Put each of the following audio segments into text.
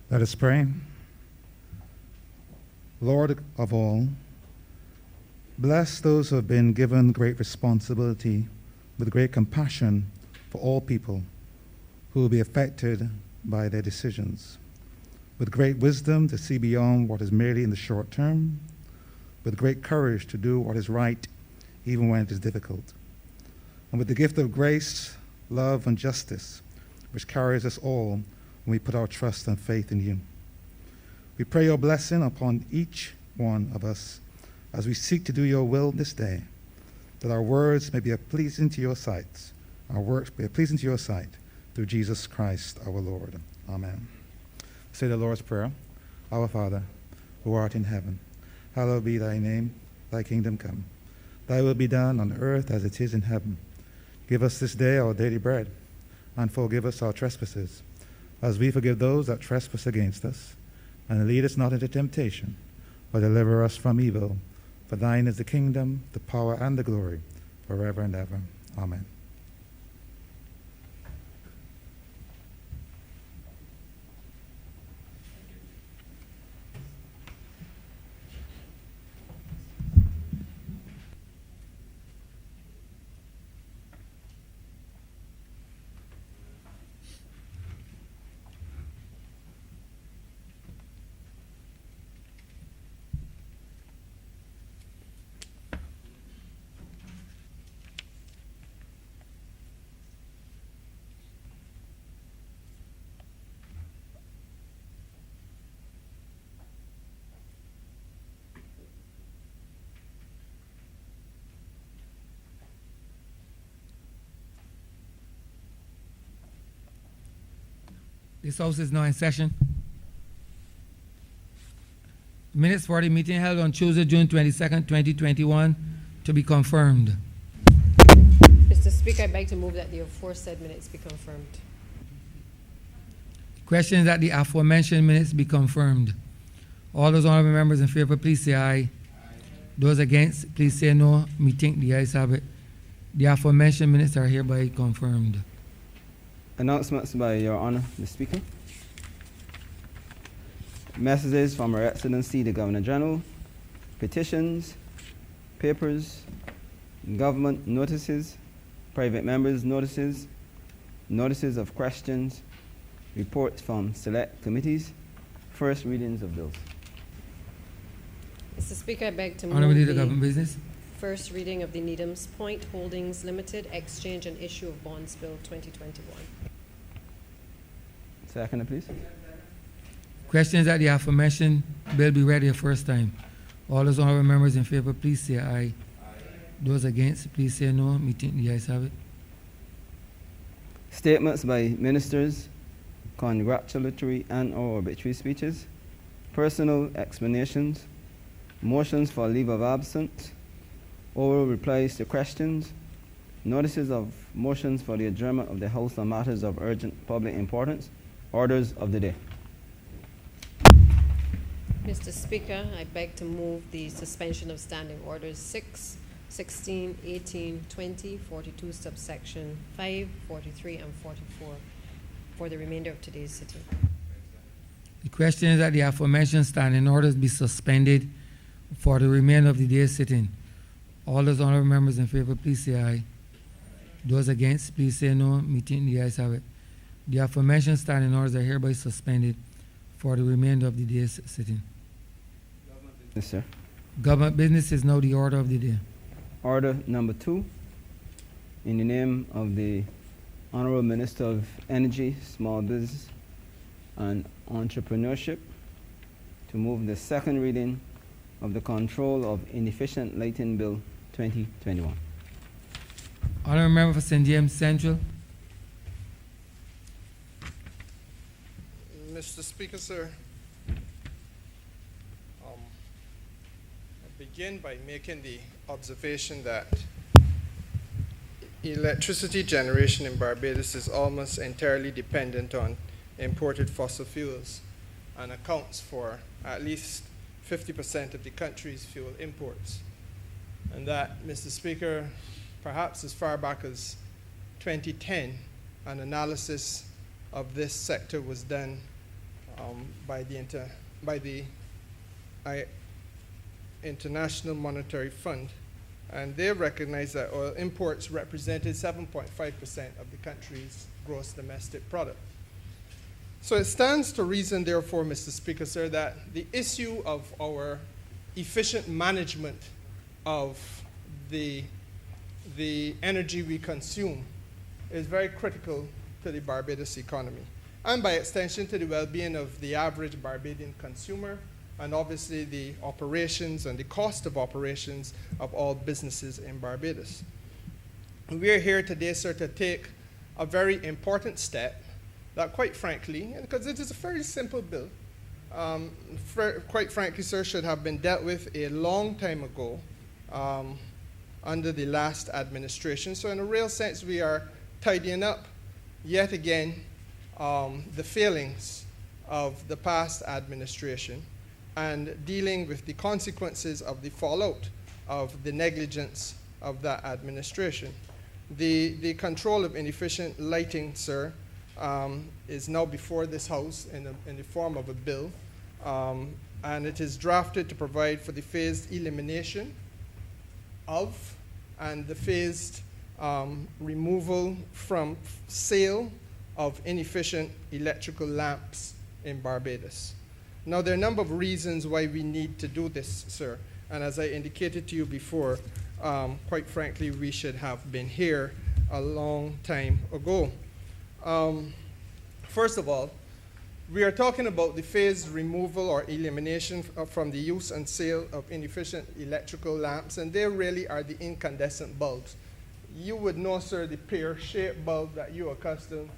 Let us pray. Lord of all, bless those who have been given great responsibility with great compassion for all people who will be affected by their decisions, with great wisdom to see beyond what is merely in the short term, with great courage to do what is right even when it is difficult, and with the gift of grace, love, and justice, which carries us all when we put our trust and faith in you. We pray your blessing upon each one of us as we seek to do your will this day, that our words may be pleasing to your sight, our works be pleasing to your sight, through Jesus Christ our Lord. Amen. Say the Lord's Prayer. Our Father, who art in heaven, hallowed be thy name, thy kingdom come. Thy will be done on earth as it is in heaven. Give us this day our daily bread, and forgive us our trespasses, as we forgive those that trespass against us. And lead us not into temptation, but deliver us from evil. For thine is the kingdom, the power, and the glory, forever and ever. Amen. This House is now in session. Minutes for the meeting held on Tuesday, June 22nd, 2021 to be confirmed. Mr. Speaker, I beg to move that the aforesaid minutes be confirmed. Question is that the aforementioned minutes be confirmed. All those honorable members in favor, please say aye. Aye. Those against, please say no. Me think the ayes have it. The aforementioned minutes are hereby confirmed. Announcements by Your Honor, the Speaker. Messages from Her Excellency the Governor General, petitions, papers, government notices, private members' notices, notices of questions, reports from select committees, first readings of bills. Mr. Speaker, I beg to Honorable move Leader, Government Business. first reading of the Needham's Point Holdings Limited Exchange and Issue of Bonds Bill 2021. Second, please. Question is that the aforementioned bill be read the first time. All those honorable members in favor, please say aye. Aye. Those against, please say no. Me think the ayes have it. Statements by ministers, congratulatory and/or obituary speeches, personal explanations, motions for leave of absence, oral replies to questions, notices of motions for the adjournment of the House on matters of urgent public importance, orders of the day. Mr. Speaker, I beg to move the suspension of standing orders 6, 16, 18, 20, 42, subsection 5, 43, and 44 for the remainder of today's sitting. The question is that the aforementioned standing orders be suspended for the remainder of the day's sitting. All those honorable members in favor, please say aye. Those against, please say no. Me think the ayes have it. The aforementioned standing orders are hereby suspended for the remainder of the day's sitting. Yes, sir. Government business is now the order of the day. Order number 2, in the name of the Honourable Minister of Energy, Small Business and Entrepreneurship, to move the second reading of the Control of Inefficient Lighting Bill 2021. Honourable Member for St. James Central. Mr. Speaker, sir, I begin by making the observation that electricity generation in Barbados is almost entirely dependent on imported fossil fuels and accounts for at least 50% of the country's fuel imports. And that, Mr. Speaker, perhaps as far back as 2010, an analysis of this sector was done by the International Monetary Fund. And they recognize that oil imports represented 7.5% of the country's gross domestic product. So it stands to reason, therefore, Mr. Speaker, sir, that the issue of our efficient management of the energy we consume is very critical to the Barbados economy, and by extension to the well-being of the average Barbadian consumer, and obviously the operations and the cost of operations of all businesses in Barbados. We are here today, sir, to take a very important step that, quite frankly, because it is a very simple bill, quite frankly, sir, should have been dealt with a long time ago under the last administration. So in a real sense, we are tidying up, yet again, the failings of the past administration and dealing with the consequences of the fallout of the negligence of that administration. The control of inefficient lighting, sir, is now before this House in the form of a bill, and it is drafted to provide for the phased elimination of and the phased removal from sale of inefficient electrical lamps in Barbados. Now, there are a number of reasons why we need to do this, sir, and as I indicated to you before, quite frankly, we should have been here a long time ago. First of all, we are talking about the phased removal or elimination from the use and sale of inefficient electrical lamps, and they really are the incandescent bulbs. You would know, sir, the pear-shaped bulb that you are accustomed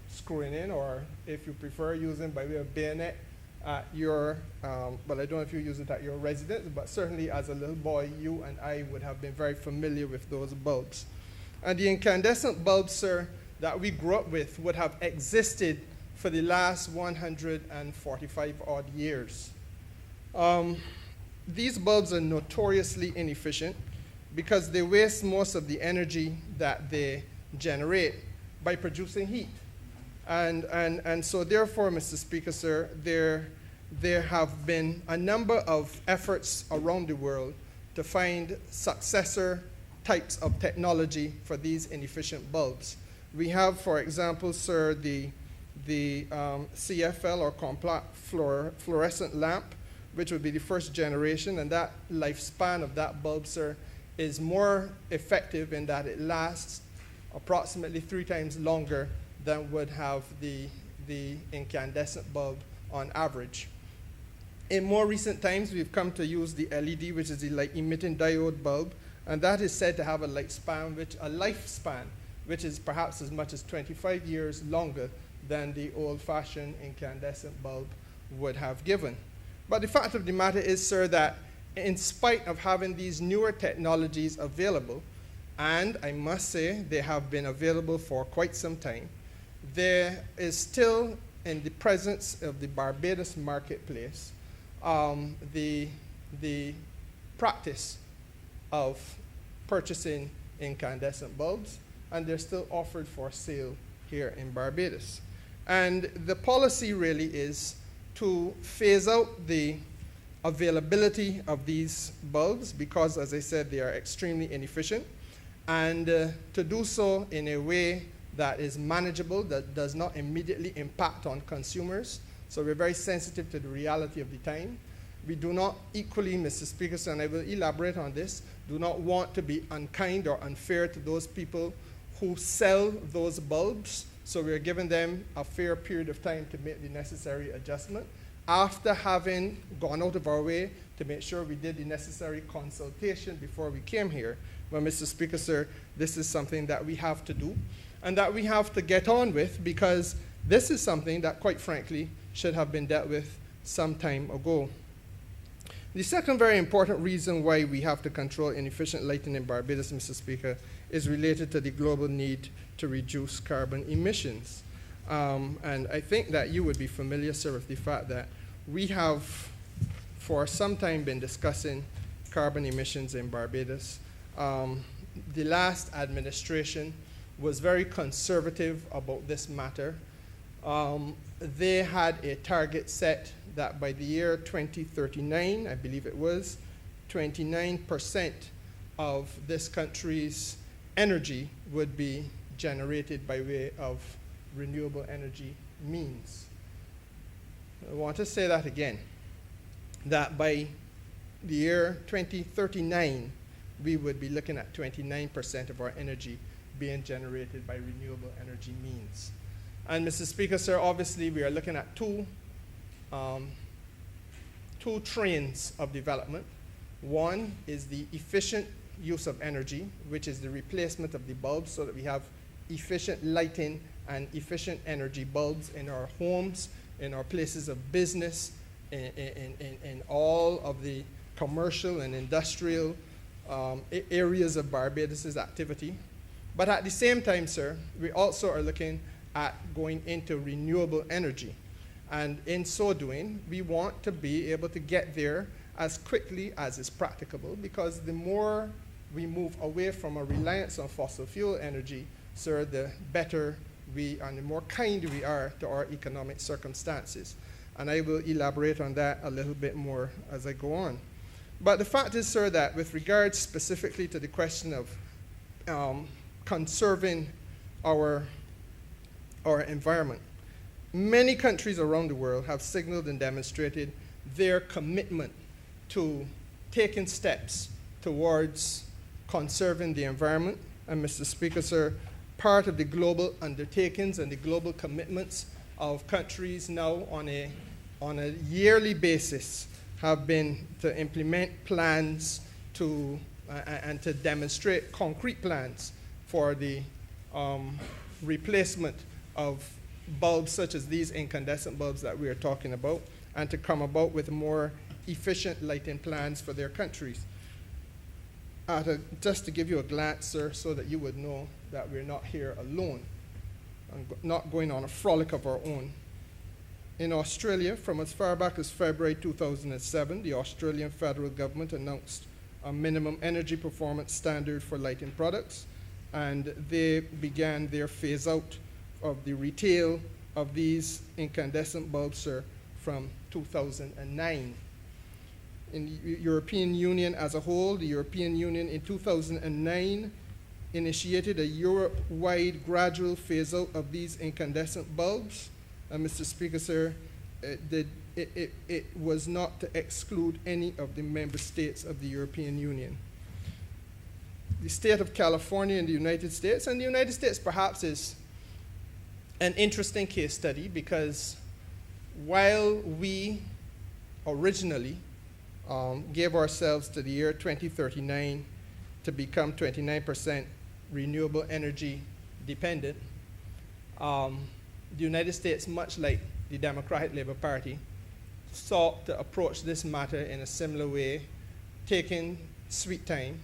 screwing in, or if you prefer, using by way of bayonet at your, well, I don't know if you use it at your residence, but certainly as a little boy, you and I would have been very familiar with those bulbs. And the incandescent bulbs, sir, that we grew up with would have existed for the last 145 odd years. These bulbs are notoriously inefficient because they waste most of the energy that they generate by producing heat. And so therefore, Mr. Speaker, sir, there have been a number of efforts around the world to find successor types of technology for these inefficient bulbs. We have, for example, sir, the CFL or compact fluorescent lamp, which would be the first generation, and that lifespan of that bulb, sir, is more effective in that it lasts approximately 3 times longer than would have the incandescent bulb on average. In more recent times, we've come to use the LED, which is the light-emitting diode bulb, and that is said to have a lifespan, which is perhaps as much as 25 years longer than the old-fashioned incandescent bulb would have given. But the fact of the matter is, sir, that in spite of having these newer technologies available, and I must say they have been available for quite some time, there is still, in the presence of the Barbados marketplace, the practice of purchasing incandescent bulbs, and they're still offered for sale here in Barbados. And the policy really is to phase out the availability of these bulbs because, as I said, they are extremely inefficient, and to do so in a way that is manageable, that does not immediately impact on consumers. So we're very sensitive to the reality of the time. We do not equally, Mr. Speaker, and I will elaborate on this, do not want to be unkind or unfair to those people who sell those bulbs. So we're giving them a fair period of time to make the necessary adjustment after having gone out of our way to make sure we did the necessary consultation before we came here. Well, Mr. Speaker, sir, this is something that we have to do and that we have to get on with because this is something that, quite frankly, should have been dealt with some time ago. The second very important reason why we have to control inefficient lighting in Barbados, Mr. Speaker, is related to the global need to reduce carbon emissions. And I think that you would be familiar, sir, with the fact that we have for some time been discussing carbon emissions in Barbados. The last administration was very conservative about this matter. they had a target set that by the year 2039, I believe it was, 29% of this country's energy would be generated by way of renewable energy means. I want to say that again, that by the year 2039, we would be looking at 29% of our energy being generated by renewable energy means. And Mr. Speaker, sir, obviously we are looking at two trains of development. One is the efficient use of energy, which is the replacement of the bulbs so that we have efficient lighting and efficient energy bulbs in our homes, in our places of business, in all of the commercial and industrial areas of Barbados' activity. But at the same time, sir, we also are looking at going into renewable energy. And in so doing, we want to be able to get there as quickly as is practicable, because the more we move away from a reliance on fossil fuel energy, sir, the better we and the more kind we are to our economic circumstances. And I will elaborate on that a little bit more as I go on. But the fact is, sir, that with regards specifically to the question of conserving our environment, many countries around the world have signaled and demonstrated their commitment to taking steps towards conserving the environment. And Mr. Speaker, sir, part of the global undertakings and the global commitments of countries now on a yearly basis have been to implement plans to and to demonstrate concrete plans for the replacement of bulbs such as these incandescent bulbs that we are talking about, and to come about with more efficient lighting plans for their countries. Just to give you a glance, sir, so that you would know that we're not here alone and not going on a frolic of our own. In Australia, from as far back as February 2007, the Australian federal government announced a minimum energy performance standard for lighting products, and they began their phase out of the retail of these incandescent bulbs, sir, from 2009. In the European Union as a whole, the European Union in 2009 initiated a Europe-wide gradual phase-out of these incandescent bulbs. And Mr. Speaker, sir, it was not to exclude any of the member states of the European Union. The state of California in the United States, and the United States perhaps is an interesting case study, because while we originally gave ourselves to the year 2039 to become 29% renewable energy dependent, the United States, much like the Democratic Labour Party, sought to approach this matter in a similar way, taking sweet time.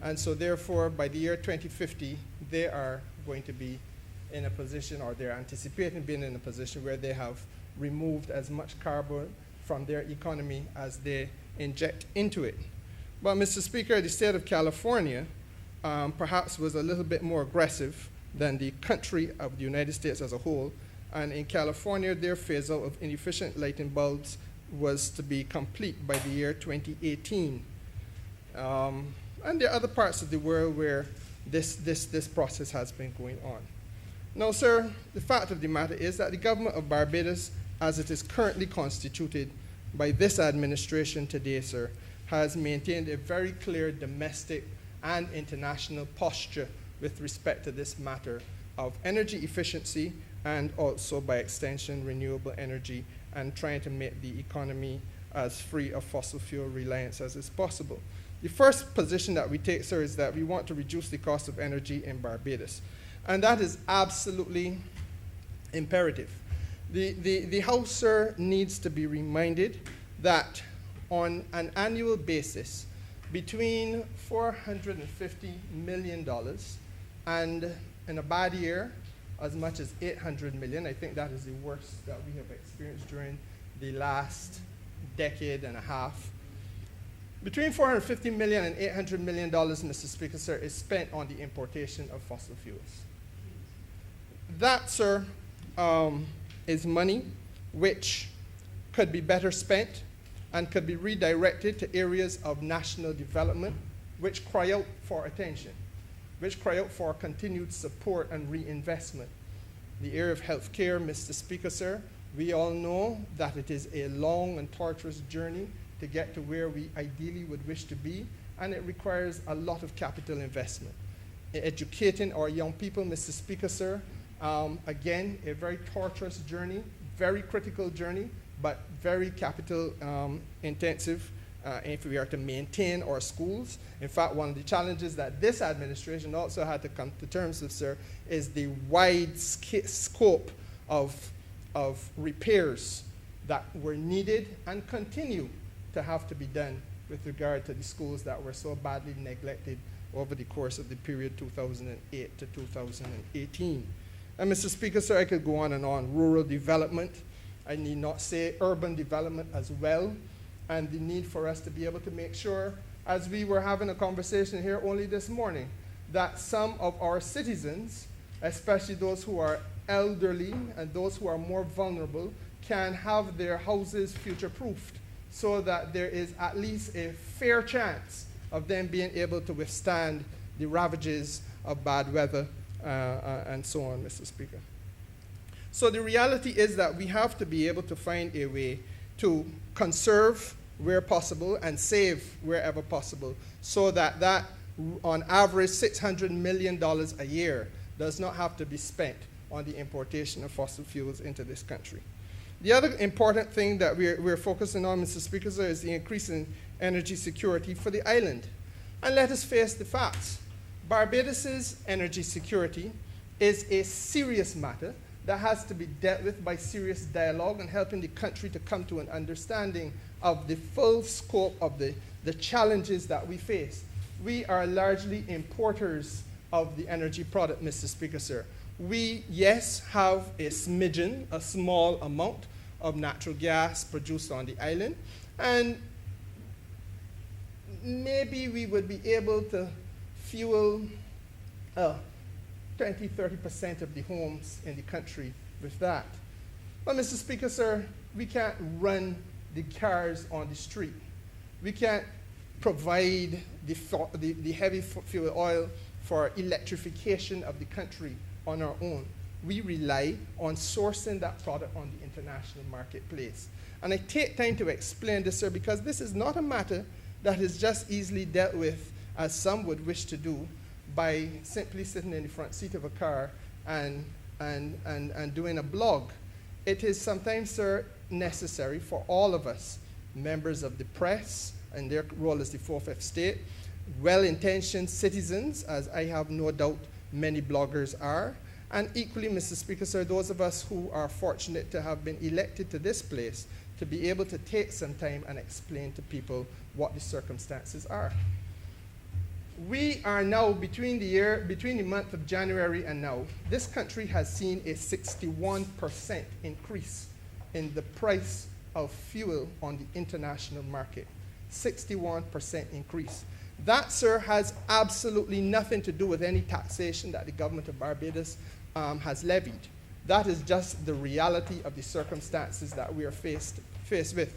And so therefore, by the year 2050, they are going to be in a position, or they're anticipating being in a position where they have removed as much carbon from their economy as they inject into it. But Mr. Speaker, the state of California perhaps was a little bit more aggressive than the country of the United States as a whole. And in California, their phase out of inefficient lighting bulbs was to be complete by the year 2018. And there are other parts of the world where this process has been going on. Now, sir, the fact of the matter is that the government of Barbados, as it is currently constituted by this administration today, sir, has maintained a very clear domestic and international posture with respect to this matter of energy efficiency, and also by extension renewable energy, and trying to make the economy as free of fossil fuel reliance as is possible. The first position that we take, sir, is that we want to reduce the cost of energy in Barbados. And that is absolutely imperative. The House, sir, needs to be reminded that on an annual basis, between $450 million and, in a bad year, as much as $800 million. I think that is the worst that we have experienced during the last decade and a half. Between $450 million and $800 million, Mr. Speaker, sir, is spent on the importation of fossil fuels. That, sir, is money which could be better spent and could be redirected to areas of national development, which cry out for attention, which cry out for continued support and reinvestment. The area of healthcare, Mr. Speaker, sir, we all know that it is a long and torturous journey to get to where we ideally would wish to be, and it requires a lot of capital investment. Educating our young people, Mr. Speaker, sir, again, a very torturous journey, very critical journey, but very capital intensive if we are to maintain our schools. In fact, one of the challenges that this administration also had to come to terms with, sir, is the wide scope of repairs that were needed and continue to have to be done with regard to the schools that were so badly neglected over the course of the period 2008 to 2018. And Mr. Speaker, sir, I could go on and on. Rural development, I need not say urban development as well, and the need for us to be able to make sure, as we were having a conversation here only this morning, that some of our citizens, especially those who are elderly and those who are more vulnerable, can have their houses future-proofed so that there is at least a fair chance of them being able to withstand the ravages of bad weather and so on, Mr. Speaker. So the reality is that we have to be able to find a way to conserve where possible and save wherever possible, so that on average $600 million a year does not have to be spent on the importation of fossil fuels into this country. The other important thing that we're focusing on, Mr. Speaker, sir, is the increase in energy security for the island. And let us face the facts. Barbados's energy security is a serious matter that has to be dealt with by serious dialogue and helping the country to come to an understanding of the full scope of the challenges that we face. We are largely importers of the energy product, Mr. Speaker, sir. We, yes, have a smidgen, a small amount of natural gas produced on the island, and maybe we would be able to fuel 20-30% of the homes in the country with that. But Mr. Speaker, sir, we can't run the cars on the street. We can't provide the heavy fuel oil for electrification of the country on our own. We rely on sourcing that product on the international marketplace. And I take time to explain this, sir, because this is not a matter that is just easily dealt with, as some would wish to do, by simply sitting in the front seat of a car and doing a blog. It is sometimes, sir, necessary for all of us, members of the press, and their role as the fourth estate, well-intentioned citizens, as I have no doubt many bloggers are, and equally, Mr. Speaker, sir, those of us who are fortunate to have been elected to this place, to be able to take some time and explain to people what the circumstances are. We are now, between the month of January and now, this country has seen a 61% increase in the price of fuel on the international market. 61% increase. That, sir, has absolutely nothing to do with any taxation that the government of Barbados has levied. That is just the reality of the circumstances that we are faced with.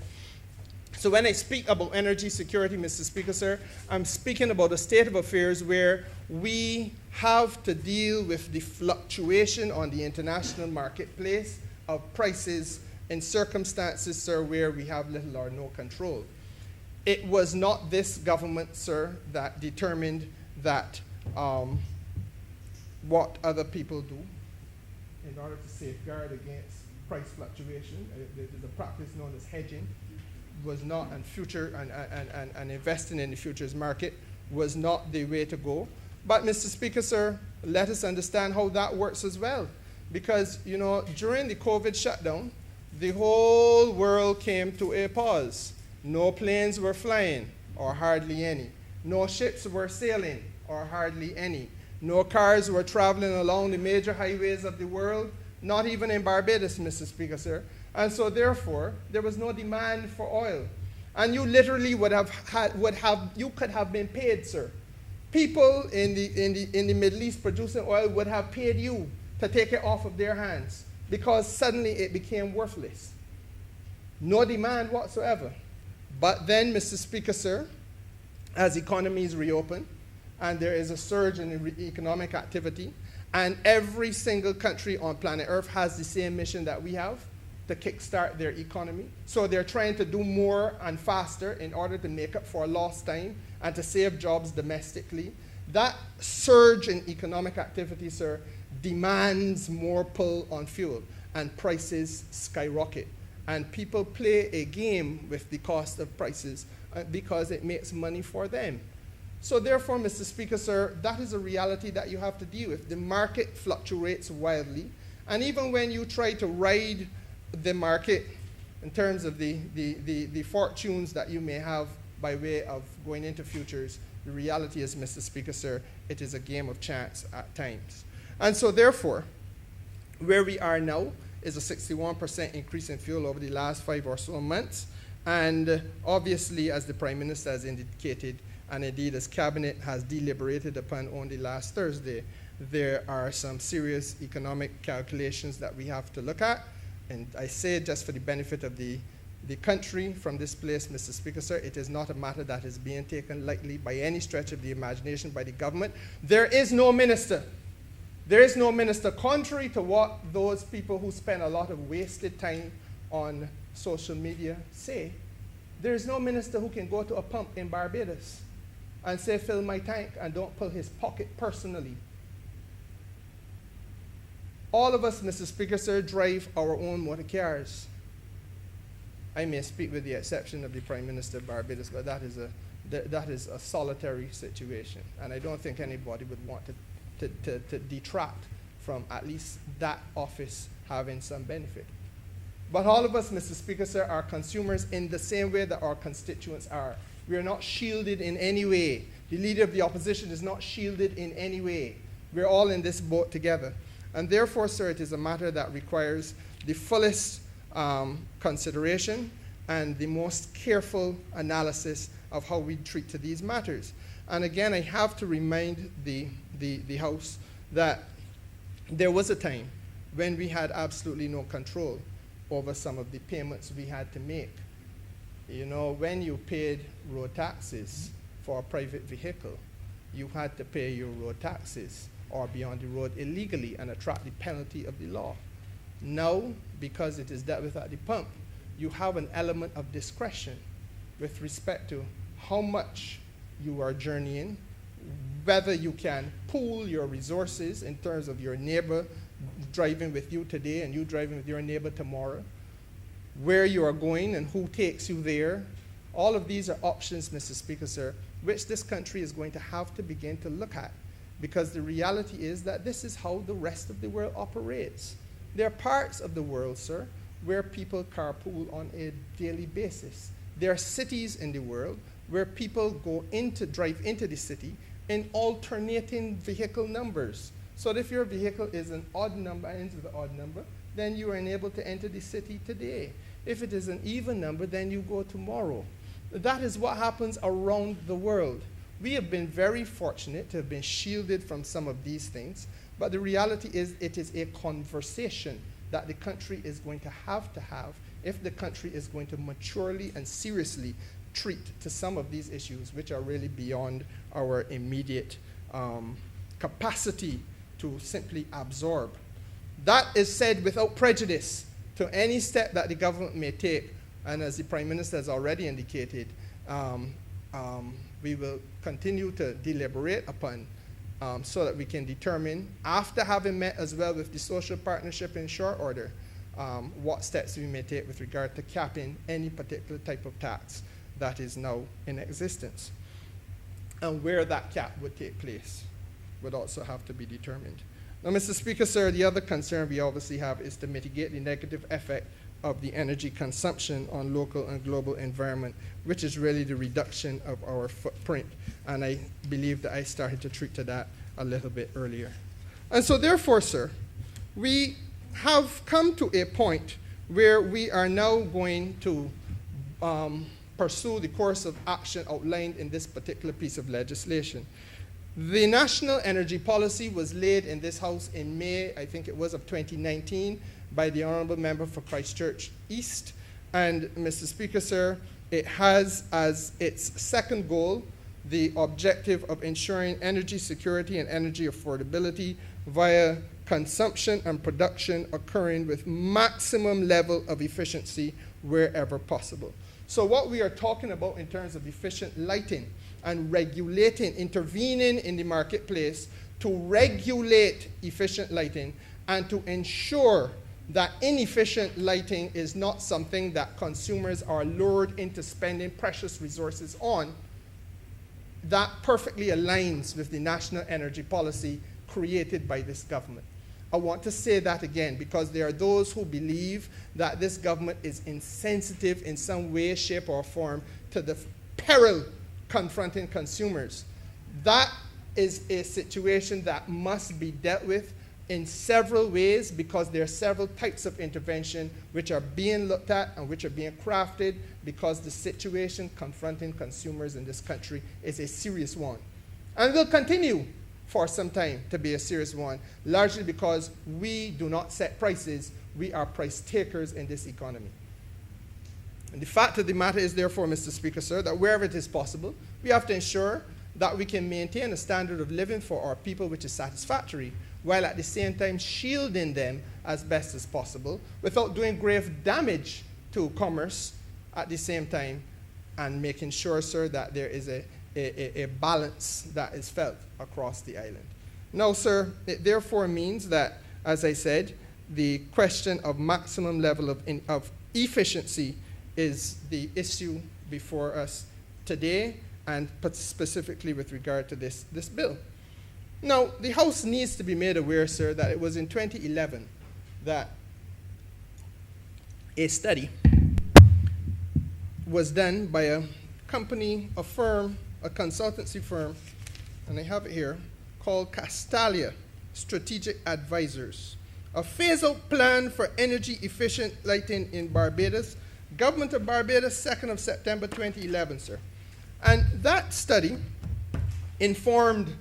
So when I speak about energy security, Mr. Speaker, sir, I'm speaking about a state of affairs where we have to deal with the fluctuation on the international marketplace of prices in circumstances, sir, where we have little or no control. It was not this government, sir, that determined that what other people do in order to safeguard against price fluctuation. The practice known as hedging was not, and investing in the futures market was not the way to go. But Mr. Speaker, sir, let us understand how that works as well. Because, you know, during the COVID shutdown, the whole world came to a pause. No planes were flying, or hardly any. No ships were sailing, or hardly any. No cars were traveling along the major highways of the world, not even in Barbados, Mr. Speaker, sir. And so therefore, there was no demand for oil. And you literally you could have been paid, sir. People in the Middle East producing oil would have paid you to take it off of their hands, because suddenly it became worthless. No demand whatsoever. But then, Mr. Speaker, sir, as economies reopen and there is a surge in economic activity, and every single country on planet Earth has the same mission that we have, to kickstart their economy. So they're trying to do more and faster in order to make up for lost time and to save jobs domestically. That surge in economic activity, sir, demands more pull on fuel, and prices skyrocket. And people play a game with the cost of prices because it makes money for them. So therefore, Mr. Speaker, sir, that is a reality that you have to deal with. The market fluctuates wildly, and even when you try to ride the market in terms of the fortunes that you may have by way of going into futures, the reality is, Mr. Speaker, sir, it is a game of chance at times. And so therefore, where we are now is a 61% increase in fuel over the last 5 or so months. And obviously, as the Prime Minister has indicated, and indeed as Cabinet has deliberated upon only last Thursday, there are some serious economic calculations that we have to look at. And I say it just for the benefit of the country from this place, Mr. Speaker, sir, it is not a matter that is being taken lightly by any stretch of the imagination by the government. There is no minister. There is no minister, contrary to what those people who spend a lot of wasted time on social media say. There is no minister who can go to a pump in Barbados and say, fill my tank, and don't pull his pocket personally. All of us, Mr. Speaker, sir, drive our own motor cars. I may speak with the exception of the Prime Minister of Barbados, but that is a solitary situation. And I don't think anybody would want to detract from at least that office having some benefit. But all of us, Mr. Speaker, sir, are consumers in the same way that our constituents are. We are not shielded in any way. The leader of the opposition is not shielded in any way. We're all in this boat together. And therefore, sir, it is a matter that requires the fullest consideration and the most careful analysis of how we treat to these matters. And again, I have to remind the House that there was a time when we had absolutely no control over some of the payments we had to make. You know, when you paid road taxes for a private vehicle, you had to pay your road taxes or be on the road illegally and attract the penalty of the law. Now, because it is dealt with at the pump, you have an element of discretion with respect to how much you are journeying, whether you can pool your resources in terms of your neighbor driving with you today and you driving with your neighbor tomorrow, where you are going and who takes you there. All of these are options, Mr. Speaker, sir, which this country is going to have to begin to look at. Because the reality is that this is how the rest of the world operates. There are parts of the world, sir, where people carpool on a daily basis. There are cities in the world where people drive into the city in alternating vehicle numbers. So that if your vehicle is an odd number, ends with an odd number, then you are enabled to enter the city today. If it is an even number, then you go tomorrow. That is what happens around the world. We have been very fortunate to have been shielded from some of these things, but the reality is it is a conversation that the country is going to have if the country is going to maturely and seriously treat to some of these issues which are really beyond our immediate capacity to simply absorb. That is said without prejudice to any step that the government may take, and as the Prime Minister has already indicated, we will continue to deliberate upon so that we can determine, after having met as well with the social partnership in short order, what steps we may take with regard to capping any particular type of tax that is now in existence. And where that cap would take place would also have to be determined. Now, Mr. Speaker, sir, the other concern we obviously have is to mitigate the negative effect of the energy consumption on local and global environment, which is really the reduction of our footprint. And I believe that I started to treat to that a little bit earlier. And so therefore, sir, we have come to a point where we are now going to pursue the course of action outlined in this particular piece of legislation. The National Energy Policy was laid in this House in May, I think it was, of 2019, by the Honourable Member for Christchurch East, And, Mr. Speaker, sir, it has as its second goal the objective of ensuring energy security and energy affordability via consumption and production occurring with maximum level of efficiency wherever possible. So what we are talking about in terms of efficient lighting and regulating, intervening in the marketplace to regulate efficient lighting and to ensure that inefficient lighting is not something that consumers are lured into spending precious resources on, that perfectly aligns with the national energy policy created by this government. I want to say that again because there are those who believe that this government is insensitive in some way, shape, or form to the peril confronting consumers. That is a situation that must be dealt with in several ways because there are several types of intervention which are being looked at and which are being crafted because the situation confronting consumers in this country is a serious one. And will continue for some time to be a serious one, largely because we do not set prices, we are price takers in this economy. And the fact of the matter is, therefore, Mr. Speaker, sir, that wherever it is possible, we have to ensure that we can maintain a standard of living for our people which is satisfactory, while at the same time shielding them as best as possible without doing grave damage to commerce at the same time, and making sure, sir, that there is a balance that is felt across the island. Now, sir, it therefore means that, as I said, the question of maximum level of efficiency is the issue before us today, and specifically with regard to this bill. Now, the House needs to be made aware, sir, that it was in 2011 that a study was done by a company, a firm, a consultancy firm, and I have it here, called Castalia Strategic Advisors. A phase-out plan for energy-efficient lighting in Barbados. Government of Barbados, 2nd of September 2011, sir. And that study informed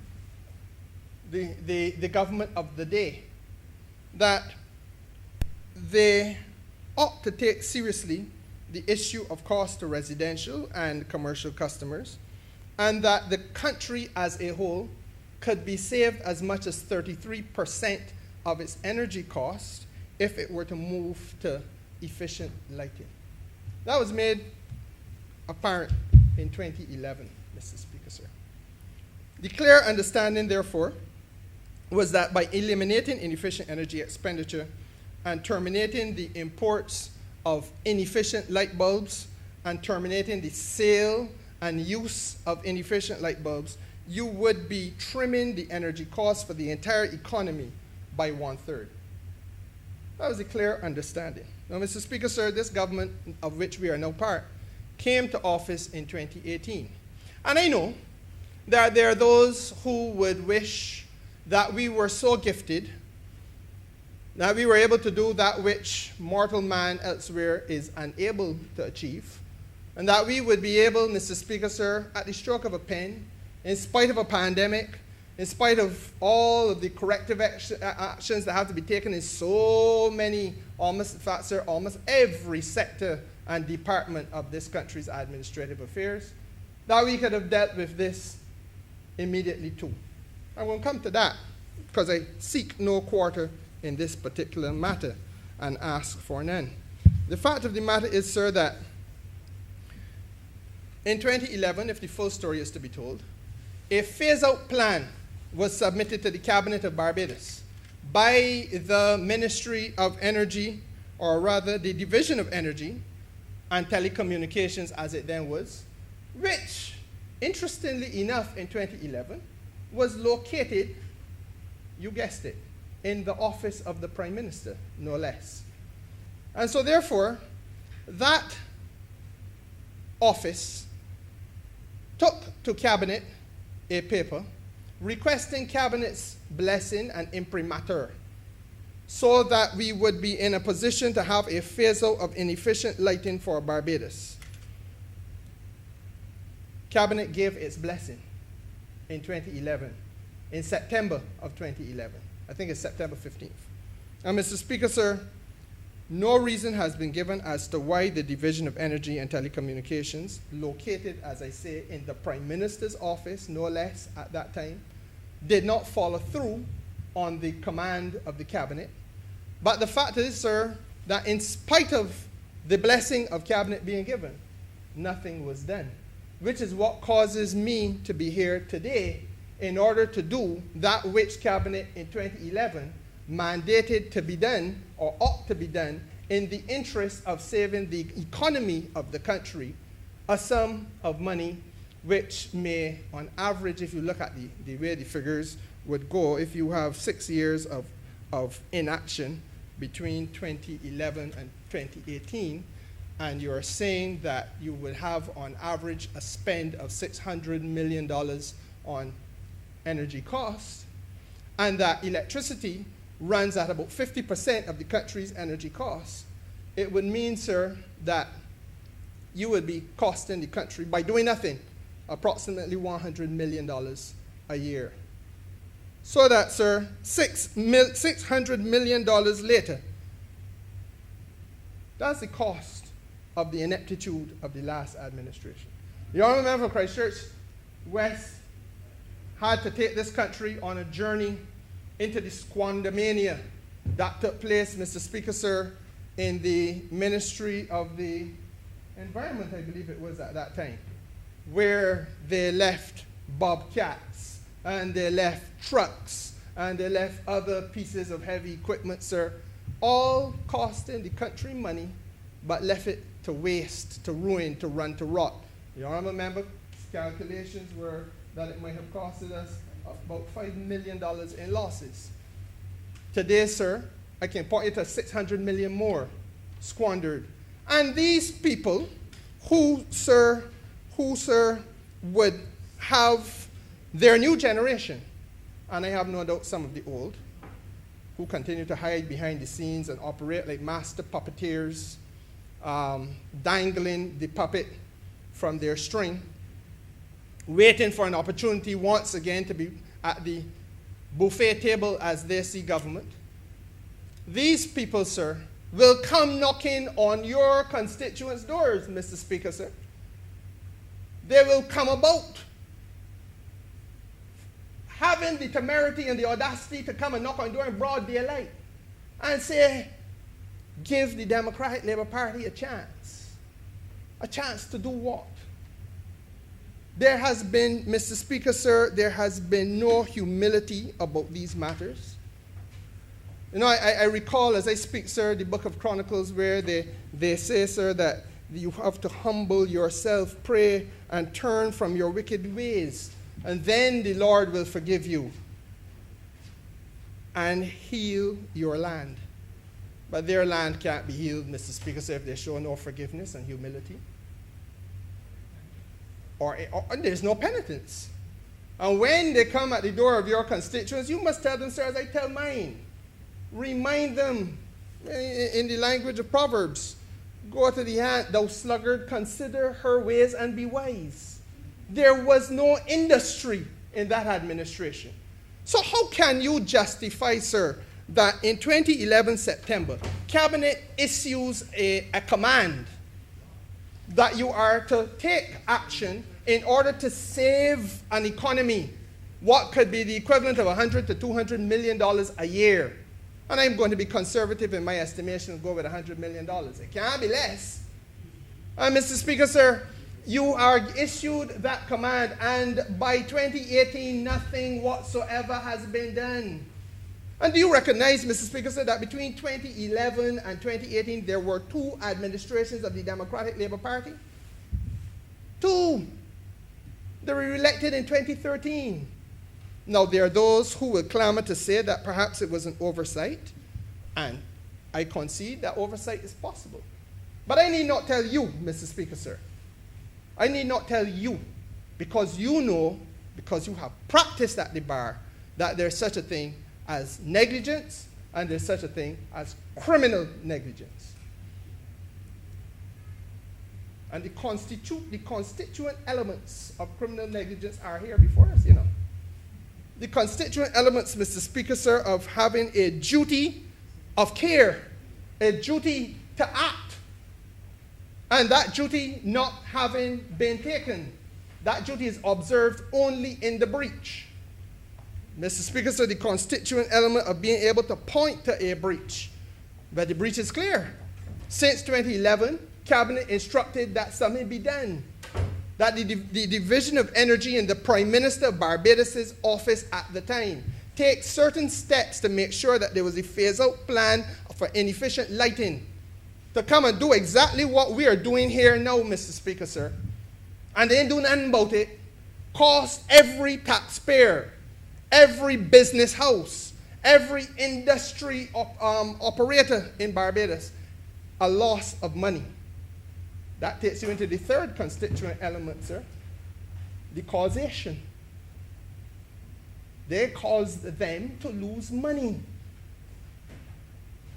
the government of the day that they ought to take seriously the issue of cost to residential and commercial customers, and that the country as a whole could be saved as much as 33% of its energy cost if it were to move to efficient lighting. That was made apparent in 2011, Mr. Speaker, sir. The clear understanding, therefore, was that by eliminating inefficient energy expenditure and terminating the imports of inefficient light bulbs and terminating the sale and use of inefficient light bulbs, you would be trimming the energy costs for the entire economy by 1/3. That was a clear understanding. Now, Mr. Speaker, sir, this government, of which we are now part, came to office in 2018. And I know that there are those who would wish that we were so gifted that we were able to do that which mortal man elsewhere is unable to achieve, and that we would be able, Mr. Speaker, sir, at the stroke of a pen, in spite of a pandemic, in spite of all of the corrective actions that have to be taken in so many, almost every sector and department of this country's administrative affairs, that we could have dealt with this immediately too. I won't come to that because I seek no quarter in this particular matter and ask for none. The fact of the matter is, sir, that in 2011, if the full story is to be told, a phase-out plan was submitted to the Cabinet of Barbados by the Ministry of Energy, or rather the Division of Energy and Telecommunications as it then was, which, interestingly enough, in 2011, was located, you guessed it, in the office of the Prime Minister, no less. And so therefore, that office took to Cabinet a paper requesting Cabinet's blessing and imprimatur so that we would be in a position to have a phase-out of inefficient lighting for Barbados. Cabinet gave its blessing in 2011, in September of 2011. I think it's September 15th. And Mr. Speaker, sir, no reason has been given as to why the Division of Energy and Telecommunications, located, as I say, in the Prime Minister's office, no less at that time, did not follow through on the command of the Cabinet. But the fact is, sir, that in spite of the blessing of Cabinet being given, nothing was done, which is what causes me to be here today in order to do that which Cabinet in 2011 mandated to be done, or ought to be done, in the interest of saving the economy of the country, a sum of money which may, on average, if you look at the way the figures would go, if you have 6 years of inaction between 2011 and 2018, and you're saying that you would have, on average, a spend of $600 million on energy costs, and that electricity runs at about 50% of the country's energy costs, it would mean, sir, that you would be costing the country, by doing nothing, approximately $100 million a year. So that, sir, $600 million later, that's the cost of the ineptitude of the last administration. The Honourable Member for Christchurch West had to take this country on a journey into the squandermania that took place, Mr. Speaker, sir, in the Ministry of the Environment, I believe it was at that time, where they left bobcats, and they left trucks, and they left other pieces of heavy equipment, sir, all costing the country money, but left it to waste, to ruin, to run, to rot. The Honourable Member's calculations were that it might have costed us about $5 million in losses. Today, sir, I can point you to 600 million more squandered. And these people who, sir, would have their new generation, and I have no doubt some of the old, who continue to hide behind the scenes and operate like master puppeteers, dangling the puppet from their string, waiting for an opportunity once again to be at the buffet table as they see government. These people, sir, will come knocking on your constituents' doors, Mr. Speaker, sir. They will come about having the temerity and the audacity to come and knock on your door in broad daylight and say, give the Democratic Labour Party a chance. A chance to do what? There has been, Mr. Speaker, sir, there has been no humility about these matters. You know, I recall as I speak, sir, the book of Chronicles where they say, sir, that you have to humble yourself, pray, and turn from your wicked ways, and then the Lord will forgive you and heal your land. But their land can't be healed, Mr. Speaker, sir, if they show no forgiveness and humility. Or there's no penitence. And when they come at the door of your constituents, you must tell them, sir, as I tell mine. Remind them in the language of Proverbs, go to the ant, thou sluggard, consider her ways and be wise. There was no industry in that administration. So how can you justify, sir, that in 2011 September, Cabinet issues a command that you are to take action in order to save an economy, what could be the equivalent of $100 to $200 million a year? And I'm going to be conservative in my estimation and go with $100 million. It can't be less. And Mr. Speaker, sir, you are issued that command, and by 2018, nothing whatsoever has been done. And do you recognize, Mr. Speaker, sir, that between 2011 and 2018, there were 2 administrations of the Democratic Labour Party? 2. They were elected in 2013. Now, there are those who will clamor to say that perhaps it was an oversight, and I concede that oversight is possible. But I need not tell you, Mr. Speaker, sir. I need not tell you, because you know, because you have practiced at the bar, that there's such a thing as negligence, and there's such a thing as criminal negligence. And the constituent elements of criminal negligence are here before us, you know. The constituent elements, Mr. Speaker, sir, of having a duty of care a duty to act, and that duty not having been taken, that duty is observed only in the breach. Mr. Speaker, so the constituent element of being able to point to a breach, but the breach is clear. Since 2011, Cabinet instructed that something be done, that the Division of Energy in the Prime Minister of Barbados' office at the time take certain steps to make sure that there was a phase-out plan for inefficient lighting, to come and do exactly what we are doing here now, Mr. Speaker, sir. And they didn't do nothing about it. Cost every taxpayer, every business house, every industry operator in Barbados a loss of money. That takes you into the third constituent element, sir, the causation. They caused them to lose money.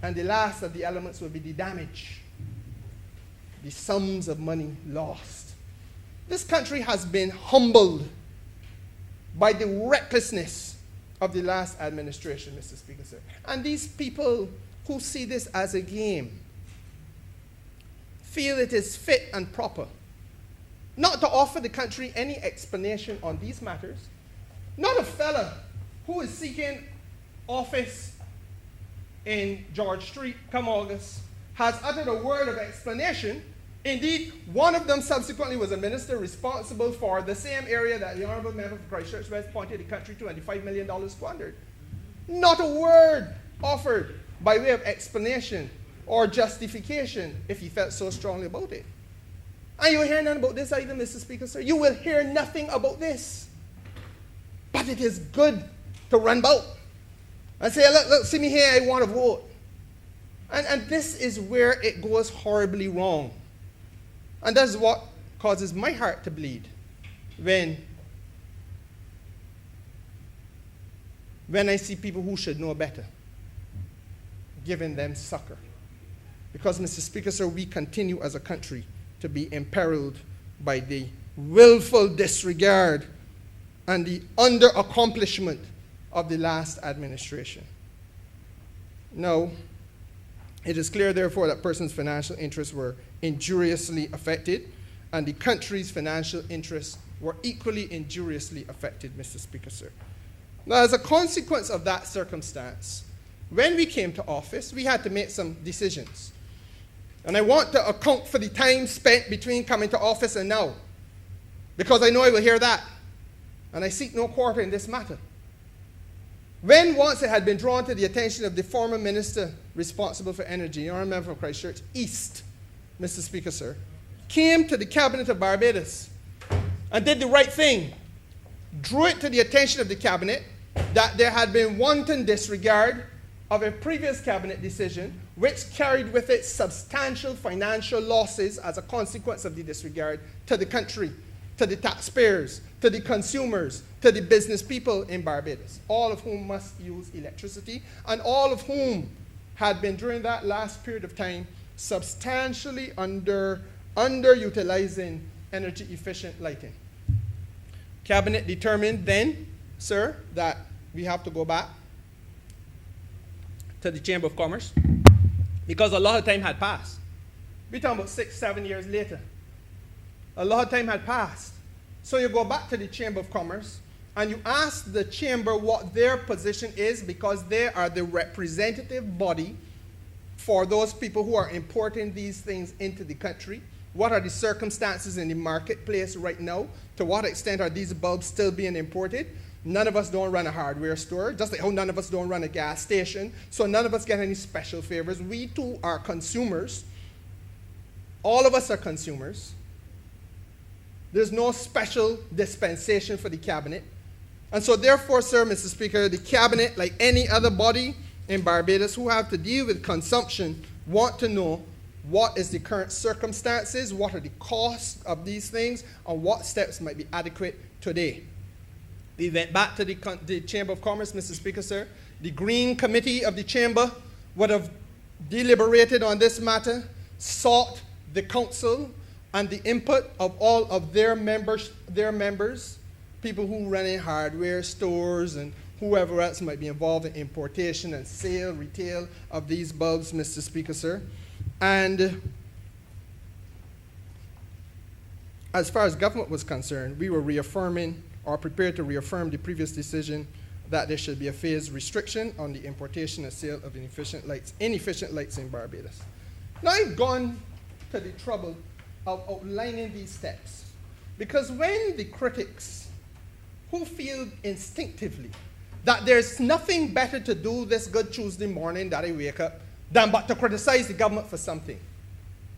And the last of the elements will be the damage, the sums of money lost. This country has been humbled by the recklessness of the last administration, Mr. Speaker, sir. And these people who see this as a game feel it is fit and proper not to offer the country any explanation on these matters. Not a fella who is seeking office in George Street come August has uttered a word of explanation. Indeed, one of them subsequently was a minister responsible for the same area that the Honourable Member for Christchurch West pointed the country to and the $5 million squandered. Not a word offered by way of explanation or justification if he felt so strongly about it. And you will hear nothing about this either, Mr. Speaker, sir. You will hear nothing about this. But it is good to run about and say, look, see me here, I want to vote. And this is where it goes horribly wrong. And that's what causes my heart to bleed when I see people who should know better giving them succor. Because, Mr. Speaker, sir, we continue as a country to be imperiled by the willful disregard and the under-accomplishment of the last administration. Now, it is clear, therefore, that persons' financial interests were injuriously affected, and the country's financial interests were equally injuriously affected, Mr. Speaker, sir. Now, as a consequence of that circumstance, when we came to office, we had to make some decisions. And I want to account for the time spent between coming to office and now, because I know I will hear that, and I seek no quarter in this matter. When once it had been drawn to the attention of the former minister responsible for energy, Honourable Member for Christchurch East, Mr. Speaker, sir, came to the Cabinet of Barbados and did the right thing, drew it to the attention of the Cabinet that there had been wanton disregard of a previous Cabinet decision which carried with it substantial financial losses as a consequence of the disregard to the country, to the taxpayers, to the consumers, to the business people in Barbados, all of whom must use electricity, and all of whom had been, during that last period of time, substantially underutilizing energy-efficient lighting. Cabinet determined then, sir, that we have to go back to the Chamber of Commerce because a lot of time had passed. We're talking about 6-7 years later. A lot of time had passed. So you go back to the Chamber of Commerce and you ask the Chamber what their position is, because they are the representative body for those people who are importing these things into the country. What are the circumstances in the marketplace right now? To what extent are these bulbs still being imported? None of us don't run a hardware store, just like how none of us don't run a gas station. So none of us get any special favors. We too are consumers. All of us are consumers. There's no special dispensation for the Cabinet. And so therefore, sir, Mr. Speaker, the Cabinet, like any other body in Barbados who have to deal with consumption, want to know what is the current circumstances, what are the costs of these things, and what steps might be adequate today. We went back to the Chamber of Commerce, Mr. Speaker, sir. The Green Committee of the Chamber would have deliberated on this matter, sought the counsel and the input of all of their members, people who run in hardware stores and whoever else might be involved in importation and sale, retail of these bulbs, Mr. Speaker, sir. And as far as government was concerned, we were reaffirming or prepared to reaffirm the previous decision that there should be a phased restriction on the importation and sale of inefficient lights in Barbados. Now I've gone to the trouble of outlining these steps because when the critics who feel instinctively that there's nothing better to do this good Tuesday morning that I wake up than but to criticize the government for something,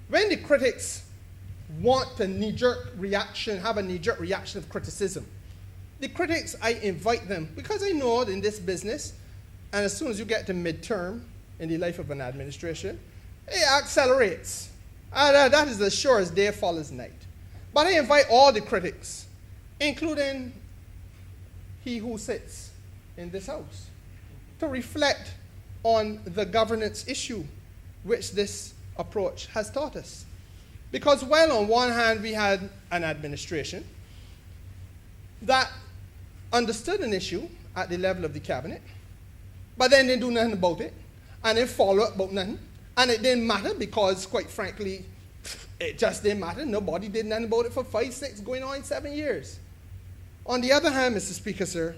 when the critics want a knee-jerk reaction, have a knee-jerk reaction of criticism, the critics, I invite them, because I know in this business, and as soon as you get to midterm in the life of an administration, it accelerates. That is as sure as day follows night. But I invite all the critics, including he who sits in this house, to reflect on the governance issue which this approach has taught us. Because while on one hand we had an administration that understood an issue at the level of the cabinet, but then they do nothing about it, and then follow up about nothing, and it didn't matter because, quite frankly, it just didn't matter. Nobody did nothing about it for 5, 6, going on 7 years. On the other hand, Mr. Speaker, sir,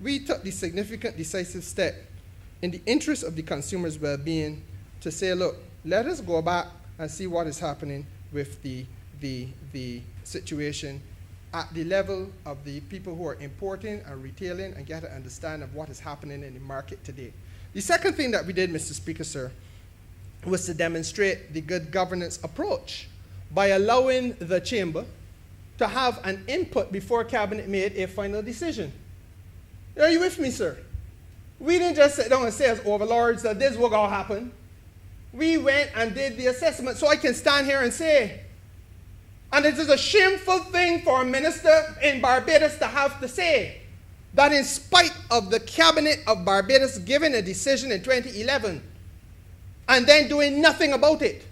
we took the significant, decisive step in the interest of the consumer's well-being to say, look, let us go back and see what is happening with the situation at the level of the people who are importing and retailing and get an understanding of what is happening in the market today. The second thing that we did, Mr. Speaker, sir, was to demonstrate the good governance approach by allowing the chamber to have an input before cabinet made a final decision. Are you with me, sir? We didn't just sit down and say as overlords that this is what going to happen. We went and did the assessment. So I can stand here and say, and it is a shameful thing for a minister in Barbados to have to say, that in spite of the cabinet of Barbados giving a decision in 2011 and then doing nothing about it,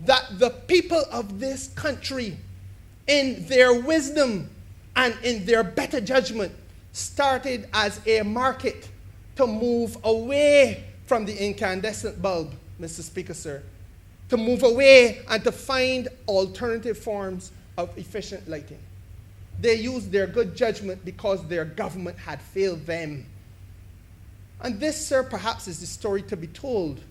that the people of this country, in their wisdom and in their better judgment, started as a market to move away from the incandescent bulb, Mr. Speaker, sir, to move away and to find alternative forms of efficient lighting. They used their good judgment because their government had failed them. And this, sir, perhaps is the story to be told,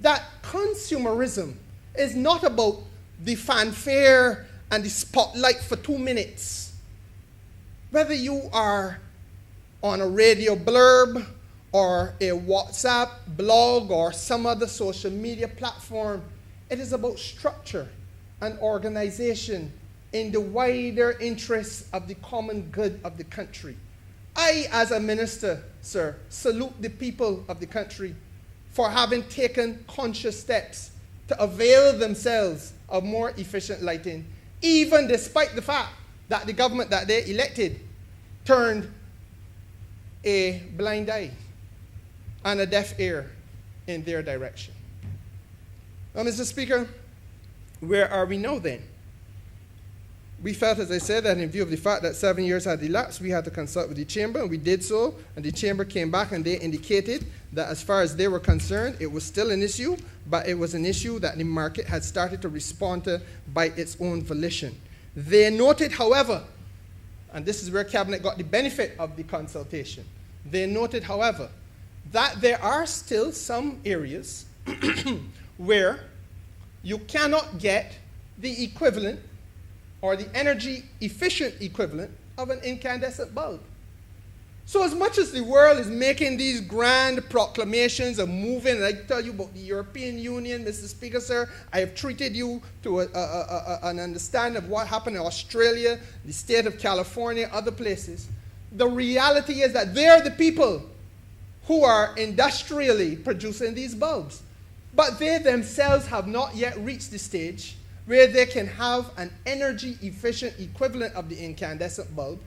that consumerism is not about the fanfare and the spotlight for 2 minutes. Whether you are on a radio blurb or a WhatsApp blog or some other social media platform, it is about structure and organization in the wider interests of the common good of the country. I, as a minister, sir, salute the people of the country for having taken conscious steps to avail themselves of more efficient lighting, even despite the fact that the government that they elected turned a blind eye and a deaf ear in their direction. Now, Mr. Speaker, where are we now then? We felt, as I said, that in view of the fact that 7 years had elapsed, we had to consult with the chamber, and we did so, and the chamber came back and they indicated that as far as they were concerned, it was still an issue, but it was an issue that the market had started to respond to by its own volition. They noted, however, and this is where Cabinet got the benefit of the consultation, they noted, however, that there are still some areas where you cannot get the equivalent or the energy efficient equivalent of an incandescent bulb. So as much as the world is making these grand proclamations of moving, and I tell you about the European Union, Mr. Speaker, sir, I have treated you to an understanding of what happened in Australia, the state of California, other places. The reality is that they're the people who are industrially producing these bulbs. But they themselves have not yet reached the stage where they can have an energy efficient equivalent of the incandescent bulb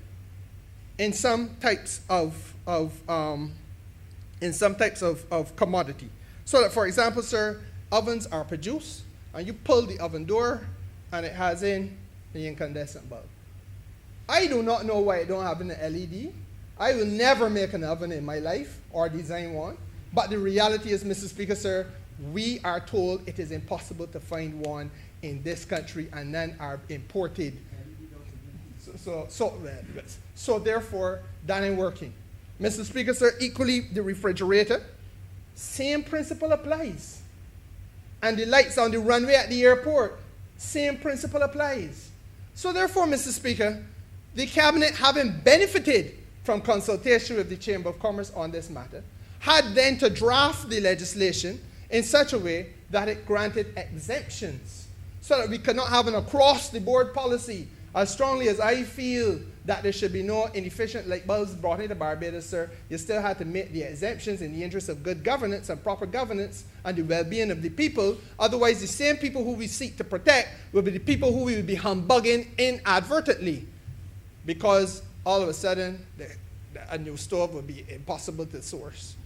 in some types of commodity. So that, for example, sir, ovens are produced and you pull the oven door and it has in the incandescent bulb. I do not know why it don't have an LED. I will never make an oven in my life or design one. But the reality is, Mr. Speaker, sir, we are told it is impossible to find one in this country, and none are imported. So therefore, that ain't working. Mr. Speaker, sir, equally the refrigerator, same principle applies. And the lights on the runway at the airport, same principle applies. So therefore, Mr. Speaker, the Cabinet, having benefited from consultation with the Chamber of Commerce on this matter, had then to draft the legislation in such a way that it granted exemptions so that we could not have an across-the-board policy. As strongly as I feel that there should be no inefficient light bulbs brought into Barbados, sir, you still had to make the exemptions in the interest of good governance and proper governance and the well-being of the people. Otherwise, the same people who we seek to protect will be the people who we will be humbugging inadvertently, because all of a sudden, a new stove will be impossible to source.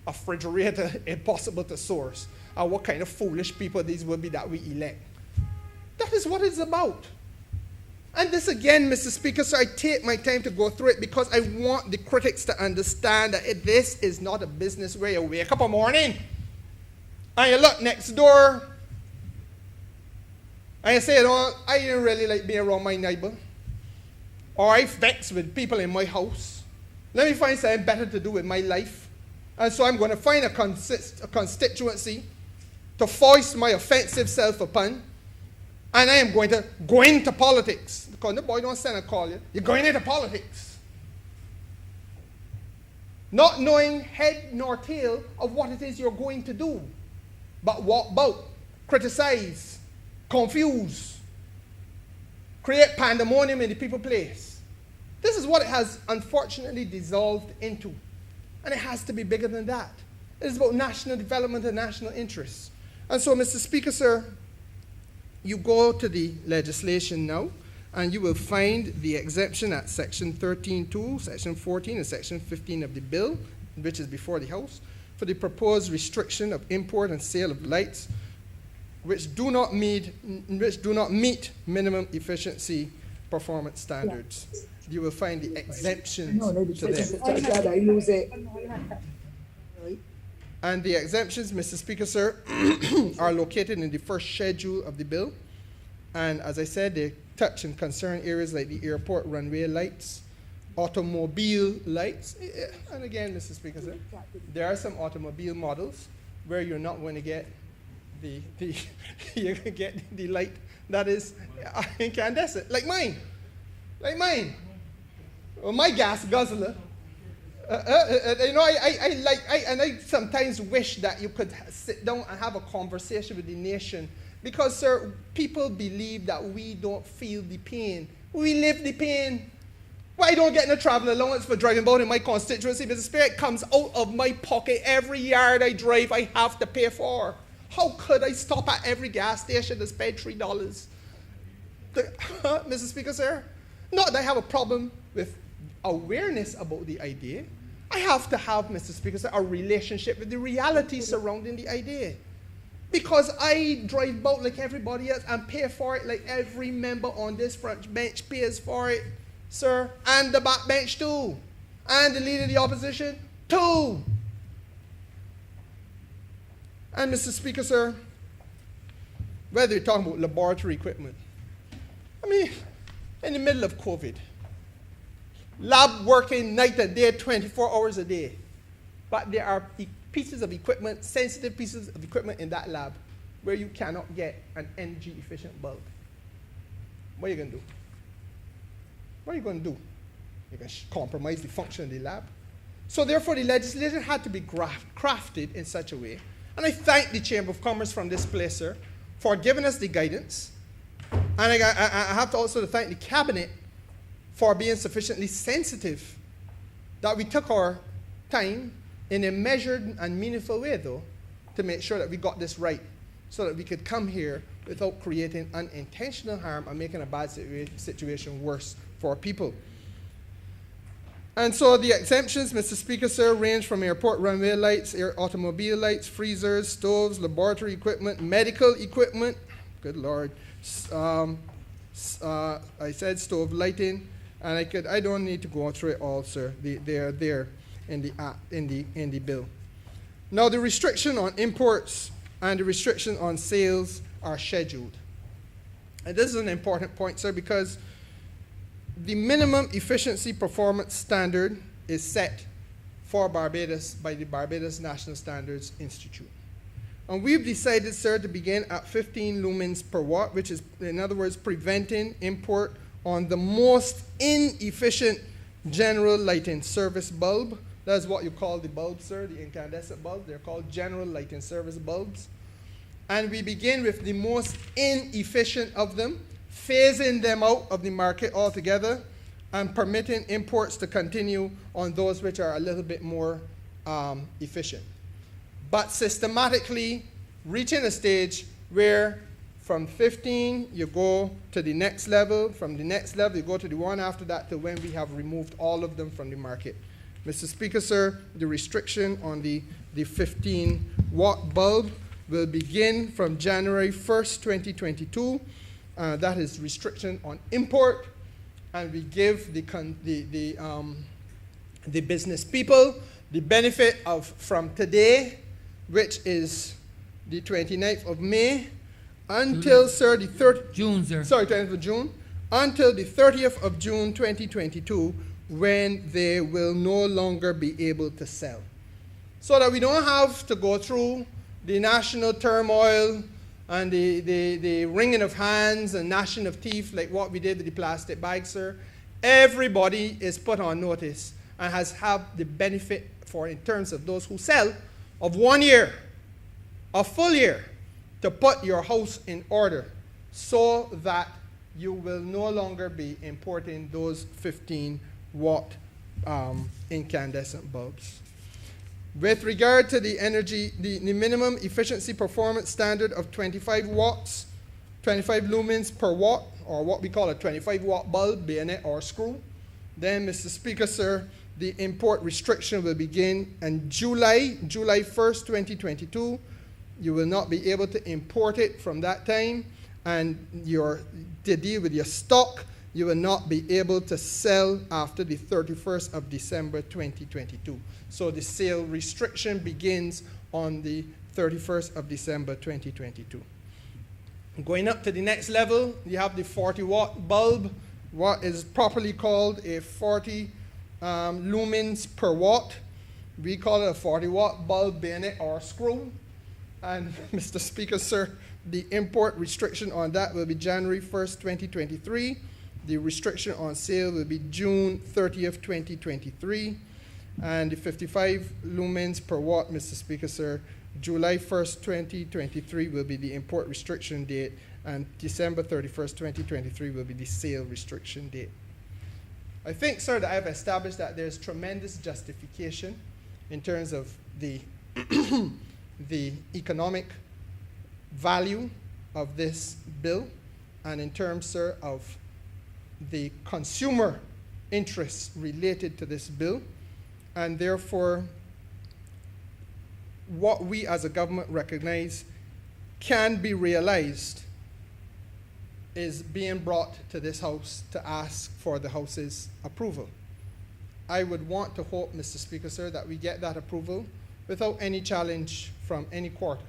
A refrigerator, impossible to source. And what kind of foolish people these will be that we elect. That is what it's about. And this again, Mr. Speaker, so I take my time to go through it because I want the critics to understand that this is not a business where you wake up a morning and you look next door and you say, I didn't really like being around my neighbor, or I vex with people in my house. Let me find something better to do with my life. And so I'm going to find a constituency to foist my offensive self upon, and I am going to go into politics. Because the boy don't send a call you. You're going into politics. Not knowing head nor tail of what it is you're going to do. But walk about, criticize, confuse, create pandemonium in the people's place. This is what it has unfortunately dissolved into. And it has to be bigger than that. It is about national development and national interests. And so, Mr. Speaker, sir, you go to the legislation now, and you will find the exemption at Section 13.2, Section 14, and Section 15 of the bill, which is before the House, for the proposed restriction of import and sale of lights which do not meet minimum efficiency performance standards. Yeah. You will find the exemptions to them. And the exemptions, Mr. Speaker, sir, are located in the first schedule of the bill. And as I said, they touch and concern areas like the airport runway lights, automobile lights. And again, Mr. Speaker, sir, there are some automobile models where you're not going to get you're going to get the light that is incandescent, like mine. Well, my gas guzzler. I sometimes wish that you could sit down and have a conversation with the nation, because, sir, people believe that we don't feel the pain. We live the pain. Why don't get no travel allowance for driving about in my constituency? Mr. Speaker, it comes out of my pocket. Every yard I drive, I have to pay for. How could I stop at every gas station to spend $3? Mr. Speaker, sir, not that I have a problem with awareness about the idea. I have to have, Mr. Speaker, sir, a relationship with the reality surrounding the idea. Because I drive about like everybody else and pay for it like every member on this front bench pays for it, sir, and the back bench too, and the leader of the opposition too. And Mr. Speaker, sir, whether you're talking about laboratory equipment, I mean, in the middle of COVID, lab working night and day, 24 hours a day. But there are pieces of equipment, sensitive pieces of equipment in that lab where you cannot get an energy efficient bulb. What are you going to do? What are you going to do? You're going to compromise the function of the lab? So therefore, the legislation had to be crafted in such a way. And I thank the Chamber of Commerce from this place, sir, for giving us the guidance. And I have to also thank the Cabinet for being sufficiently sensitive that we took our time in a measured and meaningful way, though, to make sure that we got this right, so that we could come here without creating unintentional harm and making a bad situation worse for people. And so the exemptions, Mr. Speaker, sir, range from airport runway lights, automobile lights, freezers, stoves, laboratory equipment, medical equipment, good Lord, I said stove lighting, And I don't need to go through it all, sir. They are there in the bill. Now, the restriction on imports and the restriction on sales are scheduled. And this is an important point, sir, because the minimum efficiency performance standard is set for Barbados by the Barbados National Standards Institute. And we've decided, sir, to begin at 15 lumens per watt, which is, in other words, preventing import on the most inefficient general lighting service bulb. That's what you call the bulb, sir, the incandescent bulb. They're called general lighting service bulbs. And we begin with the most inefficient of them, phasing them out of the market altogether and permitting imports to continue on those which are a little bit more efficient. But systematically reaching a stage where from 15 you go to the next level, from the next level you go to the one after that, to when we have removed all of them from the market. Mr. Speaker, sir, the restriction on the 15 watt bulb will begin from January 1st, 2022. That is restriction on import, and we give the business people the benefit of from today, which is the 29th of May, until, sir, the 30th... June, sir. Sorry, 20th of June. Until the 30th of June, 2022, when they will no longer be able to sell. So that we don't have to go through the national turmoil and the wringing of hands and gnashing of teeth like what we did with the plastic bags, sir. Everybody is put on notice and has had the benefit for, in terms of those who sell, of 1 year, a full year, to put your house in order so that you will no longer be importing those 15 watt incandescent bulbs. With regard to the energy, the minimum efficiency performance standard of 25 watts, 25 lumens per watt, or what we call a 25 watt bulb, bayonet or screw, then, Mr. Speaker, sir, the import restriction will begin in July 1st, 2022. You will not be able to import it from that time, and to deal with your stock, you will not be able to sell after the 31st of December 2022. So the sale restriction begins on the 31st of December 2022. Going up to the next level, you have the 40 watt bulb, what is properly called a 40 lumens per watt. We call it a 40 watt bulb, bayonet or screw. And Mr. Speaker, sir, the import restriction on that will be January 1st, 2023. The restriction on sale will be June 30th, 2023. And the 55 lumens per watt, Mr. Speaker, sir, July 1st, 2023 will be the import restriction date, and December 31st, 2023 will be the sale restriction date. I think, sir, that I've established that there's tremendous justification in terms of the the economic value of this bill, and in terms, sir, of the consumer interests related to this bill, and therefore what we as a government recognize can be realized is being brought to this House to ask for the House's approval. I would want to hope, Mr. Speaker, sir, that we get that approval without any challenge from any quarter.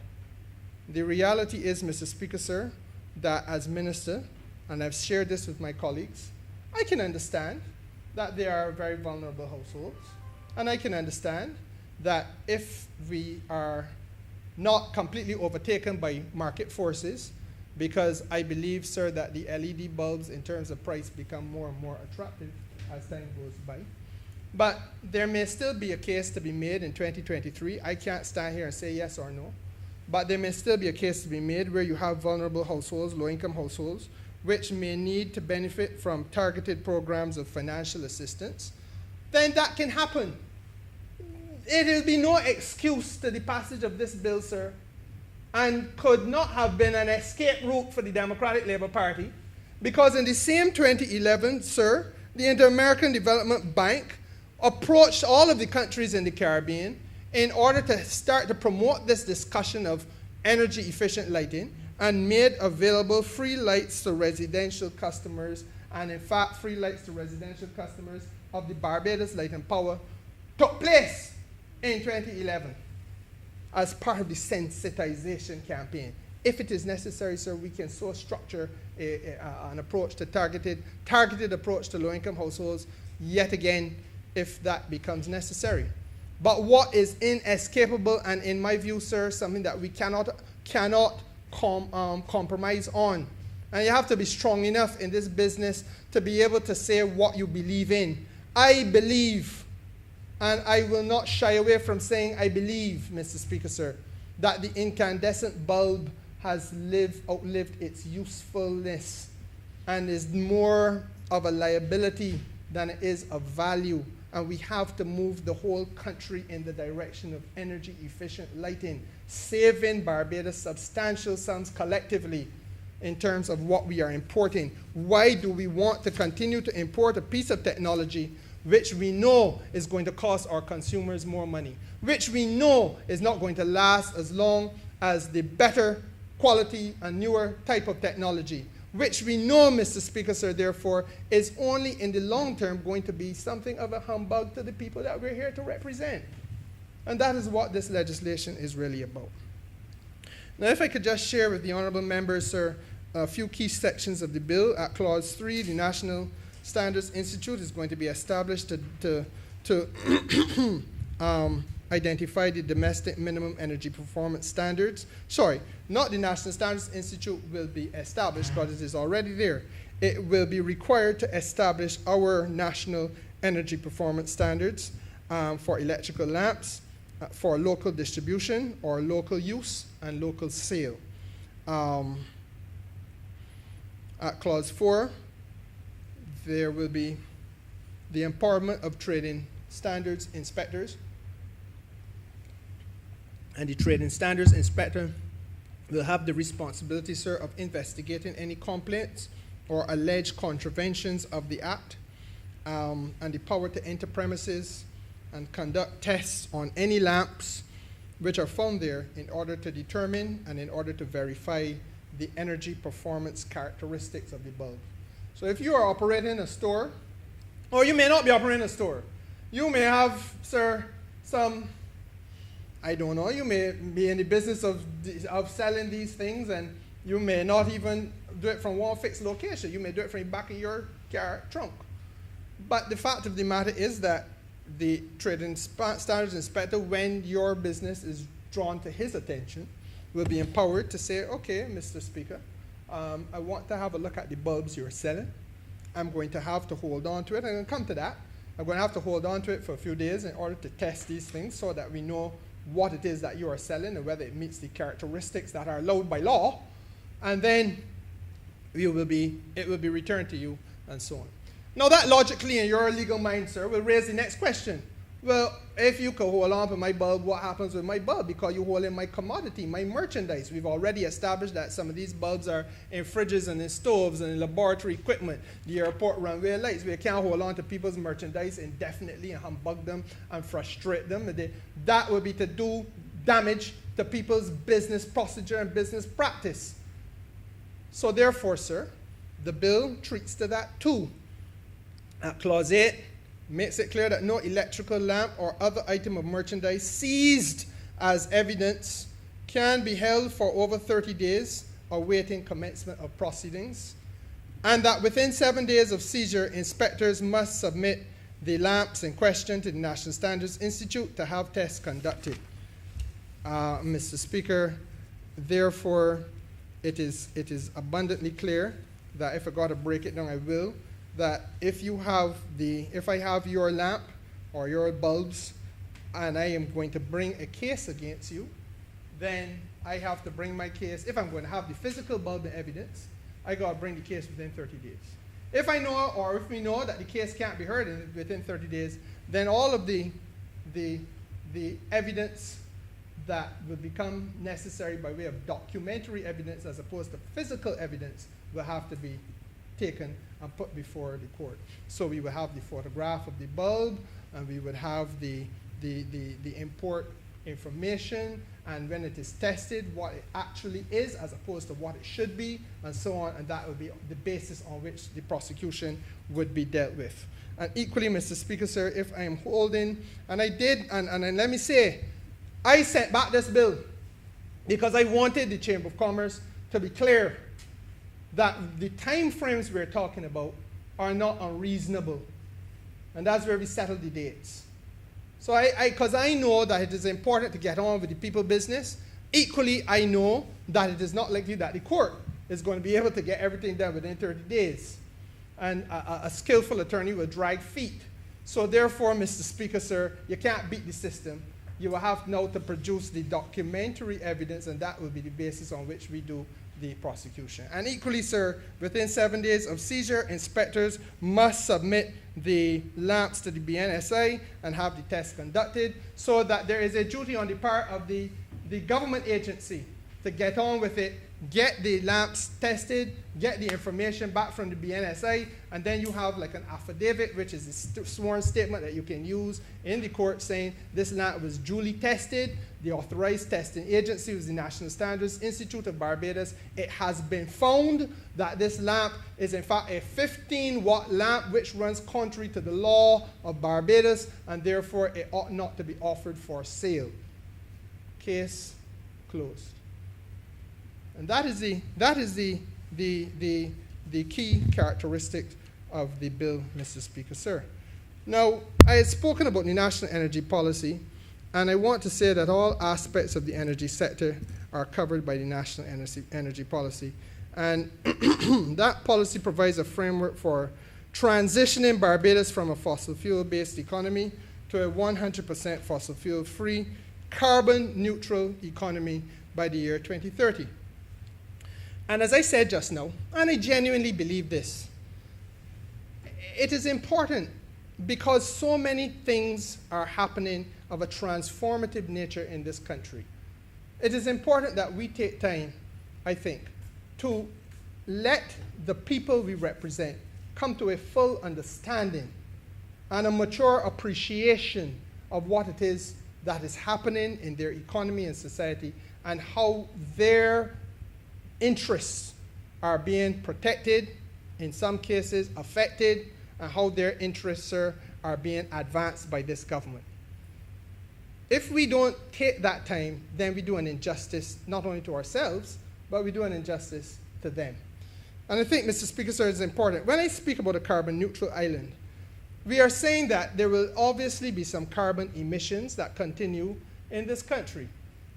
The reality is, Mr. Speaker, sir, that as minister, and I've shared this with my colleagues, I can understand that they are very vulnerable households, and I can understand that if we are not completely overtaken by market forces, because I believe, sir, that the LED bulbs in terms of price become more and more attractive as time goes by. But there may still be a case to be made in 2023. I can't stand here and say yes or no. But there may still be a case to be made where you have vulnerable households, low-income households, which may need to benefit from targeted programs of financial assistance. Then that can happen. It will be no excuse to the passage of this bill, sir, and could not have been an escape route for the Democratic Labour Party, because in the same 2011, sir, the Inter-American Development Bank approached all of the countries in the Caribbean in order to start to promote this discussion of energy efficient lighting, and made available free lights to residential customers. And in fact, free lights to residential customers of the Barbados Light and Power took place in 2011 as part of the sensitization campaign. If it is necessary, sir, we can so structure an approach to targeted approach to low-income households, yet again, if that becomes necessary. But what is inescapable, and in my view, sir, something that we cannot compromise on, and you have to be strong enough in this business to be able to say what you believe in. I believe, and I will not shy away from saying I believe, Mr. Speaker, sir, that the incandescent bulb has outlived its usefulness and is more of a liability than it is of value. And we have to move the whole country in the direction of energy efficient lighting, saving Barbados substantial sums collectively in terms of what we are importing. Why do we want to continue to import a piece of technology which we know is going to cost our consumers more money, which we know is not going to last as long as the better quality and newer type of technology, which we know, Mr. Speaker, sir, therefore, is only in the long term going to be something of a humbug to the people that we're here to represent. And that is what this legislation is really about. Now, if I could just share with the honourable members, sir, a few key sections of the bill. At Clause 3, the National Standards Institute is going to be established to identify the domestic minimum energy performance standards. Sorry, not the National Standards Institute will be established because it is already there. It will be required to establish our national energy performance standards for electrical lamps, for local distribution or local use and local sale. At Clause 4, there will be the empowerment of trading standards inspectors. And the trading standards inspector will have the responsibility, sir, of investigating any complaints or alleged contraventions of the Act, and the power to enter premises and conduct tests on any lamps which are found there in order to determine and in order to verify the energy performance characteristics of the bulb. So if you are operating a store, or you may not be operating a store, you may have, sir, some, I don't know, you may be in the business of selling these things, and you may not even do it from one fixed location. You may do it from the back of your car trunk. But the fact of the matter is that the trading standards inspector, when your business is drawn to his attention, will be empowered to say, okay, Mr. Speaker, I want to have a look at the bulbs you're selling. I'm going to have to hold on to it. I'm going to come to that. I'm going to have to hold on to it for a few days in order to test these things so that we know what it is that you are selling and whether it meets the characteristics that are allowed by law. And then it will be returned to you and so on. Now that logically in your legal mind, sir, will raise the next question. Well, if you can hold on to my bulb, what happens with my bulb? Because you hold in my commodity, my merchandise. We've already established that some of these bulbs are in fridges and in stoves and in laboratory equipment, the airport runway lights. We can't hold on to people's merchandise indefinitely and humbug them and frustrate them. That would be to do damage to people's business procedure and business practice. So therefore, sir, the bill treats to that too. At Clause 8, makes it clear that no electrical lamp or other item of merchandise seized as evidence can be held for over 30 days awaiting commencement of proceedings, and that within 7 days of seizure, inspectors must submit the lamps in question to the National Standards Institute to have tests conducted. Mr. Speaker, therefore, it is abundantly clear that if I got to break it down, I will, that if I have your lamp or your bulbs and I am going to bring a case against you, then I have to bring my case. If I'm going to have the physical bulb in evidence, I got to bring the case within 30 days. If I know, or if we know that the case can't be heard within 30 days, then all of the evidence that would become necessary by way of documentary evidence as opposed to physical evidence will have to be taken and put before the court. So we would have the photograph of the bulb, and we would have the import information, and when it is tested, what it actually is as opposed to what it should be, and so on, and that would be the basis on which the prosecution would be dealt with. And equally, Mr. Speaker, sir, if I am holding, and I did, and let me say, I sent back this bill because I wanted the Chamber of Commerce to be clear that the time frames we're talking about are not unreasonable. And that's where we settle the dates. So because I know that it is important to get on with the people business, equally I know that it is not likely that the court is going to be able to get everything done within 30 days. And a skillful attorney will drag feet. So therefore, Mr. Speaker, sir, you can't beat the system. You will have now to produce the documentary evidence, and that will be the basis on which we do the prosecution. And equally, sir, within 7 days of seizure, inspectors must submit the lamps to the BNSI and have the test conducted, so that there is a duty on the part of the government agency to get on with it, get the lamps tested, get the information back from the BNSI, and then you have like an affidavit, which is a sworn statement that you can use in the court saying this lamp was duly tested. The authorized testing agency was the National Standards Institute of Barbados. It has been found that this lamp is in fact a 15-watt lamp which runs contrary to the law of Barbados, and therefore it ought not to be offered for sale. Case closed. And that is the key characteristic of the bill, Mr. Speaker, sir. Now, I had spoken about the national energy policy, and I want to say that all aspects of the energy sector are covered by the national energy policy. And that policy provides a framework for transitioning Barbados from a fossil fuel-based economy to a 100% fossil fuel-free, carbon-neutral economy by the year 2030. And as I said just now, and I genuinely believe this, it is important because so many things are happening of a transformative nature in this country. It is important that we take time, I think, to let the people we represent come to a full understanding and a mature appreciation of what it is that is happening in their economy and society, and how their interests are being protected, in some cases affected, and how their interests are being advanced by this government. If we don't take that time, then we do an injustice not only to ourselves, but we do an injustice to them. And I think, Mr. Speaker, sir, it's important. When I speak about a carbon neutral island, we are saying that there will obviously be some carbon emissions that continue in this country.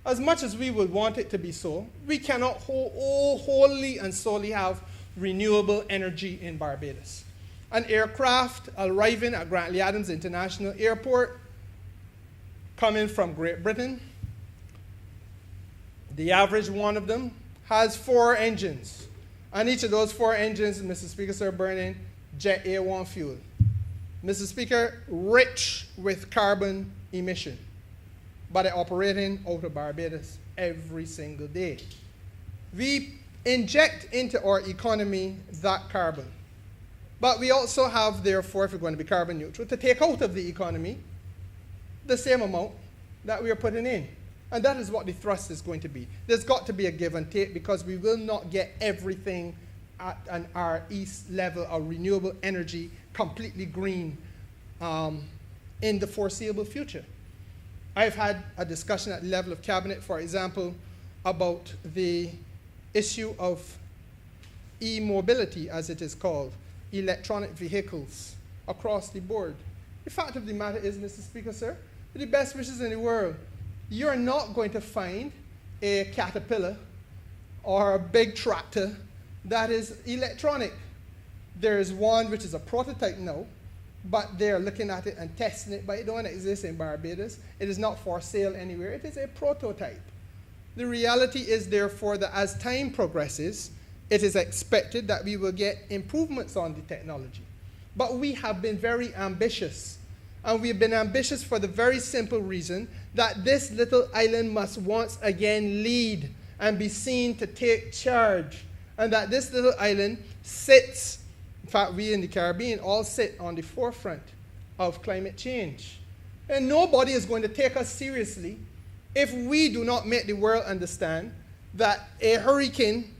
As much as we would want it to be so, we cannot wholly and solely have renewable energy in Barbados. An aircraft arriving at Grantley Adams International Airport, coming from Great Britain, the average one of them has 4 engines. And each of those 4 engines, Mr. Speaker, sir, burning Jet A1 fuel. Mr. Speaker, rich with carbon emission, but they're operating out of Barbados every single day. We inject into our economy that carbon. But we also have, therefore, if we're going to be carbon neutral, to take out of the economy the same amount that we are putting in. And that is what the thrust is going to be. There's got to be a give and take, because we will not get everything at an RE level of renewable energy completely green in the foreseeable future. I've had a discussion at the level of cabinet, for example, about the issue of e-mobility, as it is called, electronic vehicles across the board. The fact of the matter is, Mr. Speaker, sir, with the best wishes in the world, you're not going to find a Caterpillar or a big tractor that is electronic. There is one which is a prototype now, but they're looking at it and testing it, but it don't exist in Barbados. It is not for sale anywhere. It is a prototype. The reality is, therefore, that as time progresses, it is expected that we will get improvements on the technology. But we have been very ambitious. And we've been ambitious for the very simple reason that this little island must once again lead and be seen to take charge. And that this little island sits, in fact, we in the Caribbean all sit on the forefront of climate change. And nobody is going to take us seriously if we do not make the world understand that a hurricane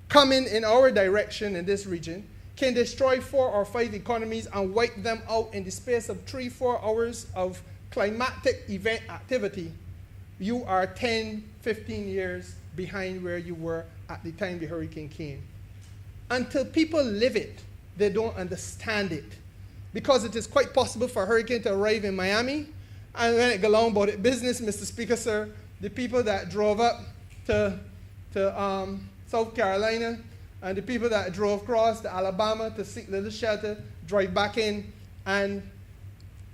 coming in our direction in this region can destroy 4 or 5 economies and wipe them out in the space of 3-4 hours of climatic event activity, you are 10, 15 years behind where you were at the time the hurricane came. Until people live it, they don't understand it. Because it is quite possible for a hurricane to arrive in Miami, and when it go along about it business, Mr. Speaker, sir, the people that drove up to South Carolina, and the people that drove across to Alabama to seek little shelter, drive back in, and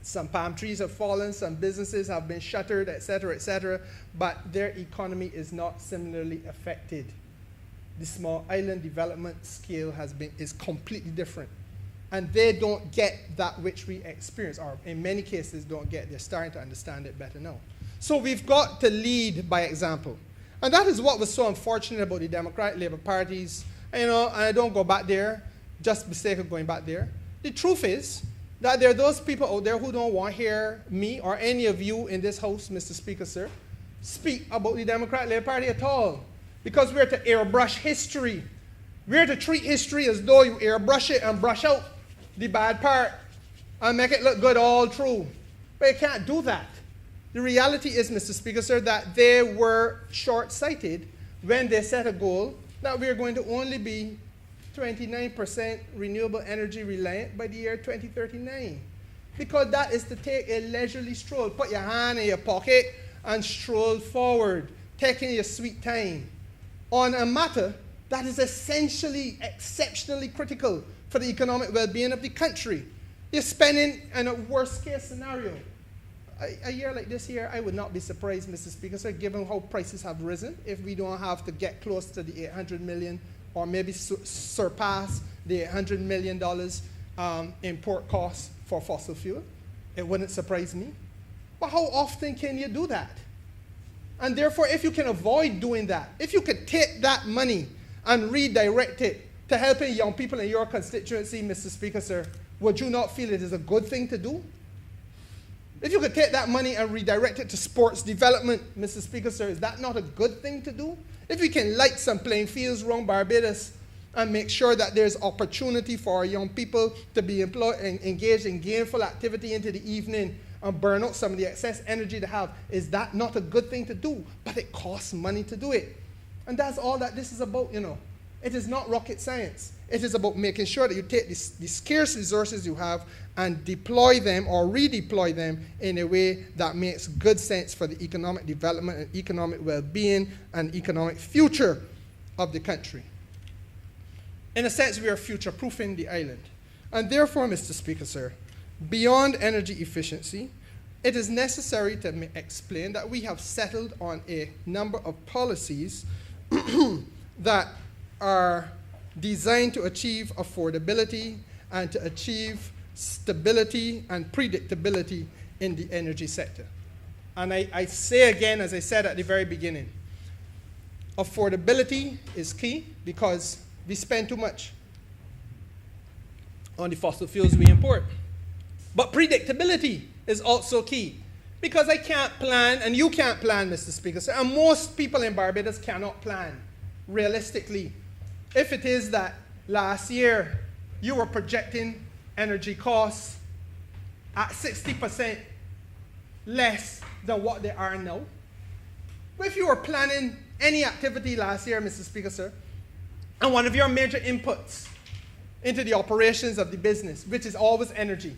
some palm trees have fallen, some businesses have been shuttered, etc., but their economy is not similarly affected. The small island development scale is completely different. And they don't get that which we experience, or in many cases don't get. They're starting to understand it better now. So we've got to lead by example. And that is what was so unfortunate about the Democratic Labour parties. And I don't go back there just for the sake of going back there. The truth is that there are those people out there who don't want to hear me or any of you in this house, Mr. Speaker, sir, speak about the Democratic Labour Party at all. Because we're to airbrush history. We're to treat history as though you airbrush it and brush out the bad part and make it look good all through. But you can't do that. The reality is, Mr. Speaker, sir, that they were short-sighted when they set a goal that we're going to only be 29% renewable energy reliant by the year 2039. Because that is to take a leisurely stroll. Put your hand in your pocket and stroll forward, taking your sweet time on a matter that is essentially, exceptionally critical for the economic well-being of the country. You're spending, in a worst-case scenario, a year like this year, I would not be surprised, Mr. Speaker, sir, given how prices have risen, if we don't have to get close to the $800 million or maybe surpass the $800 million import costs for fossil fuel. It wouldn't surprise me. But how often can you do that? And therefore, if you can avoid doing that, if you could take that money and redirect it to helping young people in your constituency, Mr. Speaker, sir, would you not feel it is a good thing to do? If you could take that money and redirect it to sports development, Mr. Speaker, sir, is that not a good thing to do? If we can light some playing fields around Barbados and make sure that there's opportunity for our young people to be employed and engaged in gainful activity into the evening and burn out some of the excess energy they have, is that not a good thing to do? But it costs money to do it. And that's all that this is about, It is not rocket science. It is about making sure that you take the scarce resources you have and deploy them or redeploy them in a way that makes good sense for the economic development and economic well-being and economic future of the country. In a sense, we are future-proofing the island. And therefore, Mr. Speaker, sir, beyond energy efficiency, it is necessary to explain that we have settled on a number of policies that are designed to achieve affordability and to achieve stability and predictability in the energy sector. And I say again, as I said at the very beginning, affordability is key because we spend too much on the fossil fuels we import. But predictability is also key because I can't plan, and you can't plan, Mr. Speaker, and most people in Barbados cannot plan realistically. If it is that last year you were projecting energy costs at 60% less than what they are now, but if you were planning any activity last year, Mr. Speaker, sir, and one of your major inputs into the operations of the business, which is always energy,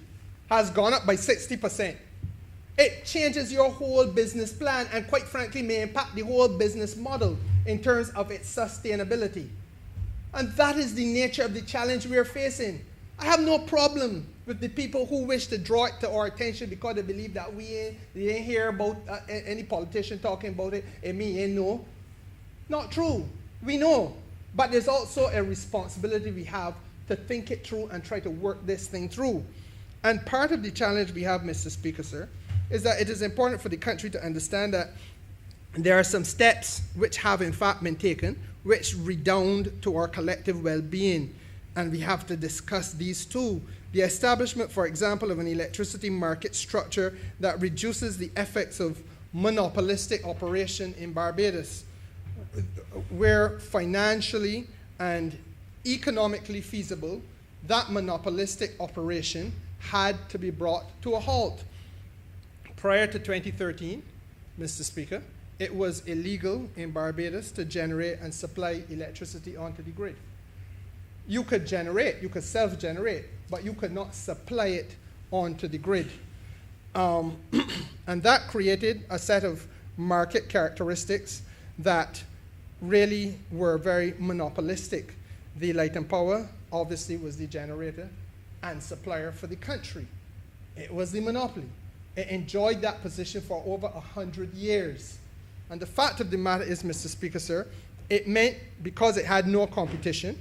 has gone up by 60%, it changes your whole business plan and quite frankly may impact the whole business model in terms of its sustainability. And that is the nature of the challenge we are facing. I have no problem with the people who wish to draw it to our attention because they believe that they ain't hear about any politician talking about it, and me ain't know. Not true. We know. But there's also a responsibility we have to think it through and try to work this thing through. And part of the challenge we have, Mr. Speaker, sir, is that it is important for the country to understand that there are some steps which have in fact been taken which redound to our collective well-being, and we have to discuss these too. The establishment, for example, of an electricity market structure that reduces the effects of monopolistic operation in Barbados, where financially and economically feasible, that monopolistic operation had to be brought to a halt. Prior to 2013, Mr. Speaker, it was illegal in Barbados to generate and supply electricity onto the grid. You could generate, you could self-generate, but you could not supply it onto the grid. And that created a set of market characteristics that really were very monopolistic. The Light and Power obviously was the generator and supplier for the country. It was the monopoly. It enjoyed that position for over 100 years. And the fact of the matter is, Mr. Speaker, sir, it meant, because it had no competition,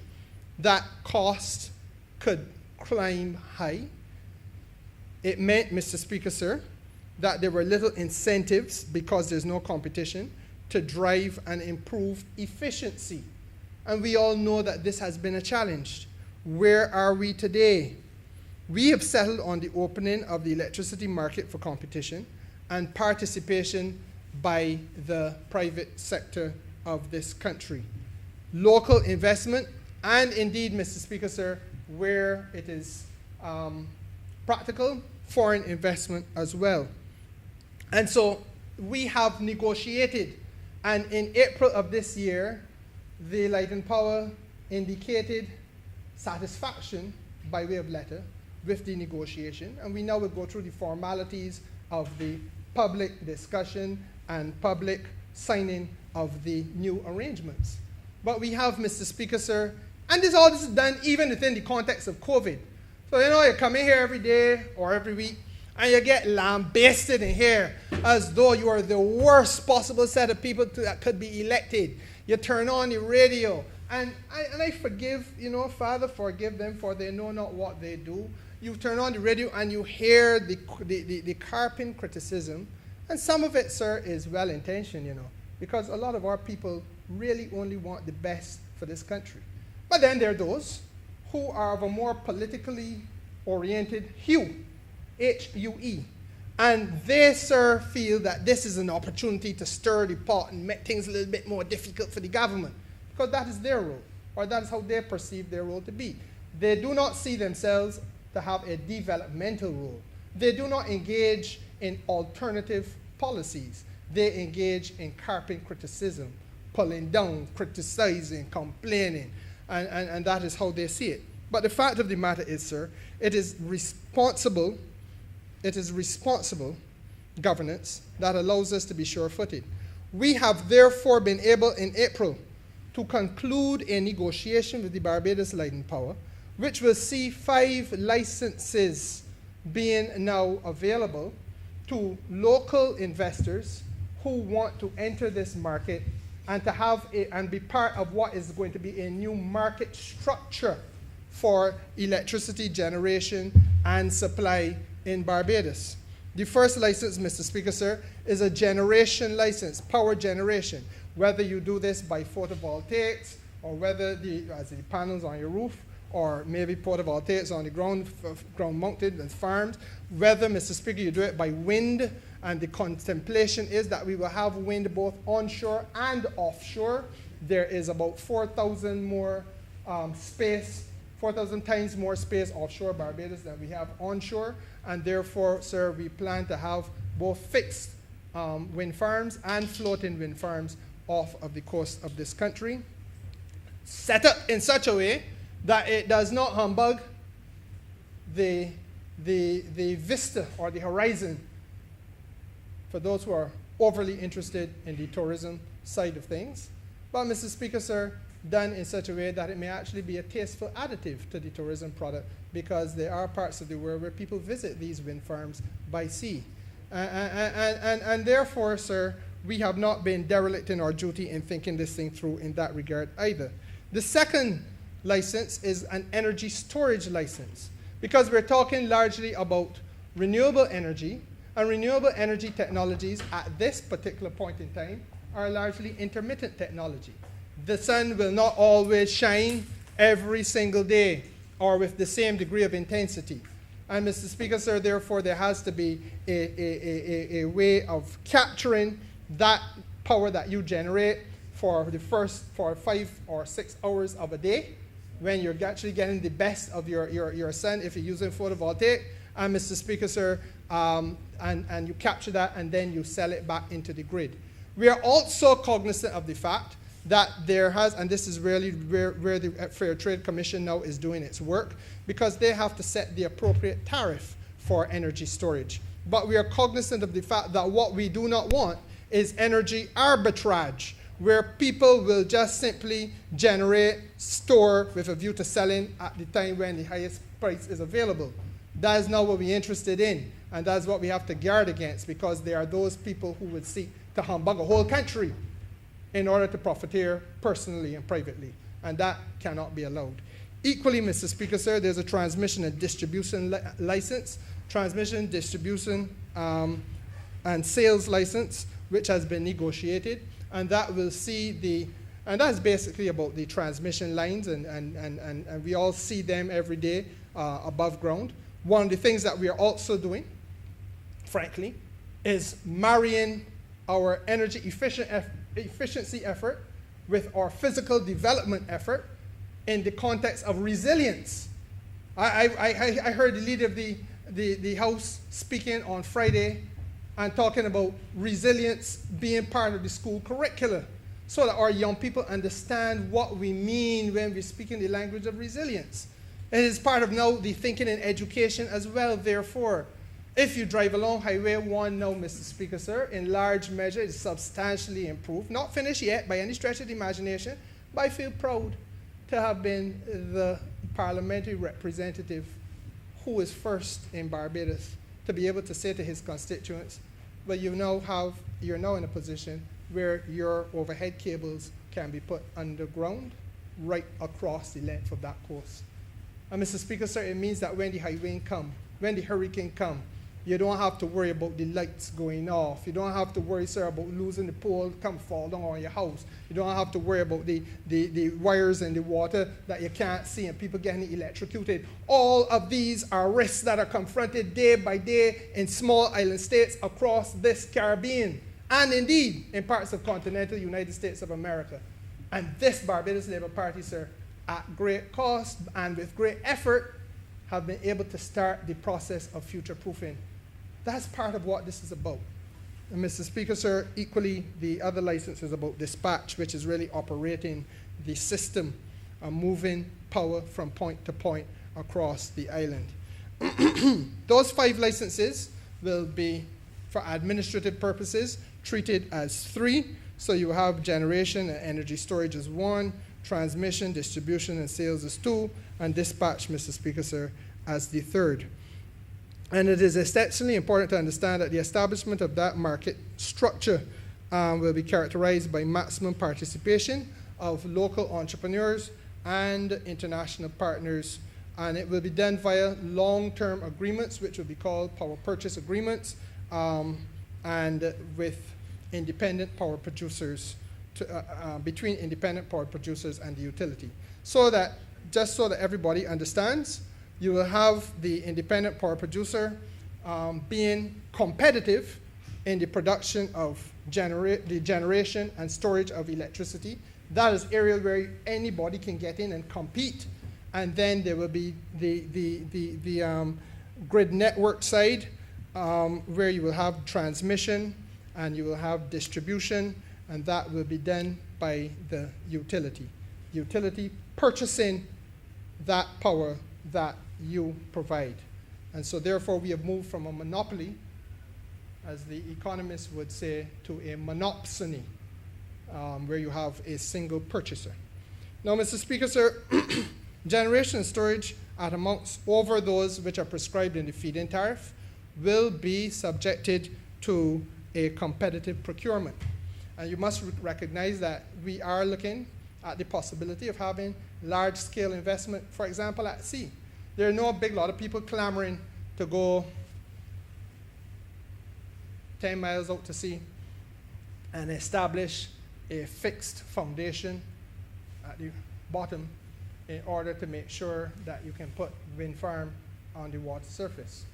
that cost could climb high. It meant, Mr. Speaker, sir, that there were little incentives, because there's no competition, to drive and improve efficiency. And we all know that this has been a challenge. Where are we today? We have settled on the opening of the electricity market for competition and participation by the private sector of this country. Local investment, and indeed, Mr. Speaker, sir, where it is practical, foreign investment as well. And so we have negotiated, and in April of this year, the Light and Power indicated satisfaction by way of letter with the negotiation, and we now will go through the formalities of the public discussion and public signing of the new arrangements. But we have, Mr. Speaker, sir, and all this is done even within the context of COVID. So, you come in here every day or every week, and you get lambasted in here as though you are the worst possible set of people that could be elected. You turn on the radio, and I forgive, Father, forgive them, for they know not what they do. You turn on the radio and you hear the carping criticism, and some of it, sir, is well-intentioned, because a lot of our people really only want the best for this country. But then there are those who are of a more politically oriented hue, H-U-E, and they, sir, feel that this is an opportunity to stir the pot and make things a little bit more difficult for the government, because that is their role, or that is how they perceive their role to be. They do not see themselves to have a developmental role. They do not engage in alternative policies. They engage in carping criticism, pulling down, criticizing, complaining, and that is how they see it. But the fact of the matter is, sir, it is responsible governance that allows us to be sure-footed. We have therefore been able in April to conclude a negotiation with the Barbados Light and Power, which will see 5 licenses being now available to local investors who want to enter this market and to have and be part of what is going to be a new market structure for electricity generation and supply in Barbados. The first license, Mr. Speaker, sir, is a generation license, power generation. Whether you do this by photovoltaics, or whether the panels on your roof, or maybe photovoltaics on the ground mounted and farmed, whether, Mr. Speaker, you do it by wind, and the contemplation is that we will have wind both onshore and offshore. There is about 4,000 more 4,000 times more space offshore Barbados than we have onshore, and therefore, sir, we plan to have both fixed wind farms and floating wind farms off of the coast of this country, set up in such a way that it does not humbug the vista or the horizon for those who are overly interested in the tourism side of things. But, Mr. Speaker, sir, done in such a way that it may actually be a tasteful additive to the tourism product, because there are parts of the world where people visit these wind farms by sea. And therefore, sir, we have not been derelict in our duty in thinking this thing through in that regard either. The second license is an energy storage license, because we're talking largely about renewable energy, and renewable energy technologies at this particular point in time are largely intermittent technology. The sun will not always shine every single day or with the same degree of intensity. And Mr. Speaker, sir, therefore, there has to be a way of capturing that power that you generate for the first 5 or 6 hours of a day, when you're actually getting the best of your sun if you're using photovoltaic. And Mr. Speaker, sir, and you capture that and then you sell it back into the grid. We are also cognizant of the fact that there has, and this is really where the Fair Trade Commission now is doing its work, because they have to set the appropriate tariff for energy storage. But we are cognizant of the fact that what we do not want is energy arbitrage, where people will just simply generate, store with a view to selling at the time when the highest price is available. That is not what we're interested in, and that's what we have to guard against, because there are those people who would seek to humbug a whole country in order to profiteer personally and privately, and that cannot be allowed. Equally, Mr. Speaker, sir, there's a transmission and distribution license, transmission, distribution, and sales license, which has been negotiated, and that will see and that's basically about the transmission lines, and we all see them every day above ground. One of the things that we are also doing, frankly, is marrying our energy efficiency effort with our physical development effort in the context of resilience. I heard the leader of the House speaking on Friday and talking about resilience being part of the school curricula, so that our young people understand what we mean when we speak in the language of resilience. It is part of now the thinking in education as well. Therefore, if you drive along Highway 1 now, Mr. Speaker, sir, in large measure it's substantially improved. Not finished yet by any stretch of the imagination, but I feel proud to have been the parliamentary representative who is first in Barbados to be able to say to his constituents, well, you're now in a position where your overhead cables can be put underground right across the length of that coast. And Mr. Speaker, sir, it means that when the hurricane come, you don't have to worry about the lights going off. You don't have to worry, sir, about losing the pole, come fall down on your house. You don't have to worry about the wires in the water that you can't see and people getting electrocuted. All of these are risks that are confronted day by day in small island states across this Caribbean, and indeed in parts of continental United States of America. And this Barbados Labour Party, sir, at great cost and with great effort, have been able to start the process of future-proofing. That's part of what this is about. And Mr. Speaker, sir, equally, the other license is about dispatch, which is really operating the system of moving power from point to point across the island. Those 5 licenses will be, for administrative purposes, treated as 3. So you have generation and energy storage as 1, transmission, distribution, and sales as 2, and dispatch, Mr. Speaker, sir, as the 3rd. And it is essentially important to understand that the establishment of that market structure will be characterized by maximum participation of local entrepreneurs and international partners. And it will be done via long-term agreements, which will be called power purchase agreements, and with independent power producers, between independent power producers and the utility. Just so that everybody understands, you will have the independent power producer being competitive in the production of the generation and storage of electricity. That is area where anybody can get in and compete. And then there will be the grid network side, where you will have transmission and you will have distribution, and that will be done by the utility. Utility purchasing that power that you provide. And so therefore we have moved from a monopoly, as the economists would say, to a monopsony, where you have a single purchaser. Now, Mr. Speaker, sir, generation and storage at amounts over those which are prescribed in the feed-in tariff will be subjected to a competitive procurement. And you must recognize that we are looking at the possibility of having large-scale investment, for example, at sea. There are no big lot of people clamoring to go 10 miles out to sea and establish a fixed foundation at the bottom in order to make sure that you can put wind farm on the water surface.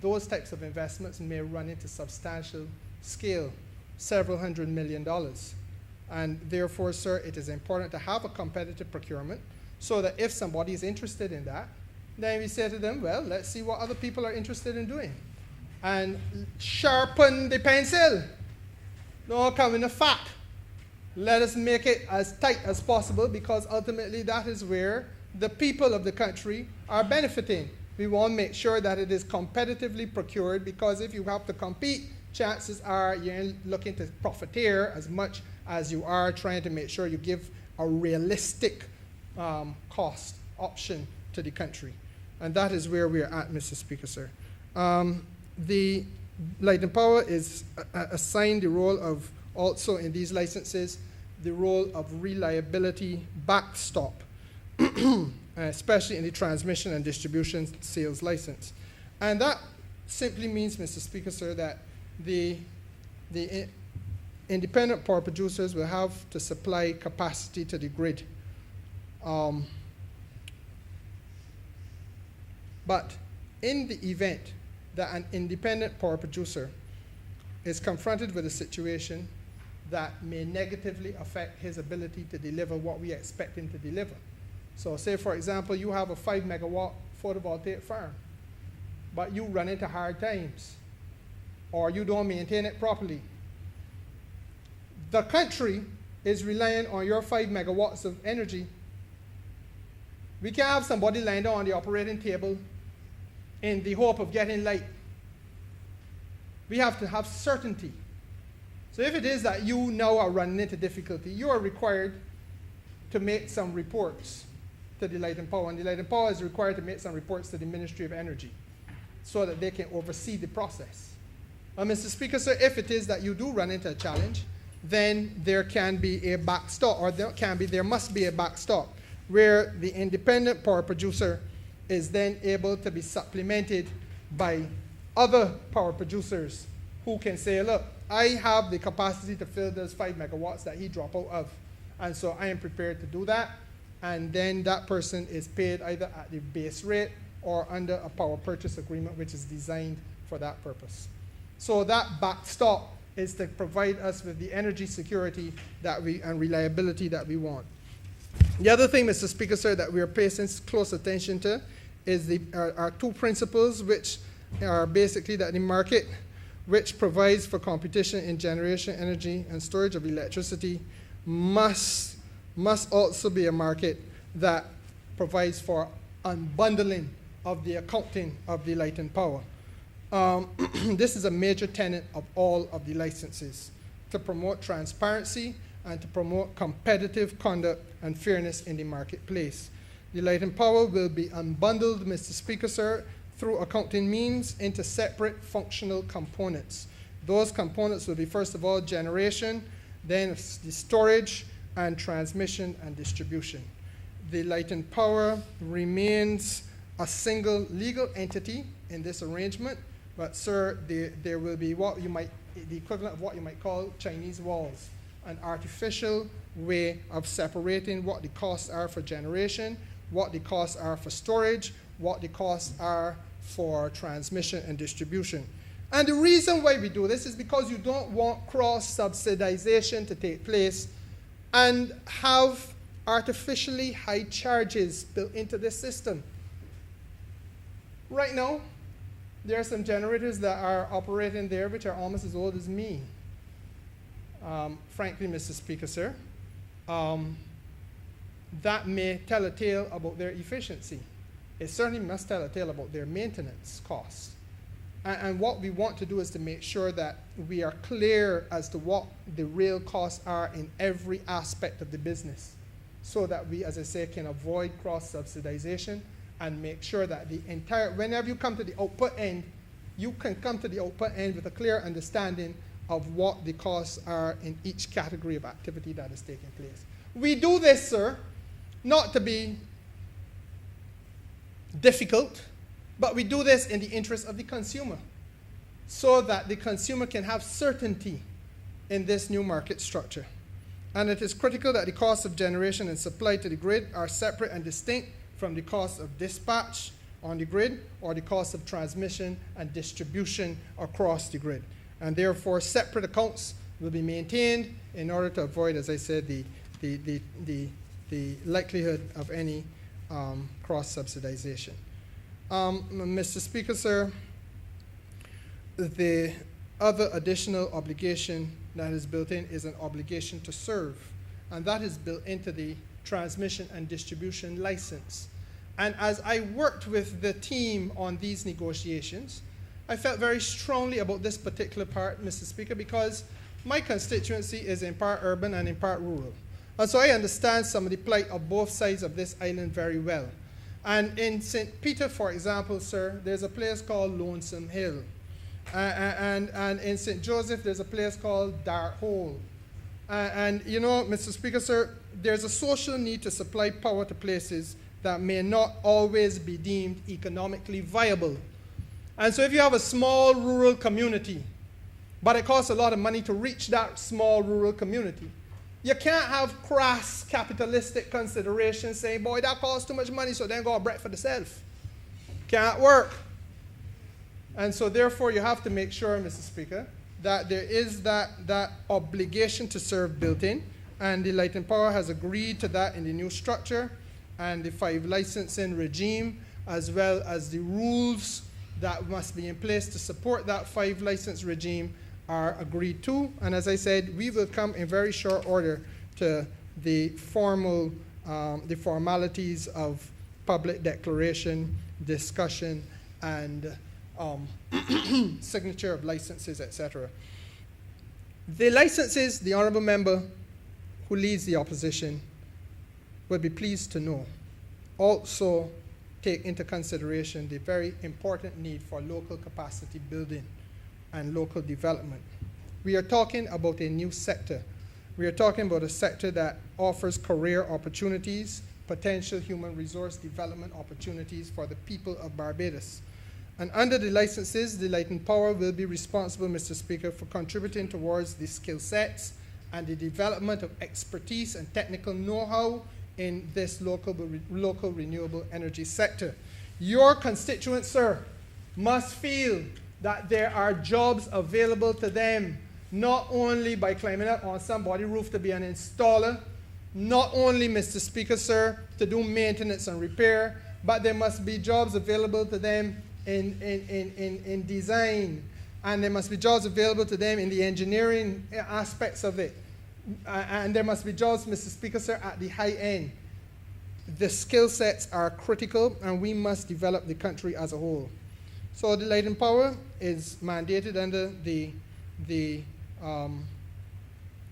Those types of investments may run into substantial scale, several $100 million. And therefore, sir, it is important to have a competitive procurement so that if somebody is interested in that, then we say to them, well, let's see what other people are interested in doing. And sharpen the pencil. Don't come in the fat. Let us make it as tight as possible, because ultimately that is where the people of the country are benefiting. We want to make sure that it is competitively procured, because if you have to compete, chances are you're looking to profiteer as much as you are trying to make sure you give a realistic cost option to the country. And that is where we are at, Mr. Speaker, sir. The Light and Power is assigned the role of, also in these licenses, the role of reliability backstop, especially in the transmission and distribution sales license. And that simply means, Mr. Speaker, sir, that the independent power producers will have to supply capacity to the grid. But in the event that an independent power producer is confronted with a situation that may negatively affect his ability to deliver what we expect him to deliver. So say, for example, you have a 5 megawatt photovoltaic farm, but you run into hard times, or you don't maintain it properly. The country is relying on your 5 megawatts of energy. We can't have somebody lying down on the operating table in the hope of getting light. We have to have certainty. So if it is that you now are running into difficulty, you are required to make some reports to the Light and Power. And the Light and Power is required to make some reports to the Ministry of Energy so that they can oversee the process. Mr. Speaker, sir, if it is that you do run into a challenge, then there can be a backstop, or there must be a backstop, where the independent power producer is then able to be supplemented by other power producers who can say, look, I have the capacity to fill those 5 megawatts that he dropped out of, and so I am prepared to do that. And then that person is paid either at the base rate or under a power purchase agreement which is designed for that purpose. So that backstop is to provide us with the energy security that and reliability that we want. The other thing, Mr. Speaker, sir, that we are paying close attention to is our two principles, which are basically that the market which provides for competition in generation, energy, and storage of electricity must also be a market that provides for unbundling of the accounting of the Light and Power. This is a major tenet of all of the licenses, to promote transparency and to promote competitive conduct and fairness in the marketplace. The Light and Power will be unbundled, Mr. Speaker, sir, through accounting means into separate functional components. Those components will be, first of all, generation, then the storage, and transmission and distribution. The Light and Power remains a single legal entity in this arrangement, but, sir, there will be the equivalent of what you might call Chinese walls, an artificial way of separating what the costs are for generation, what the costs are for storage, what the costs are for transmission and distribution. And the reason why we do this is because you don't want cross-subsidization to take place and have artificially high charges built into this system. Right now, there are some generators that are operating there which are almost as old as me. Frankly, Mr. Speaker, sir, that may tell a tale about their efficiency. It certainly must tell a tale about their maintenance costs. And what we want to do is to make sure that we are clear as to what the real costs are in every aspect of the business, so that we, as I say, can avoid cross-subsidization and make sure that whenever you come to the output end, you can come to the output end with a clear understanding of what the costs are in each category of activity that is taking place. We do this, sir, not to be difficult, but we do this in the interest of the consumer, so that the consumer can have certainty in this new market structure. And it is critical that the costs of generation and supply to the grid are separate and distinct from the costs of dispatch on the grid or the cost of transmission and distribution across the grid. And therefore, separate accounts will be maintained in order to avoid, as I said, the likelihood of any cross-subsidization. Mr. Speaker, sir, the other additional obligation that is built in is an obligation to serve, and that is built into the transmission and distribution license. And as I worked with the team on these negotiations, I felt very strongly about this particular part, Mr. Speaker, because my constituency is in part urban and in part rural. And so I understand some of the plight of both sides of this island very well. And in St. Peter, for example, sir, there's a place called Lonesome Hill. And in St. Joseph, there's a place called Dart Hole. And you know, Mr. Speaker, sir, there's a social need to supply power to places that may not always be deemed economically viable. And so if you have a small rural community, but it costs a lot of money to reach that small rural community, you can't have crass capitalistic considerations saying, boy, that costs too much money, so then go bread for the self. Can't work. And so therefore you have to make sure, Mr. Speaker, that there is that obligation to serve built in, and the Light and Power has agreed to that in the new structure, and the 5 licensing regime, as well as the rules that must be in place to support that 5 license regime are agreed to. And as I said, we will come in very short order to the formalities of public declaration, discussion, and signature of licenses, etc. The licenses, the honourable member who leads the opposition will be pleased to know, also take into consideration the very important need for local capacity building and local development. We are talking about a new sector. We are talking about a sector that offers career opportunities, potential human resource development opportunities for the people of Barbados. And under the licenses, the Light and Power will be responsible, Mr. Speaker, for contributing towards the skill sets and the development of expertise and technical know-how in this local renewable energy sector. Your constituents, sir, must feel that there are jobs available to them, not only by climbing up on somebody's roof to be an installer, not only, Mr. Speaker, sir, to do maintenance and repair, but there must be jobs available to them in design, and there must be jobs available to them in the engineering aspects of it. And there must be jobs, Mr. Speaker, sir, at the high end. The skill sets are critical, and we must develop the country as a whole. So the Light and Power is mandated under the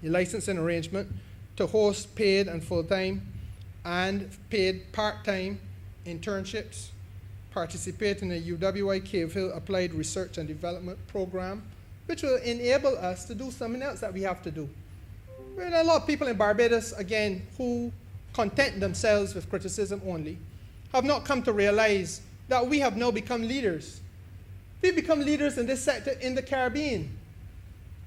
licensing arrangement to host paid and full-time and paid part-time internships, participate in a UWI Cave Hill Applied Research and Development Program, which will enable us to do something else that we have to do. There are a lot of people in Barbados, again, who content themselves with criticism only, have not come to realize that we have now become leaders. We've become leaders in this sector in the Caribbean.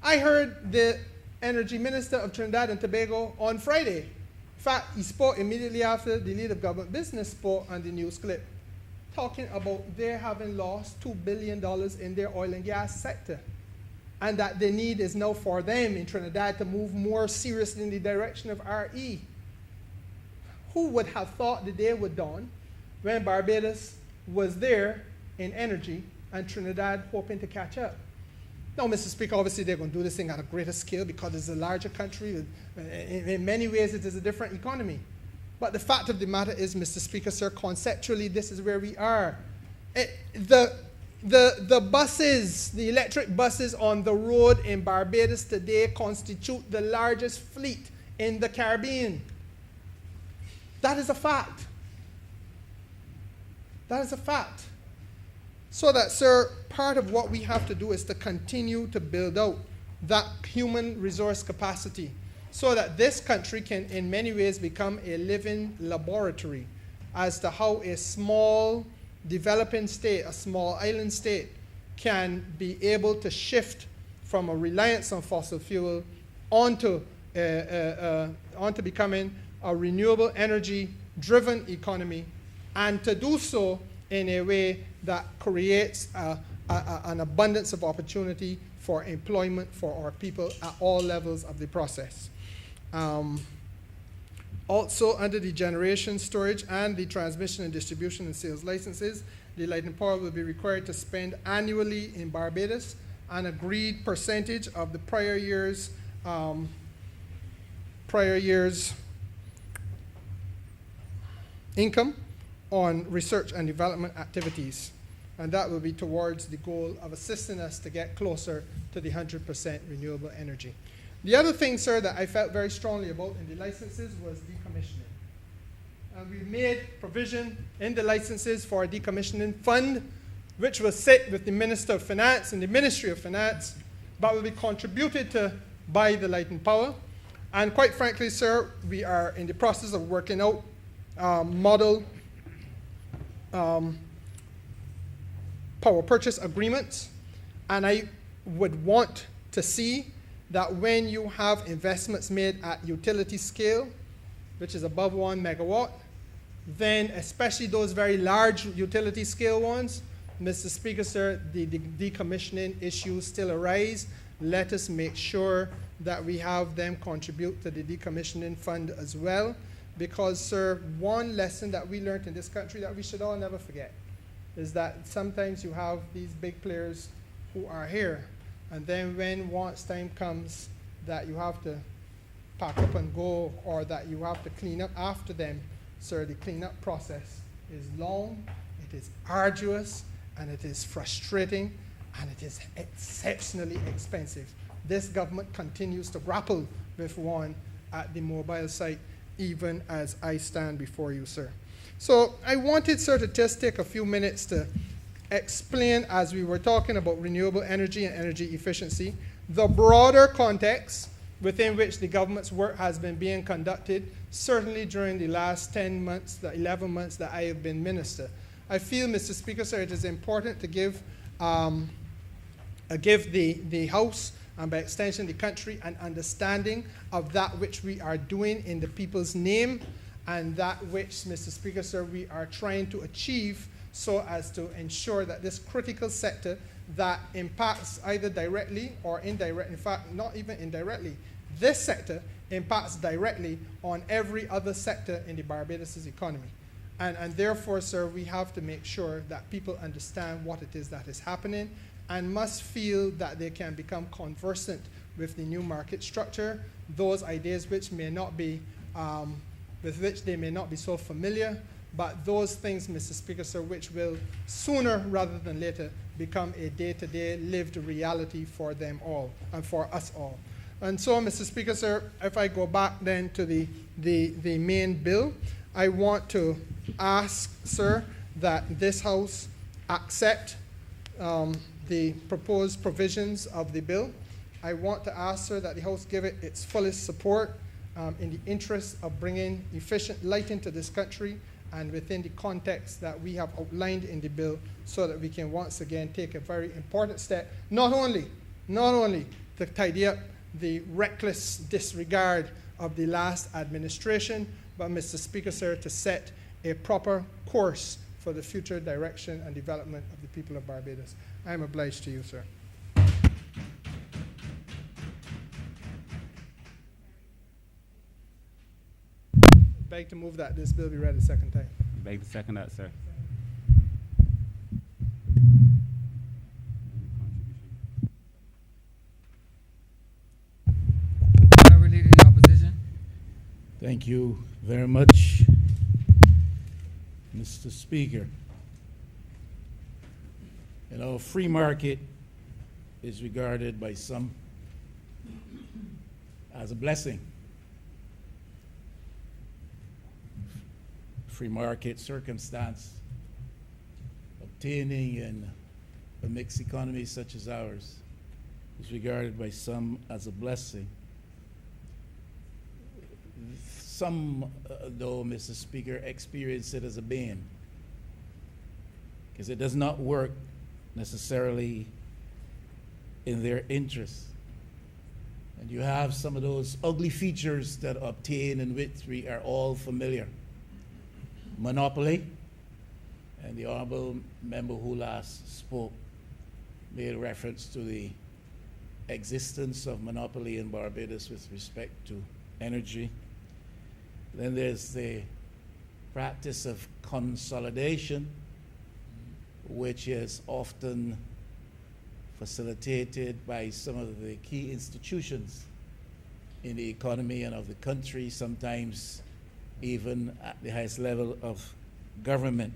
I heard the Energy Minister of Trinidad and Tobago on Friday. In fact, he spoke immediately after the lead of government business spoke on the news clip, talking about their having lost $2 billion in their oil and gas sector, and that the need is now for them in Trinidad to move more seriously in the direction of RE. Who would have thought the day would dawn when Barbados was there in energy and Trinidad hoping to catch up? Now, Mr. Speaker, obviously they're going to do this thing at a greater scale because it's a larger country. In many ways, it is a different economy. But the fact of the matter is, Mr. Speaker, sir, conceptually, this is where we are. The buses, the electric buses on the road in Barbados today constitute the largest fleet in the Caribbean. That is a fact. That is a fact. So that, sir, part of what we have to do is to continue to build out that human resource capacity so that this country can, in many ways, become a living laboratory as to how a small developing state, a small island state, can be able to shift from a reliance on fossil fuel onto becoming a renewable energy-driven economy, and to do so in a way that creates an abundance of opportunity for employment for our people at all levels of the process. Also, under the generation, storage, and the transmission and distribution and sales licenses, the Light and Power will be required to spend annually in Barbados an agreed percentage of the prior year's income on research and development activities. And that will be towards the goal of assisting us to get closer to the 100% renewable energy. The other thing, sir, that I felt very strongly about in the licenses was decommissioning. And we made provision in the licenses for a decommissioning fund, which will sit with the Minister of Finance and the Ministry of Finance, but will be contributed to by the Light and Power. And quite frankly, sir, we are in the process of working out model power purchase agreements. And I would want to see that when you have investments made at utility scale, which is above 1 megawatt, then especially those very large utility scale ones, Mr. Speaker, sir, the decommissioning issues still arise. Let us make sure that we have them contribute to the decommissioning fund as well. Because, sir, one lesson that we learned in this country that we should all never forget is that sometimes you have these big players who are here, and then when once time comes that you have to pack up and go, or that you have to clean up after them, sir, the cleanup process is long, it is arduous, and it is frustrating, and it is exceptionally expensive. This government continues to grapple with one at the mobile site, even as I stand before you, sir. So I wanted, sir, to just take a few minutes to explain, as we were talking about renewable energy and energy efficiency, the broader context within which the government's work has been being conducted, certainly during the last 10 months, the 11 months that I have been minister. I feel, Mr. Speaker, sir, it is important to give the House, and by extension the country, an understanding of that which we are doing in the people's name, and that which, Mr. Speaker, sir, we are trying to achieve so as to ensure that this critical sector that impacts either directly or indirectly, in fact, not even indirectly, this sector impacts directly on every other sector in the Barbados' economy. And therefore, sir, we have to make sure that people understand what it is that is happening and must feel that they can become conversant with the new market structure, those ideas which may not be, with which they may not be so familiar, but those things, Mr. Speaker, sir, which will sooner rather than later become a day-to-day lived reality for them all and for us all. And so, Mr. Speaker, sir, if I go back then to the main bill, I want to ask, sir, that this House accept the proposed provisions of the bill. I want to ask, sir, that the House give it its fullest support in the interest of bringing efficient light into this country and within the context that we have outlined in the bill, so that we can once again take a very important step, not only to tidy up the reckless disregard of the last administration, but, Mr. Speaker, sir, to set a proper course for the future direction and development of the people of Barbados. I am obliged to you, sir. Beg to move that this bill be read a second time. Beg to second that, sir. Honourable Leader of the Opposition. Thank you very much, Mr. Speaker. You know, free market is regarded by some as a blessing. Free market circumstance obtaining in a mixed economy such as ours is regarded by some as a blessing. Some, though, Mr. Speaker, experience it as a bane, because it does not work necessarily in their interest. And you have some of those ugly features that obtain in which we are all familiar. Monopoly, and the Honourable member who last spoke made reference to the existence of monopoly in Barbados with respect to energy. Then there's the practice of consolidation, which is often facilitated by some of the key institutions in the economy and of the country, sometimes even at the highest level of government.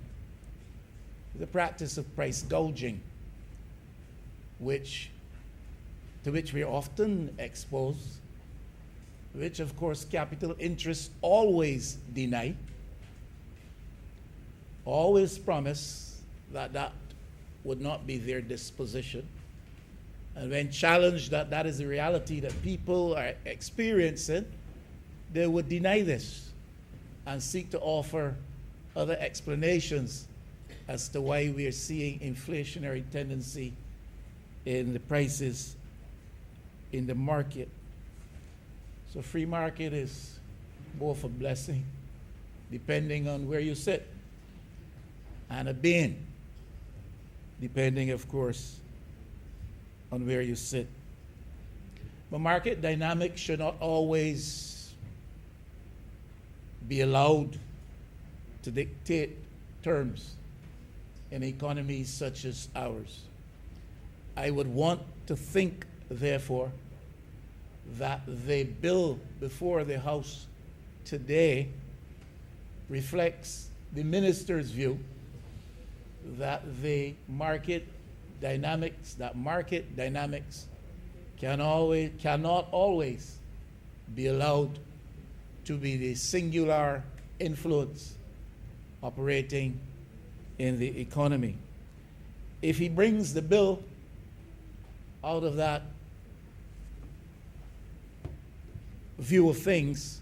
The practice of price gouging, to which we're often exposed, which of course capital interests always deny, always promise that that would not be their disposition. And when challenged that that is the reality that people are experiencing, they would deny this and seek to offer other explanations as to why we are seeing inflationary tendency in the prices in the market. So free market is both a blessing, depending on where you sit, and a bane, depending, of course, on where you sit. But market dynamics should not always be allowed to dictate terms in economies such as ours. I would want to think, therefore, that the bill before the House today reflects the minister's view that the market dynamics cannot always be allowed to be the singular influence operating in the economy. If he brings the bill out of that view of things,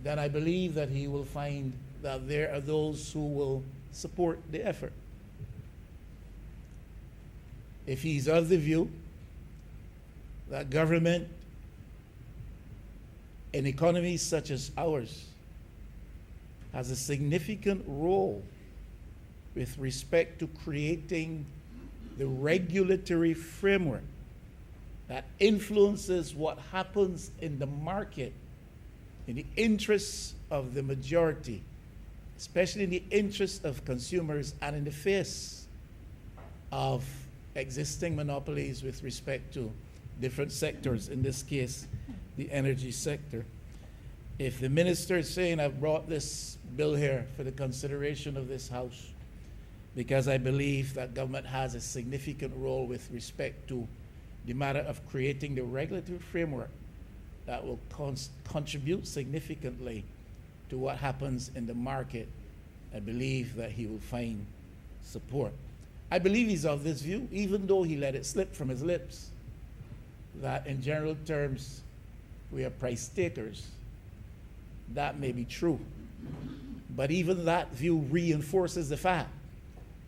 then I believe that he will find that there are those who will support the effort. If he's of the view that government in economies such as ours has a significant role with respect to creating the regulatory framework that influences what happens in the market in the interests of the majority, especially in the interests of consumers and in the face of existing monopolies with respect to different sectors, in this case, the energy sector. If the minister is saying, I've brought this bill here for the consideration of this House because I believe that government has a significant role with respect to the matter of creating the regulatory framework that will contribute significantly to what happens in the market, I believe that he will find support. I believe he's of this view, even though he let it slip from his lips, that in general terms, we are price takers. That may be true. But even that view reinforces the fact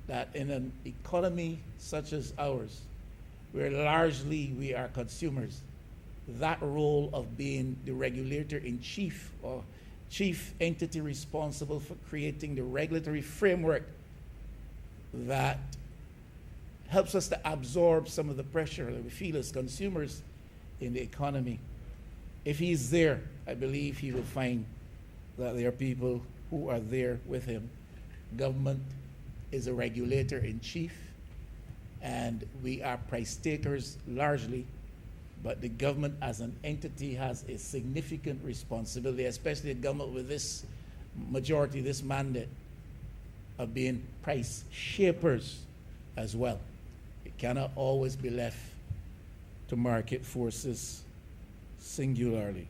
that in an economy such as ours, where largely we are consumers, that role of being the regulator in chief or chief entity responsible for creating the regulatory framework that helps us to absorb some of the pressure that we feel as consumers in the economy. If he's there, I believe he will find that there are people who are there with him. Government is a regulator in chief, and we are price takers largely, but the government as an entity has a significant responsibility, especially the government with this majority, this mandate of being price shapers as well. It cannot always be left to market forces singularly.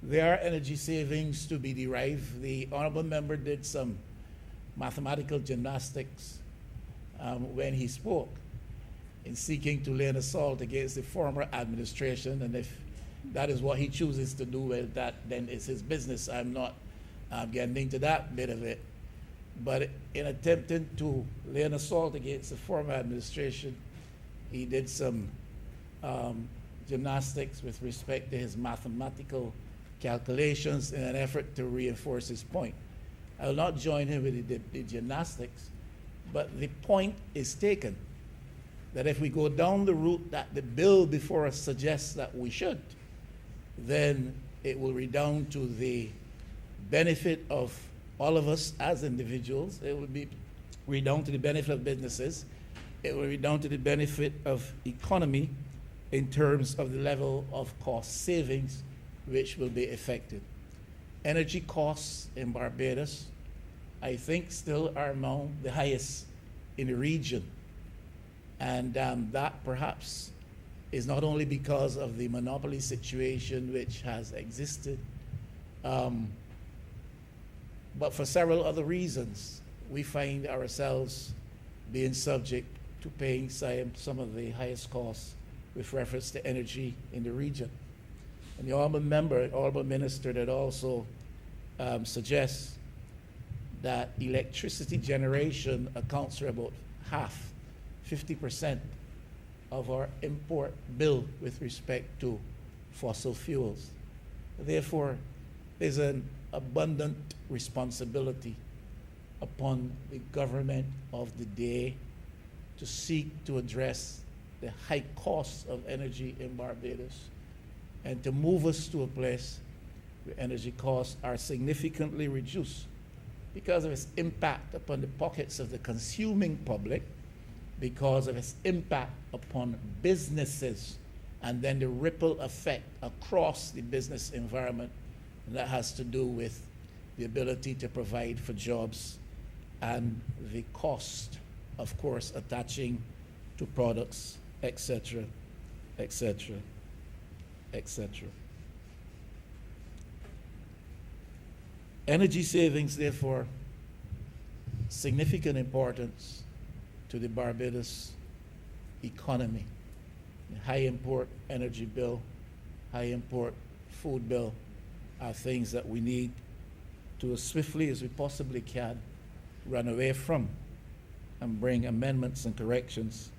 There are energy savings to be derived. The Honourable member did some mathematical gymnastics when he spoke in seeking to lay an assault against the former administration, and if that is what he chooses to do, well, that then is his business. I'm not getting into that bit of it. But in attempting to lay an assault against the former administration, he did some gymnastics with respect to his mathematical calculations in an effort to reinforce his point. I will not join him with the gymnastics, but the point is taken that if we go down the route that the bill before us suggests that we should, then it will redound to the benefit of all of us as individuals. It will be redound to the benefit of businesses. It will redound to the benefit of economy in terms of the level of cost savings which will be affected. Energy costs in Barbados, I think, still are among the highest in the region. And that perhaps is not only because of the monopoly situation which has existed, but for several other reasons. We find ourselves being subject to paying some of the highest costs with reference to energy in the region. And the Honourable Minister, that also suggests that electricity generation accounts for about half, 50% of our import bill with respect to fossil fuels. Therefore, there's an abundant responsibility upon the government of the day to seek to address the high costs of energy in Barbados and to move us to a place where energy costs are significantly reduced because of its impact upon the pockets of the consuming public, because of its impact upon businesses, and then the ripple effect across the business environment. And that has to do with the ability to provide for jobs and the cost, of course, attaching to products, etc., etc., etc. Energy savings, therefore, significant importance to the Barbados economy. The high import energy bill, high import food bill are things that we need to, as swiftly as we possibly can, run away from and bring amendments and corrections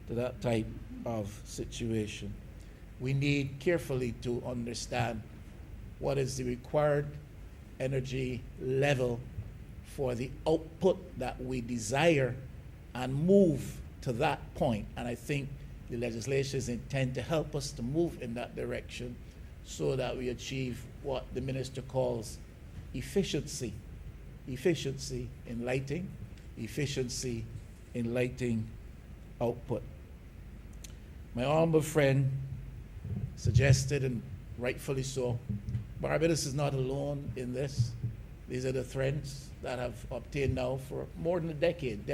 to that type of situation. We need carefully to understand what is the required energy level for the output that we desire and move to that point. And I think the legislation is intended to help us to move in that direction so that we achieve what the minister calls efficiency. Efficiency in lighting, efficiency in lighting output. My honorable friend suggested, and rightfully so, Barbados is not alone in this. These are the trends that have obtained now for more than a decade,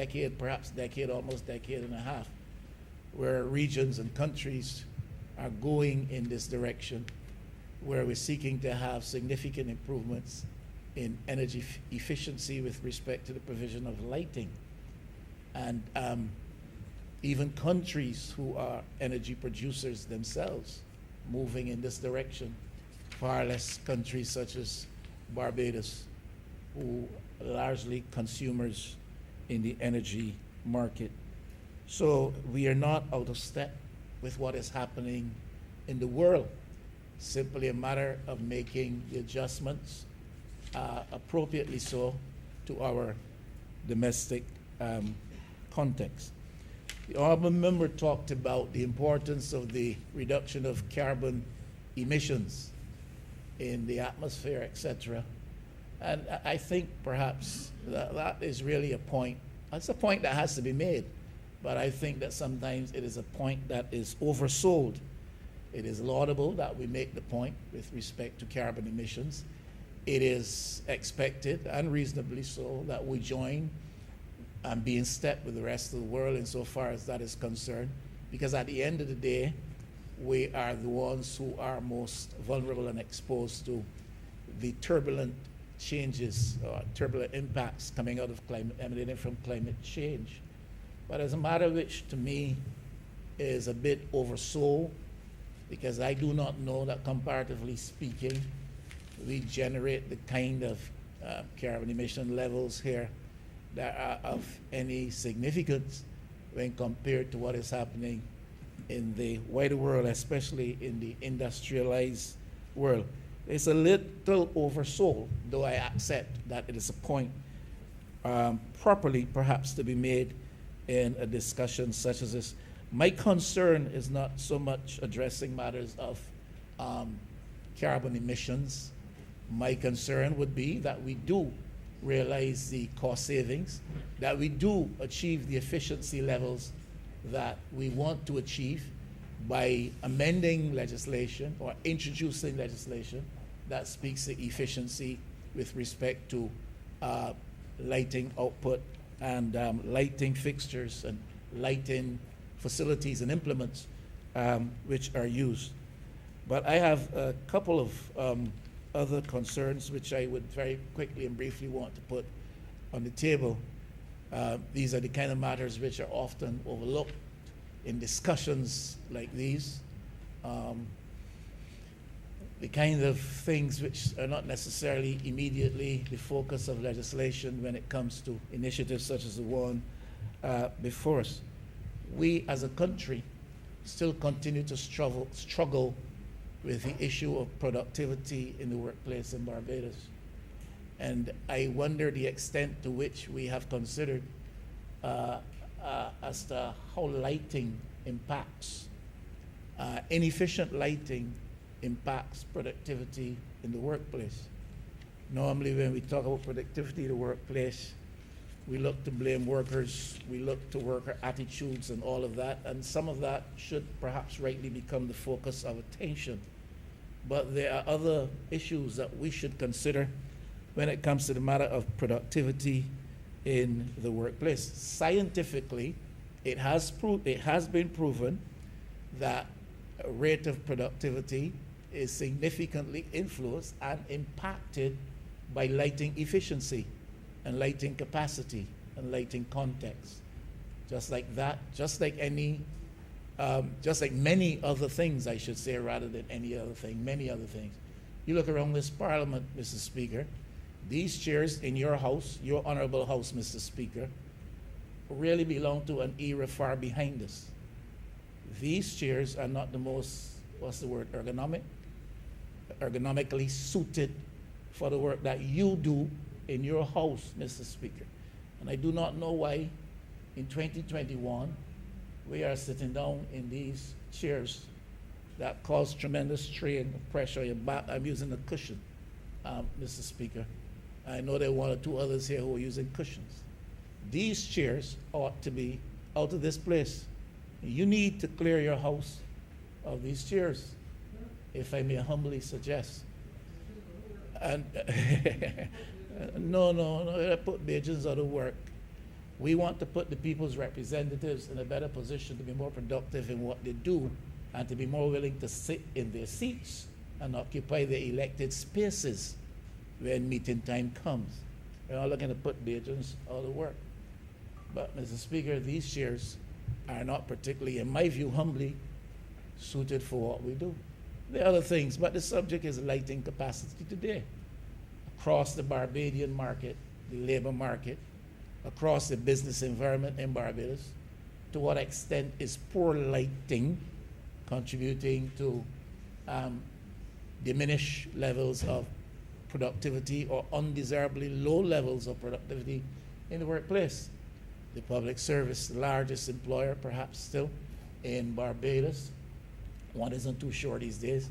almost decade and a half, where regions and countries are going in this direction, where we're seeking to have significant improvements in energy efficiency with respect to the provision of lighting. And even countries who are energy producers themselves moving in this direction, far less countries such as Barbados, who are largely consumers in the energy market. So we are not out of step with what is happening in the world. Simply a matter of making the adjustments appropriately so to our domestic context. The Honourable Member talked about the importance of the reduction of carbon emissions in the atmosphere, etc. And I think perhaps that is really a point. It's a point that has to be made, but I think that sometimes it is a point that is oversold. It is laudable that we make the point with respect to carbon emissions. It is expected, and reasonably so, that we join and be in step with the rest of the world insofar as that is concerned, because at the end of the day, we are the ones who are most vulnerable and exposed to the turbulent changes, turbulent impacts coming out of emanating from climate change. But as a matter which, to me, is a bit oversold, because I do not know that, comparatively speaking, we generate the kind of carbon emission levels here that are of any significance when compared to what is happening in the wider world, especially in the industrialized world. It's a little oversold, though I accept that it is a point properly perhaps to be made in a discussion such as this. My concern is not so much addressing matters of carbon emissions. My concern would be that we do realize the cost savings, that we do achieve the efficiency levels that we want to achieve by amending legislation or introducing legislation that speaks to efficiency with respect to lighting output and lighting fixtures and lighting facilities and implements which are used. But I have a couple of other concerns which I would very quickly and briefly want to put on the table. These are the kind of matters which are often overlooked in discussions like these. The kind of things which are not necessarily immediately the focus of legislation when it comes to initiatives such as the one before us. We as a country still continue to struggle with the issue of productivity in the workplace in Barbados. And I wonder the extent to which we have considered as to how lighting impacts, inefficient lighting impacts productivity in the workplace. Normally when we talk about productivity in the workplace, we look to blame workers, we look to worker attitudes and all of that, and some of that should perhaps rightly become the focus of attention. But there are other issues that we should consider when it comes to the matter of productivity in the workplace. Scientifically, it has been proven that a rate of productivity is significantly influenced and impacted by lighting efficiency and lighting capacity and lighting context. Just like that, just like many other things, I should say, rather than any other thing, many other things. You look around this Parliament, Mr. Speaker, these chairs in your house, your honorable house, Mr. Speaker, really belong to an era far behind us. These chairs are not the most, ergonomically suited for the work that you do in your house, Mr. Speaker. And I do not know why in 2021 we are sitting down in these chairs that cause tremendous strain of pressure on your back. I'm using a cushion, Mr. Speaker. I know there are one or two others here who are using cushions. These chairs ought to be out of this place. You need to clear your house of these chairs, if I may humbly suggest. And no, put Bajans out of work. We want to put the people's representatives in a better position to be more productive in what they do and to be more willing to sit in their seats and occupy their elected spaces when meeting time comes. We're not looking to put Bajans out of work. But, Mr. Speaker, these chairs are not particularly, in my view, humbly suited for what we do. There are other things, but the subject is lighting capacity today. Across the Barbadian market, the labor market, across the business environment in Barbados, to what extent is poor lighting contributing to diminished levels of productivity or undesirably low levels of productivity in the workplace? The public service, the largest employer perhaps still in Barbados. One isn't too sure these days.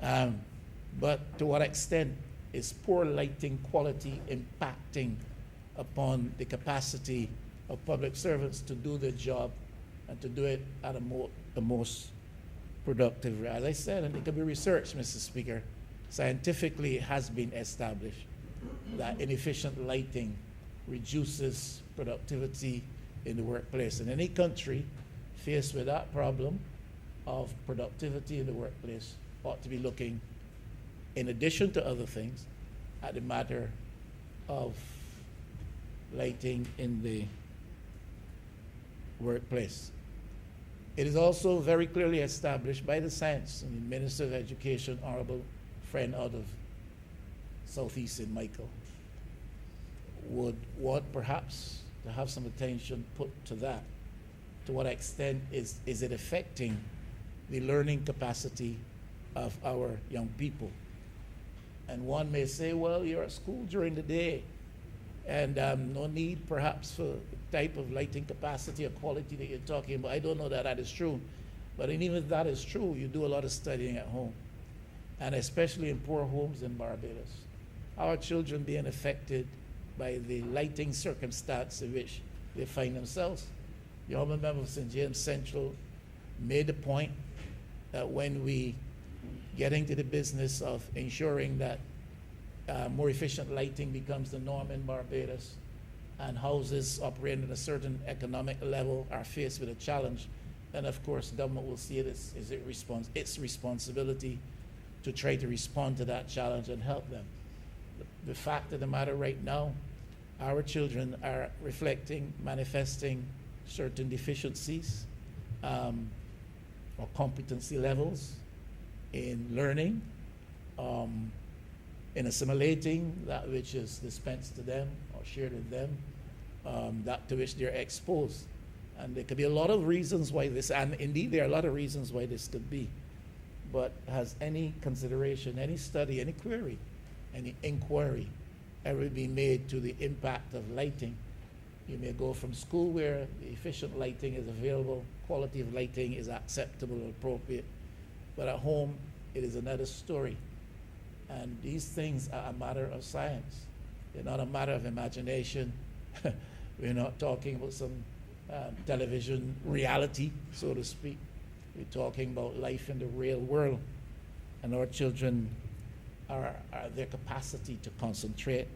But to what extent is poor lighting quality impacting upon the capacity of public servants to do their job and to do it at the most productive rate? As I said, and it can be researched, Mr. Speaker, scientifically it has been established that inefficient lighting reduces productivity in the workplace. And any country faced with that problem of productivity in the workplace ought to be looking, in addition to other things, at the matter of lighting in the workplace. It is also very clearly established by the science, and the Minister of Education, Honourable friend out of Southeastern Michael, would want perhaps to have some attention put to that. To what extent is it affecting the learning capacity of our young people? And one may say, well, you're at school during the day, and no need perhaps for the type of lighting capacity or quality that you're talking about. I don't know that that is true. But even if that is true, you do a lot of studying at home, and especially in poor homes in Barbados. Our children being affected by the lighting circumstance in which they find themselves. The Honourable Member of St. James Central made the point that when we get into the business of ensuring that more efficient lighting becomes the norm in Barbados, and houses operating at a certain economic level are faced with a challenge, then of course government will see it as its responsibility to try to respond to that challenge and help them. The fact of the matter right now, our children are manifesting certain deficiencies or competency levels in learning, in assimilating that which is dispensed to them or shared with them, that to which they're exposed. And there could be a lot of reasons why this, and indeed there are a lot of reasons why this could be. But has any consideration, any study, any query, any inquiry ever been made to the impact of lighting? You may go from school where the efficient lighting is available, quality of lighting is acceptable and appropriate, but at home it is another story. And these things are a matter of science. They're not a matter of imagination. We're not talking about some television reality, so to speak. We're talking about life in the real world. And our children are their capacity to concentrate,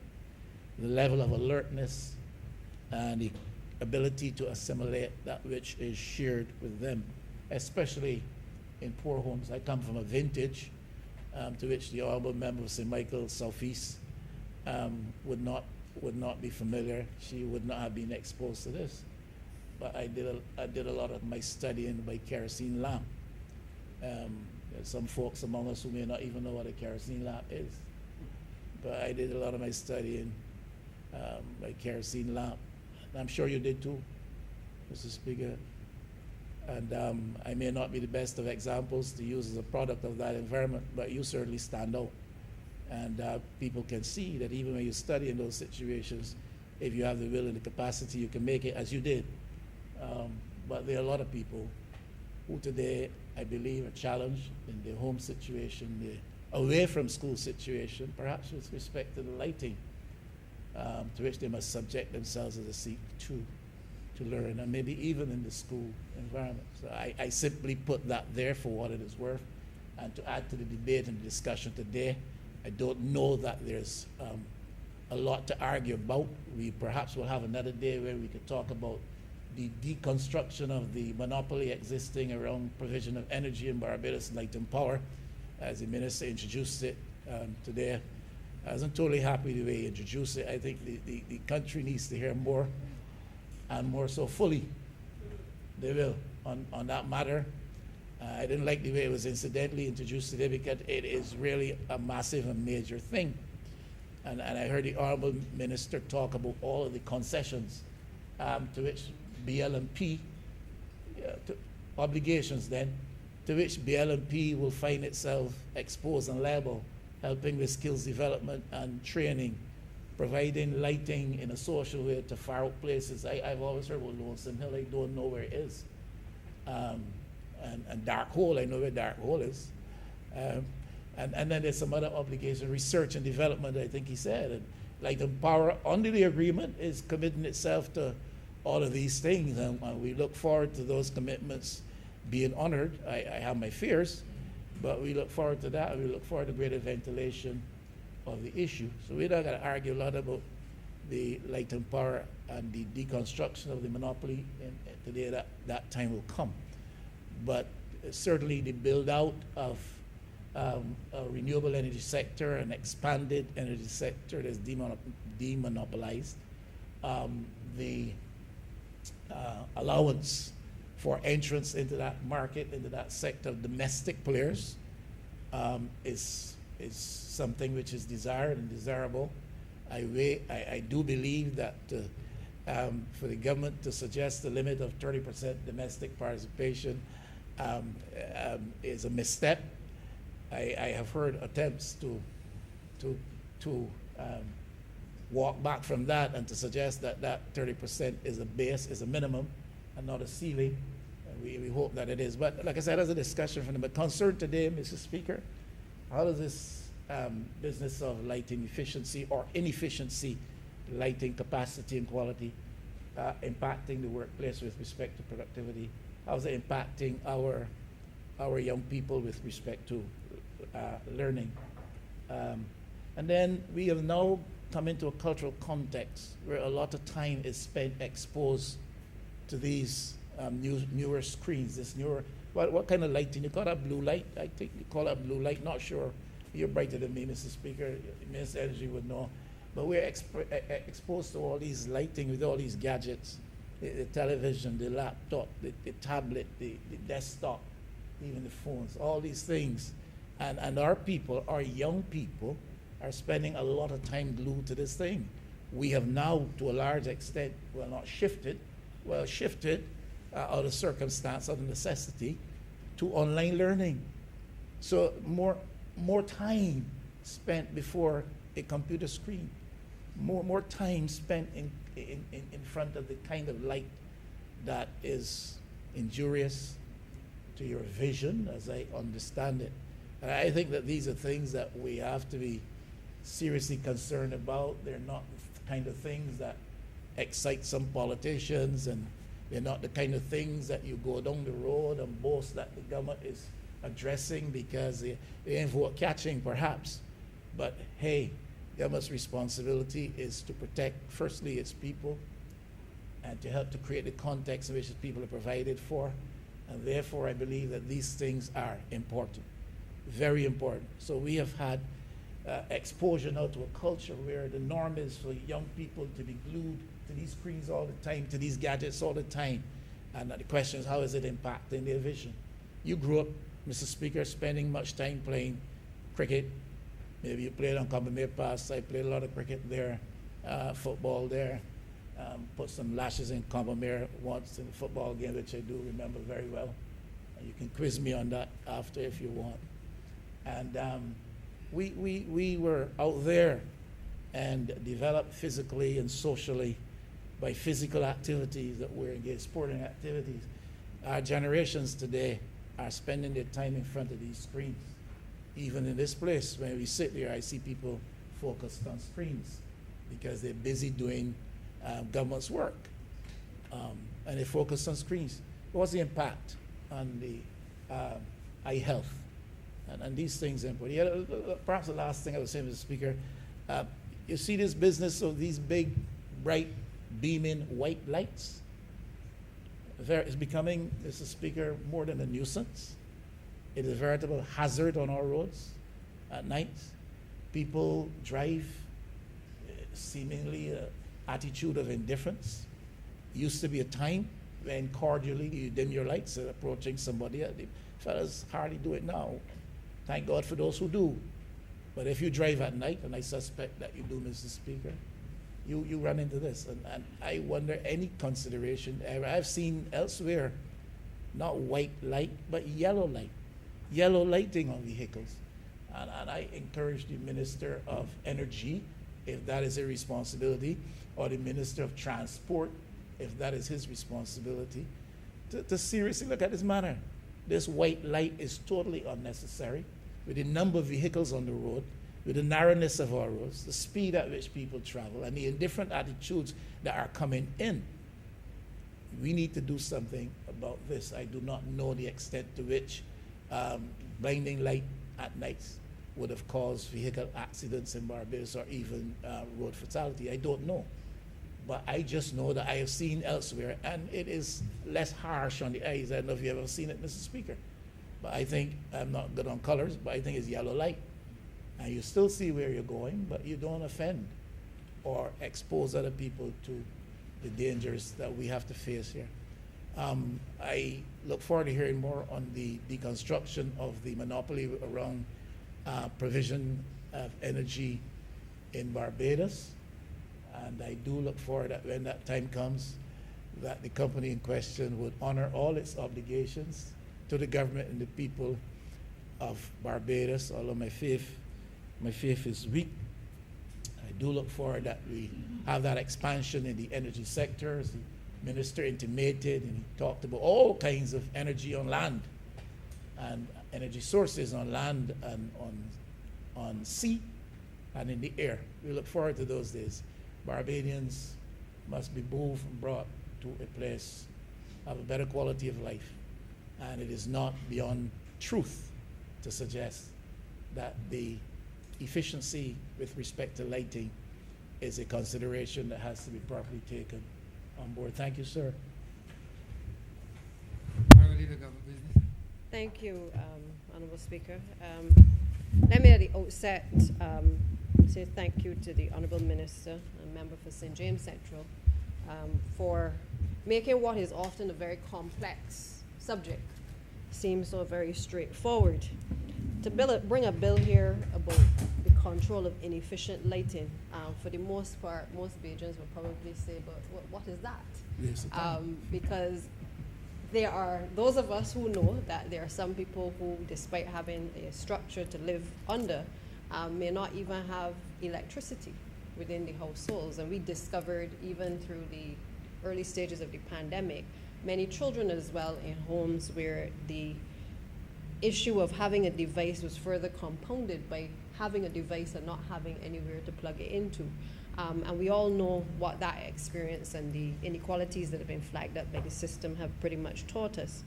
the level of alertness, and the ability to assimilate that which is shared with them, especially in poor homes. I come from a vintage to which the Honourable Member of St. Michael Southeast would not be familiar. She would not have been exposed to this. But I did a lot of my studying by kerosene lamp. There's some folks among us who may not even know what a kerosene lamp is. But I did a lot of my studying by kerosene lamp. And I'm sure you did too, Mr. Speaker. And I may not be the best of examples to use as a product of that environment, but you certainly stand out. And people can see that even when you study in those situations, if you have the will and the capacity, you can make it as you did. But there are a lot of people who today, I believe, are challenged in their home situation, their away from school situation, perhaps with respect to the lighting, to which they must subject themselves as they seek to learn, and maybe even in the school environment. So I simply put that there for what it is worth. And to add to the debate and the discussion today, I don't know that there's a lot to argue about. We perhaps will have another day where we could talk about the deconstruction of the monopoly existing around provision of energy in Barbados, light and power, as the minister introduced it today. I wasn't totally happy the way he introduced it. I think the country needs to hear more, and more so fully. They will on that matter. I didn't like the way it was incidentally introduced today, because it is really a massive and major thing. And I heard the Honourable Minister talk about all of the concessions to which BLMP, obligations then, to which BLMP will find itself exposed and liable, helping with skills development and training, providing lighting in a social way to far out places. I've always heard about Lonesome Hill. I don't know where it is. And Dark Hole, I know where Dark Hole is. And then there's some other obligation, research and development, I think he said. And like the power under the agreement is committing itself to all of these things, and we look forward to those commitments being honored. I have my fears, but we look forward to that, and we look forward to greater ventilation of the issue. So we're not going to argue a lot about the light and power and the deconstruction of the monopoly today. That time will come. But certainly the build out of a renewable energy sector, an expanded energy sector that's demonopolized, the allowance for entrance into that market, into that sector of domestic players, is something which is desired and desirable. I do believe that for the government to suggest a limit of 30% domestic participation is a misstep. I have heard attempts to to walk back from that and to suggest that that 30% is a base, is a minimum, and not a ceiling. And we hope that it is. But like I said, there's a discussion from them. But concern today, Mr. Speaker, how does this business of lighting efficiency or inefficiency, lighting capacity and quality, impacting the workplace with respect to productivity? How is it impacting our young people with respect to learning? And then we have now come into a cultural context where a lot of time is spent exposed to these newer screens, this newer, what kind of lighting? You call that blue light? I think you call that blue light. Not sure. You're brighter than me, Mr. Speaker. Minister Energy would know. But we're exposed to all these lighting with all these gadgets, the television, the laptop, the tablet, the desktop, even the phones, all these things. And our people, our young people, are spending a lot of time glued to this thing. We have now, to a large extent, shifted out of circumstance, out of necessity, to online learning. So more time spent before a computer screen, more time spent in front of the kind of light that is injurious to your vision, as I understand it. And I think that these are things that we have to be seriously concerned about. They're not the kind of things that excite some politicians, and they're not the kind of things that you go down the road and boast that the government is addressing because they ain't vote catching, perhaps. But hey, government's responsibility is to protect, firstly, its people, and to help to create the context in which its people are provided for. And therefore, I believe that these things are important, very important. So we have had exposure now to a culture where the norm is for young people to be glued to these screens all the time, to these gadgets all the time. And the question is, how is it impacting their vision? You grew up, Mr. Speaker, spending much time playing cricket. Maybe you played on Combermere Pass. I played a lot of cricket there, football there. Put some lashes in Combermere once in a football game, which I do remember very well. You can quiz me on that after if you want. And we were out there and developed physically and socially by physical activities that we're engaged, sporting activities. Our generations today are spending their time in front of these screens. Even in this place, when we sit here, I see people focused on screens because they're busy doing government's work. And they focus on screens. What's the impact on the eye health? And these things are important. Yeah, perhaps the last thing I would say, Mr. Speaker, you see this business of these big, bright, beaming white lights? It's becoming, Mr. Speaker, more than a nuisance. It is a veritable hazard on our roads at night. People drive seemingly an attitude of indifference. Used to be a time when cordially you dim your lights approaching somebody. The fellas hardly do it now. Thank God for those who do. But if you drive at night, and I suspect that you do, Mr. Speaker, you run into this. And I wonder any consideration. I've seen elsewhere, not white light, but yellow light. Yellow lighting on vehicles. And I encourage the Minister of Energy, if that is a responsibility, or the Minister of Transport, if that is his responsibility, to seriously look at this matter. This white light is totally unnecessary. With the number of vehicles on the road, with the narrowness of our roads, the speed at which people travel, and the indifferent attitudes that are coming in, we need to do something about this. I do not know the extent to which blinding light at night would have caused vehicle accidents in Barbados or even road fatality. I don't know. But I just know that I have seen elsewhere, and it is less harsh on the eyes. I don't know if you've ever seen it, Mr. Speaker. But I think, I'm not good on colors, but I think it's yellow light. And you still see where you're going, but you don't offend or expose other people to the dangers that we have to face here. I look forward to hearing more on the deconstruction of the monopoly around provision of energy in Barbados. And I do look forward that when that time comes, that the company in question would honor all its obligations to the government and the people of Barbados. Although my faith my faith is weak. I do look forward that we have that expansion in the energy sector, as the minister intimated, and he talked about all kinds of energy on land and energy sources on land and on sea and in the air. We look forward to those days. Barbadians must be moved and brought to a place of a better quality of life. And it is not beyond truth to suggest that the efficiency with respect to lighting is a consideration that has to be properly taken on board. Thank you, sir. Honourable Leader, Government Business. Thank you, Honourable Speaker. Let me at the outset say thank you to the Honourable Minister and member for St. James Central for making what is often a very complex subject seem so very straightforward. To bring a bill here about the control of inefficient lighting, for the most part, most Bajans will probably say, but what is that? Yes, Because there are those of us who know that there are some people who, despite having a structure to live under, may not even have electricity within the households. And we discovered, even through the early stages of the pandemic, many children as well in homes where the issue of having a device was further compounded by having a device and not having anywhere to plug it into. And we all know what that experience and the inequalities that have been flagged up by the system have pretty much taught us.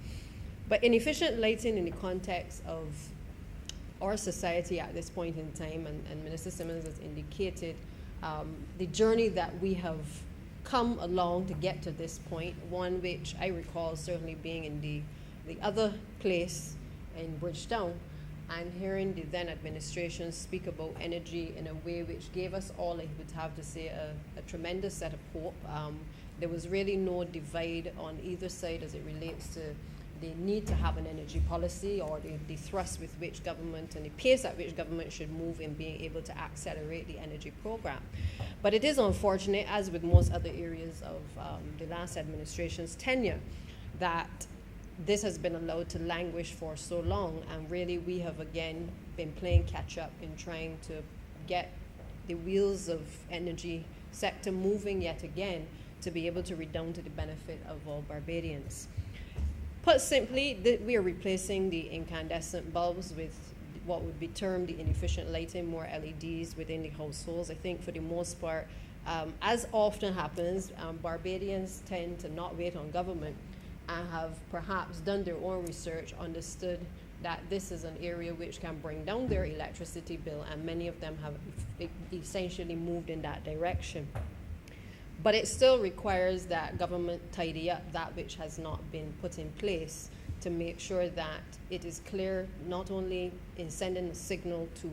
But inefficient lighting in the context of our society at this point in time, and Minister Simmons has indicated, the journey that we have come along to get to this point, one which I recall certainly being in the other place in Bridgetown, and hearing the then administration speak about energy in a way which gave us all, I would have to say, a tremendous set of hope. There was really no divide on either side as it relates to the need to have an energy policy, or the thrust with which government and the pace at which government should move in being able to accelerate the energy program. But it is unfortunate, as with most other areas of the last administration's tenure, that this has been allowed to languish for so long, and really we have again been playing catch up in trying to get the wheels of energy sector moving yet again to be able to redound to the benefit of all Barbadians. Put simply, we are replacing the incandescent bulbs with what would be termed the inefficient lighting, more LEDs within the households. I think for the most part, as often happens, Barbadians tend to not wait on government and have perhaps done their own research, understood that this is an area which can bring down their electricity bill, and many of them have essentially moved in that direction. But it still requires that government tidy up that which has not been put in place to make sure that it is clear, not only in sending a signal to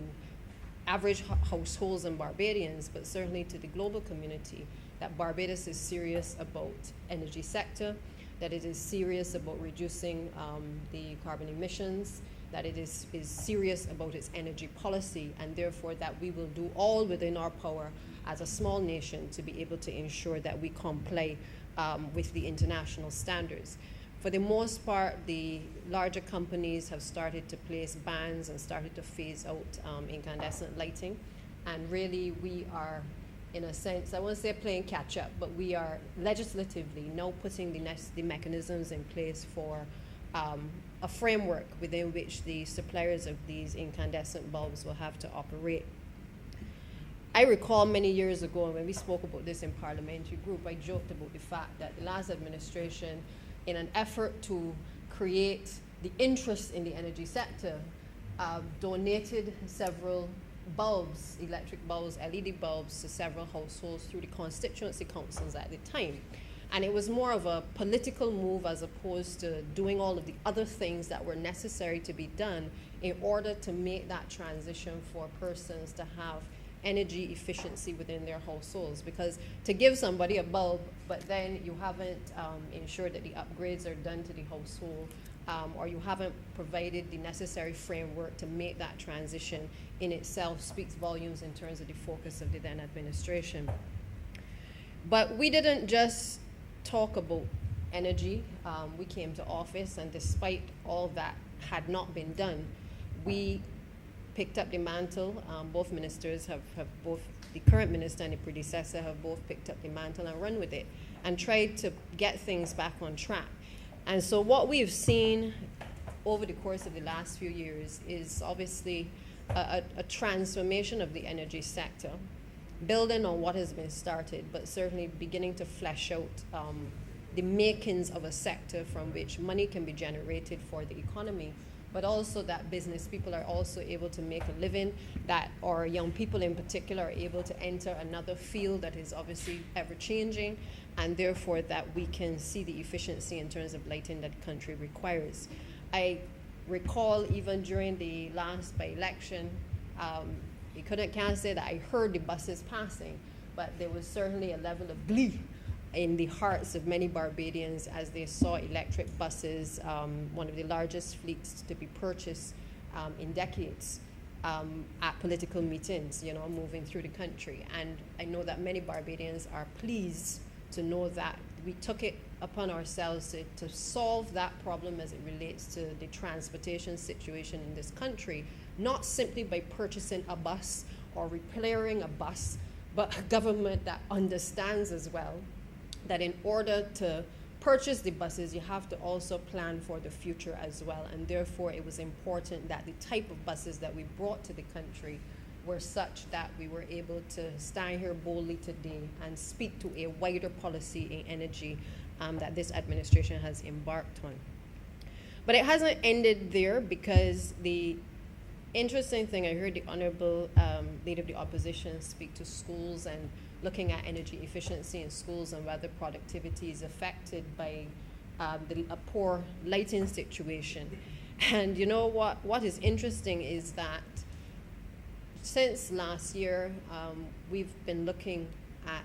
average households and Barbadians, but certainly to the global community, that Barbados is serious about energy sector, that it is serious about reducing the carbon emissions, that it is serious about its energy policy, and therefore that we will do all within our power as a small nation to be able to ensure that we comply with the international standards. For the most part, the larger companies have started to place bans and started to phase out incandescent lighting, and really we are, in a sense, I won't say playing catch up, but we are legislatively now putting the mechanisms in place for a framework within which the suppliers of these incandescent bulbs will have to operate. I recall many years ago when we spoke about this in parliamentary group, I joked about the fact that the last administration, in an effort to create the interest in the energy sector, donated several bulbs, electric bulbs, LED bulbs, to several households through the constituency councils at the time. And it was more of a political move as opposed to doing all of the other things that were necessary to be done in order to make that transition for persons to have energy efficiency within their households. Because to give somebody a bulb, but then you haven't ensured that the upgrades are done to the household, or you haven't provided the necessary framework to make that transition, in itself speaks volumes in terms of the focus of the then administration. But we didn't just talk about energy. We came to office, and despite all that had not been done, we picked up the mantle. Both ministers have both, the current minister and the predecessor have both picked up the mantle and run with it and tried to get things back on track. And so what we've seen over the course of the last few years is obviously a transformation of the energy sector, building on what has been started, but certainly beginning to flesh out the makings of a sector from which money can be generated for the economy, but also that business people are also able to make a living, that our young people in particular are able to enter another field that is obviously ever-changing, and therefore that we can see the efficiency in terms of lighting that the country requires. I recall even during the last by-election, can't say that I heard the buses passing, but there was certainly a level of glee in the hearts of many Barbadians as they saw electric buses, one of the largest fleets to be purchased in decades, at political meetings, moving through the country. And I know that many Barbadians are pleased to know that we took it upon ourselves to solve that problem as it relates to the transportation situation in this country, not simply by purchasing a bus or repairing a bus, but a government that understands as well that in order to purchase the buses, you have to also plan for the future as well. And therefore, it was important that the type of buses that we brought to the country were such that we were able to stand here boldly today and speak to a wider policy in energy that this administration has embarked on. But it hasn't ended there, because the interesting thing, I heard the Honourable Leader of the Opposition speak to schools and looking at energy efficiency in schools and whether productivity is affected by a poor lighting situation. And you know what is interesting is that since last year, we've been looking at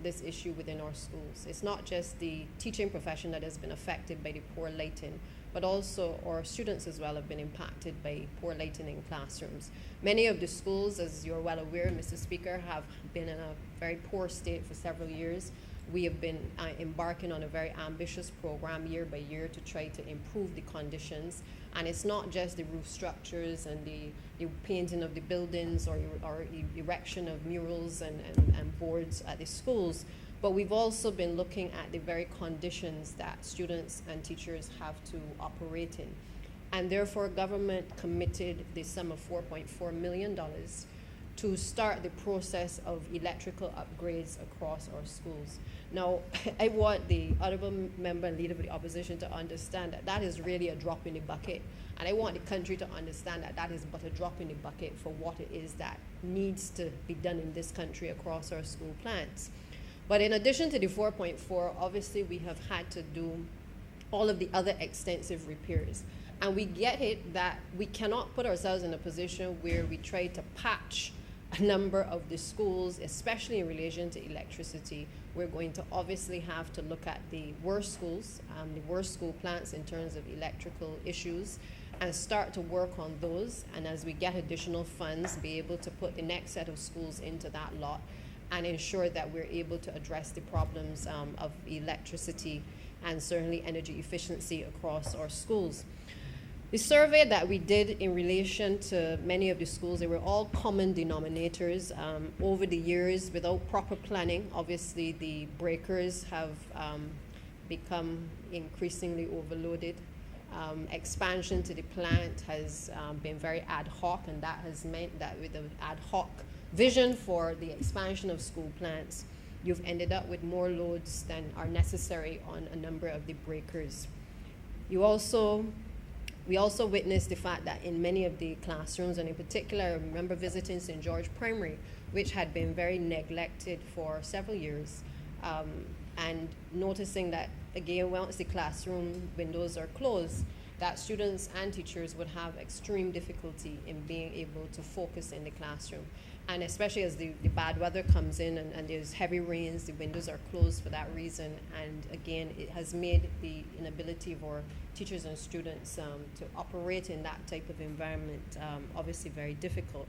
this issue within our schools. It's not just the teaching profession that has been affected by the poor lighting, but also our students as well have been impacted by poor lighting in classrooms. Many of the schools, as you're well aware, Mr. Speaker, have been in a very poor state for several years. We have been embarking on a very ambitious program year by year to try to improve the conditions. And it's not just the roof structures and the painting of the buildings or erection of murals and boards at the schools, but we've also been looking at the very conditions that students and teachers have to operate in. And therefore, government committed the sum of $4.4 million to start the process of electrical upgrades across our schools. Now, I want the Honourable Member and Leader of the Opposition to understand that that is really a drop in the bucket. And I want the country to understand that that is but a drop in the bucket for what it is that needs to be done in this country across our school plans. But in addition to the 4.4, obviously we have had to do all of the other extensive repairs. And we get it that we cannot put ourselves in a position where we try to patch a number of the schools, especially in relation to electricity. We're going to obviously have to look at the worst schools, the worst school plants in terms of electrical issues, and start to work on those. And as we get additional funds, be able to put the next set of schools into that lot and ensure that we're able to address the problems of electricity and certainly energy efficiency across our schools. The survey that we did in relation to many of the schools, they were all common denominators. Over the years, without proper planning, obviously the breakers have become increasingly overloaded. Expansion to the plant has been very ad hoc, and that has meant that with the ad hoc vision for the expansion of school plants, you've ended up with more loads than are necessary on a number of the breakers. We also witnessed the fact that in many of the classrooms, and in particular, I remember visiting St. George Primary, which had been very neglected for several years, and noticing that, again, once the classroom windows are closed, that students and teachers would have extreme difficulty in being able to focus in the classroom. And especially as the bad weather comes in and there's heavy rains, the windows are closed for that reason. And again, it has made the inability of our teachers and students to operate in that type of environment obviously very difficult.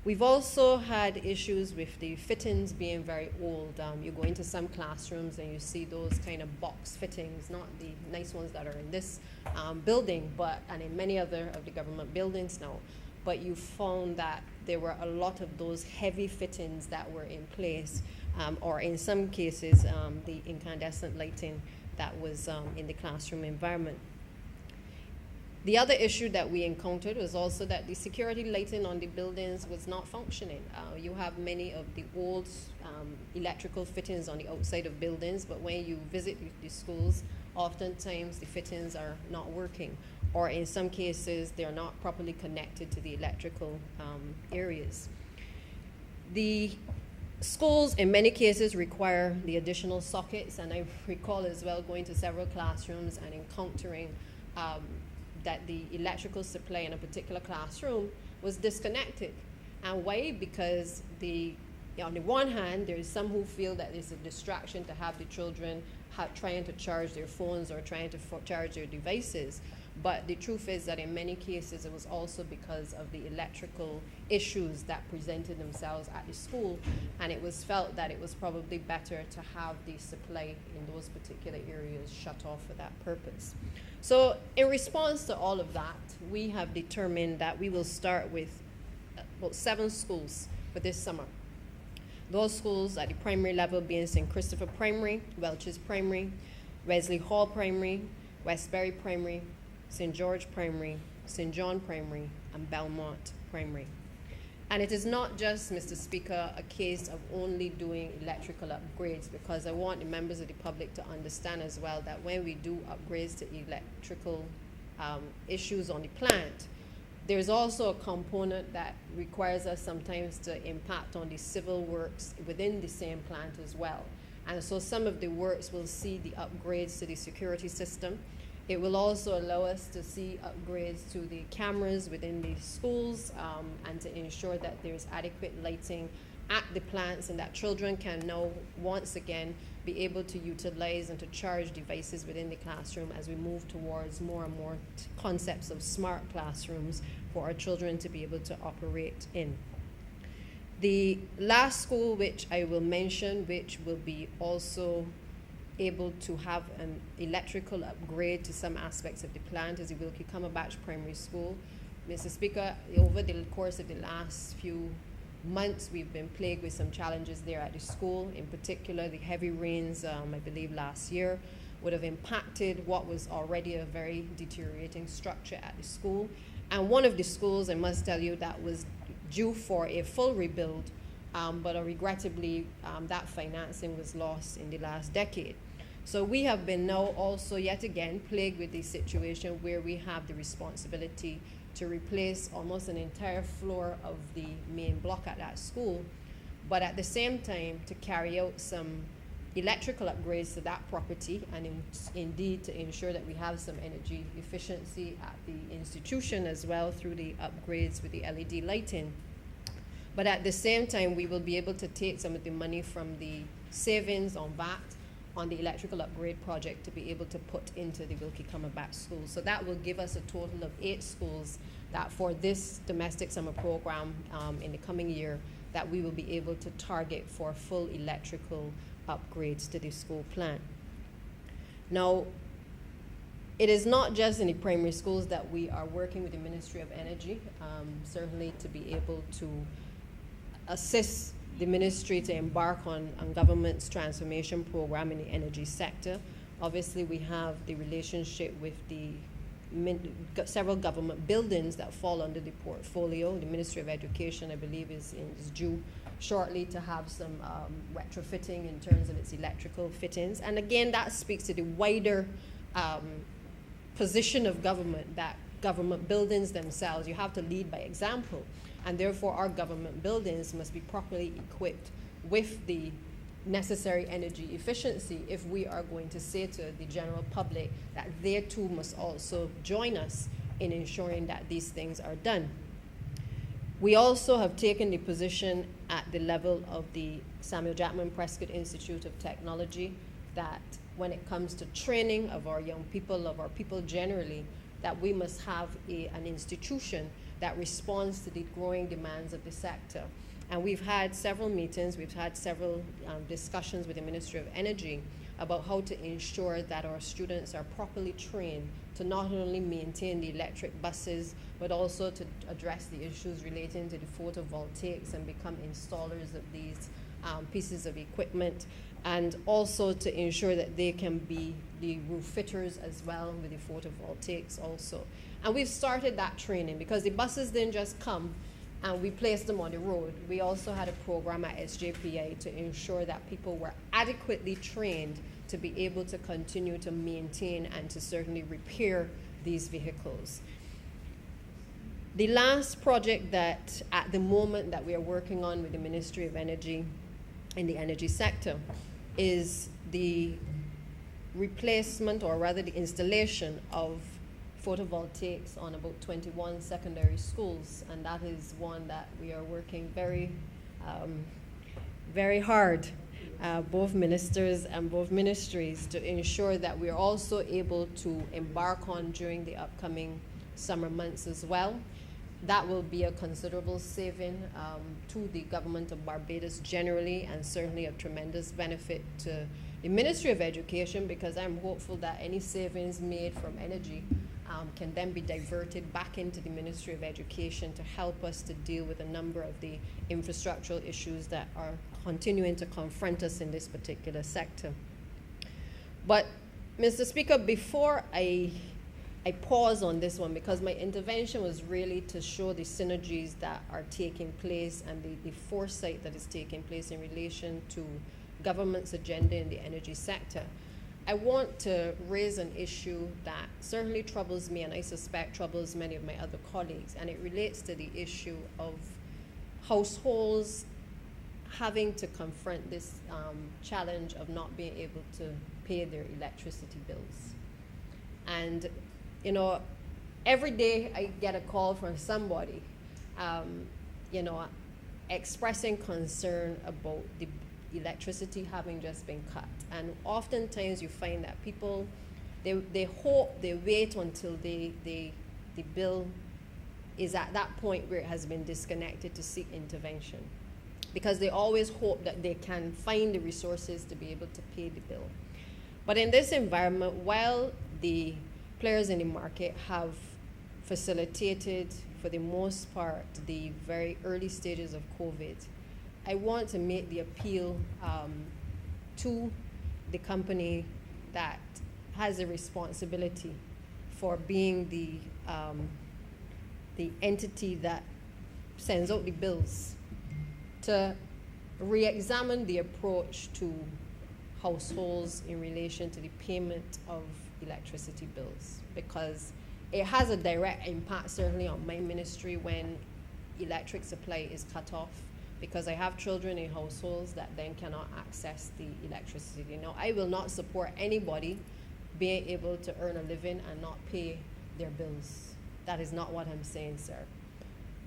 We've also had issues with the fittings being very old. You go into some classrooms and you see those kind of box fittings, not the nice ones that are in this building, and in many other of the government buildings now. but you found that there were a lot of those heavy fittings that were in place, or in some cases, the incandescent lighting that was in the classroom environment. The other issue that we encountered was also that the security lighting on the buildings was not functioning. You have many of the old electrical fittings on the outside of buildings, but when you visit the schools, oftentimes the fittings are not working, or in some cases, they're not properly connected to the electrical areas. The schools, in many cases, require the additional sockets, and I recall as well going to several classrooms and encountering that the electrical supply in a particular classroom was disconnected. And why? Because on the one hand, there is some who feel that it's a distraction to have the children trying to charge their phones or trying to charge their devices. But the truth is that in many cases, it was also because of the electrical issues that presented themselves at the school, and it was felt that it was probably better to have the supply in those particular areas shut off for that purpose. So in response to all of that, we have determined that we will start with about 7 schools for this summer. Those schools at the primary level being St. Christopher Primary, Welch's Primary, Wesley Hall Primary, Westbury Primary, St. George Primary, St. John Primary, and Belmont Primary. And it is not just, Mr. Speaker, a case of only doing electrical upgrades, because I want the members of the public to understand as well that when we do upgrades to electrical issues on the plant, there's also a component that requires us sometimes to impact on the civil works within the same plant as well. And so some of the works will see the upgrades to the security system. It will also allow us to see upgrades to the cameras within the schools, and to ensure that there's adequate lighting at the plants, and that children can now once again be able to utilize and to charge devices within the classroom as we move towards more and more concepts of smart classrooms for our children to be able to operate in. The last school which I will mention, which will be also able to have an electrical upgrade to some aspects of the plant, is the Wilkie Cumberbatch Primary School. Mr. Speaker, over the course of the last few months, we've been plagued with some challenges there at the school. In particular, the heavy rains, I believe last year, would have impacted what was already a very deteriorating structure at the school. And one of the schools, I must tell you, that was due for a full rebuild, but regrettably, that financing was lost in the last decade. So we have been now also yet again plagued with the situation where we have the responsibility to replace almost an entire floor of the main block at that school, but at the same time to carry out some electrical upgrades to that property, and indeed to ensure that we have some energy efficiency at the institution as well through the upgrades with the LED lighting. But at the same time, we will be able to take some of the money from the savings on VAT on the electrical upgrade project to be able to put into the Wilkie Cumberbatch School. So that will give us a total of 8 schools that for this domestic summer program in the coming year, that we will be able to target for full electrical upgrades to the school plan. Now, it is not just in the primary schools that we are working with the Ministry of Energy, certainly to be able to assist the ministry to embark on government's transformation program in the energy sector. Obviously, we have the relationship with the several government buildings that fall under the portfolio. The Ministry of Education, I believe, is due shortly to have some retrofitting in terms of its electrical fittings. And again, that speaks to the wider position of government, that government buildings themselves, you have to lead by example. And therefore, our government buildings must be properly equipped with the necessary energy efficiency if we are going to say to the general public that they too must also join us in ensuring that these things are done. We also have taken the position at the level of the Samuel Jackman Prescott Institute of Technology that when it comes to training of our young people, of our people generally, that we must have an institution that responds to the growing demands of the sector. And we've had several meetings, we've had several discussions with the Ministry of Energy about how to ensure that our students are properly trained to not only maintain the electric buses, but also to address the issues relating to the photovoltaics and become installers of these pieces of equipment, and also to ensure that they can be the roof fitters as well with the photovoltaics also. And we've started that training because the buses didn't just come and we placed them on the road. We also had a program at SJPA to ensure that people were adequately trained to be able to continue to maintain and to certainly repair these vehicles. The last project that at the moment that we are working on with the Ministry of Energy in the energy sector is the replacement, or rather the installation of photovoltaics on about 21 secondary schools, and that is one that we are working very hard, both ministers and both ministries, to ensure that we are also able to embark on during the upcoming summer months as well. That will be a considerable saving to the government of Barbados generally, and certainly a tremendous benefit to the Ministry of Education, because I'm hopeful that any savings made from energy can then be diverted back into the Ministry of Education to help us to deal with a number of the infrastructural issues that are continuing to confront us in this particular sector. But, Mr. Speaker, before I pause on this one, because my intervention was really to show the synergies that are taking place and the foresight that is taking place in relation to government's agenda in the energy sector. I want to raise an issue that certainly troubles me, and I suspect troubles many of my other colleagues, and it relates to the issue of households having to confront this challenge of not being able to pay their electricity bills. And you know, every day I get a call from somebody, you know, expressing concern about the electricity having just been cut. And oftentimes you find that people, they hope, they wait until the bill is at that point where it has been disconnected to seek intervention, because they always hope that they can find the resources to be able to pay the bill. But in this environment, while the players in the market have facilitated, for the most part, the very early stages of COVID, I want to make the appeal to the company that has a responsibility for being the entity that sends out the bills, to re-examine the approach to households in relation to the payment of electricity bills, because it has a direct impact certainly on my ministry when electric supply is cut off, because I have children in households that then cannot access the electricity. Now, I will not support anybody being able to earn a living and not pay their bills. That is not what I'm saying, sir.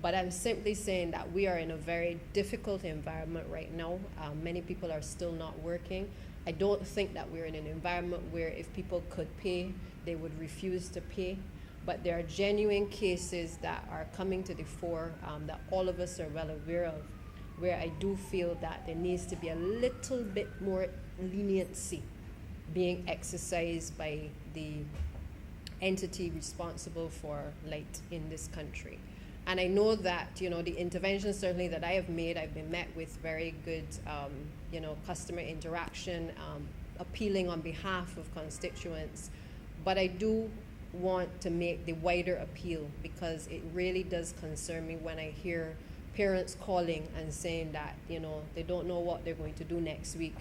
But I'm simply saying that we are in a very difficult environment right now. Many people are still not working. I don't think that we're in an environment where if people could pay, they would refuse to pay. But there are genuine cases that are coming to the fore that all of us are well aware of, where I do feel that there needs to be a little bit more leniency being exercised by the entity responsible for light in this country. And I know that, you know, the interventions certainly that I have made, I've been met with very good, you know, customer interaction, appealing on behalf of constituents. But I do want to make the wider appeal, because it really does concern me when I hear parents calling and saying that, you know, they don't know what they're going to do next week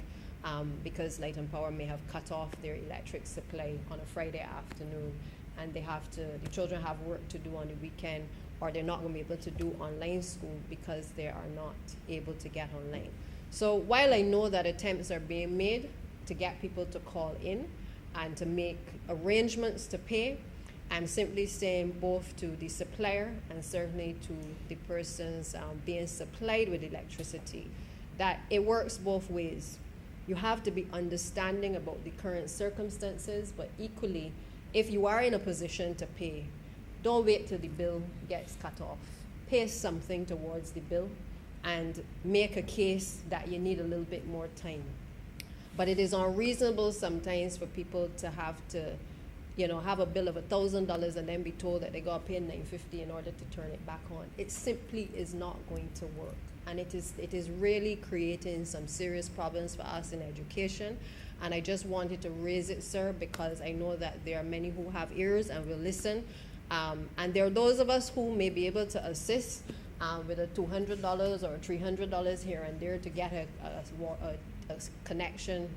because Light and Power may have cut off their electric supply on a Friday afternoon, and the children have work to do on the weekend, or they're not going to be able to do online school because they are not able to get online. So while I know that attempts are being made to get people to call in and to make arrangements to pay, I'm simply saying both to the supplier and certainly to the persons being supplied with electricity that it works both ways. You have to be understanding about the current circumstances, but equally, if you are in a position to pay, don't wait till the bill gets cut off. Pay something towards the bill and make a case that you need a little bit more time. But it is unreasonable sometimes for people to have to, have a bill of $1,000 and then be told that they got to pay $950 in order to turn it back on. It simply is not going to work. And it is really creating some serious problems for us in education. And I just wanted to raise it, sir, because I know that there are many who have ears and will listen. And there are those of us who may be able to assist with a $200 or $300 here and there to get a connection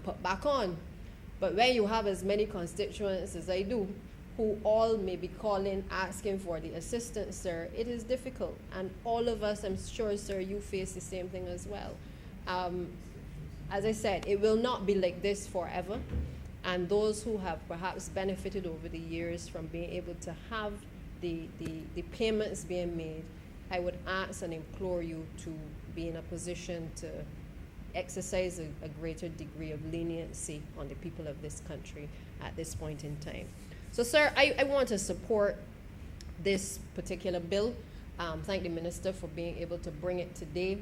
put back on. But when you have as many constituents as I do, who all may be calling, asking for the assistance, sir, it is difficult. And all of us, I'm sure, sir, you face the same thing as well. As I said, it will not be like this forever. And those who have perhaps benefited over the years from being able to have the payments being made, I would ask and implore you to be in a position to exercise a greater degree of leniency on the people of this country at this point in time. So, sir, I want to support this particular bill. Thank the minister for being able to bring it today.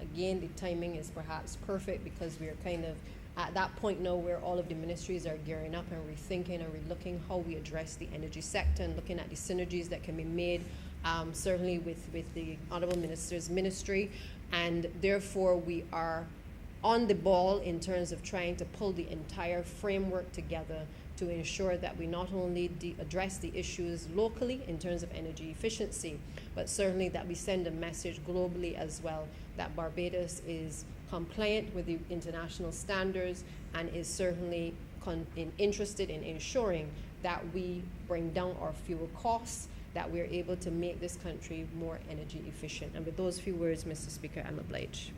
Again, the timing is perhaps perfect because we are kind of at that point now where all of the ministries are gearing up and rethinking and relooking how we address the energy sector and looking at the synergies that can be made, certainly with the Honourable Minister's ministry. And therefore, we are on the ball in terms of trying to pull the entire framework together to ensure that we not only address the issues locally in terms of energy efficiency, but certainly that we send a message globally as well that Barbados is compliant with the international standards and is certainly interested in ensuring that we bring down our fuel costs, that we're able to make this country more energy efficient. And with those few words, Mr. Speaker, I'm obliged.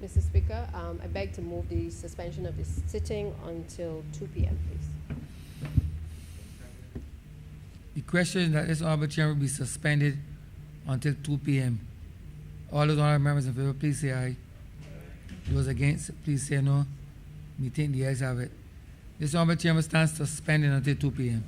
Mr. Speaker, I beg to move the suspension of this sitting until 2 p.m., please. The question is that this honorable chair will be suspended until 2 p.m. All those honorable members in favor, please say aye. Those against, please say no. Me think the ayes have it. This honorable chair will stand suspended until 2 p.m.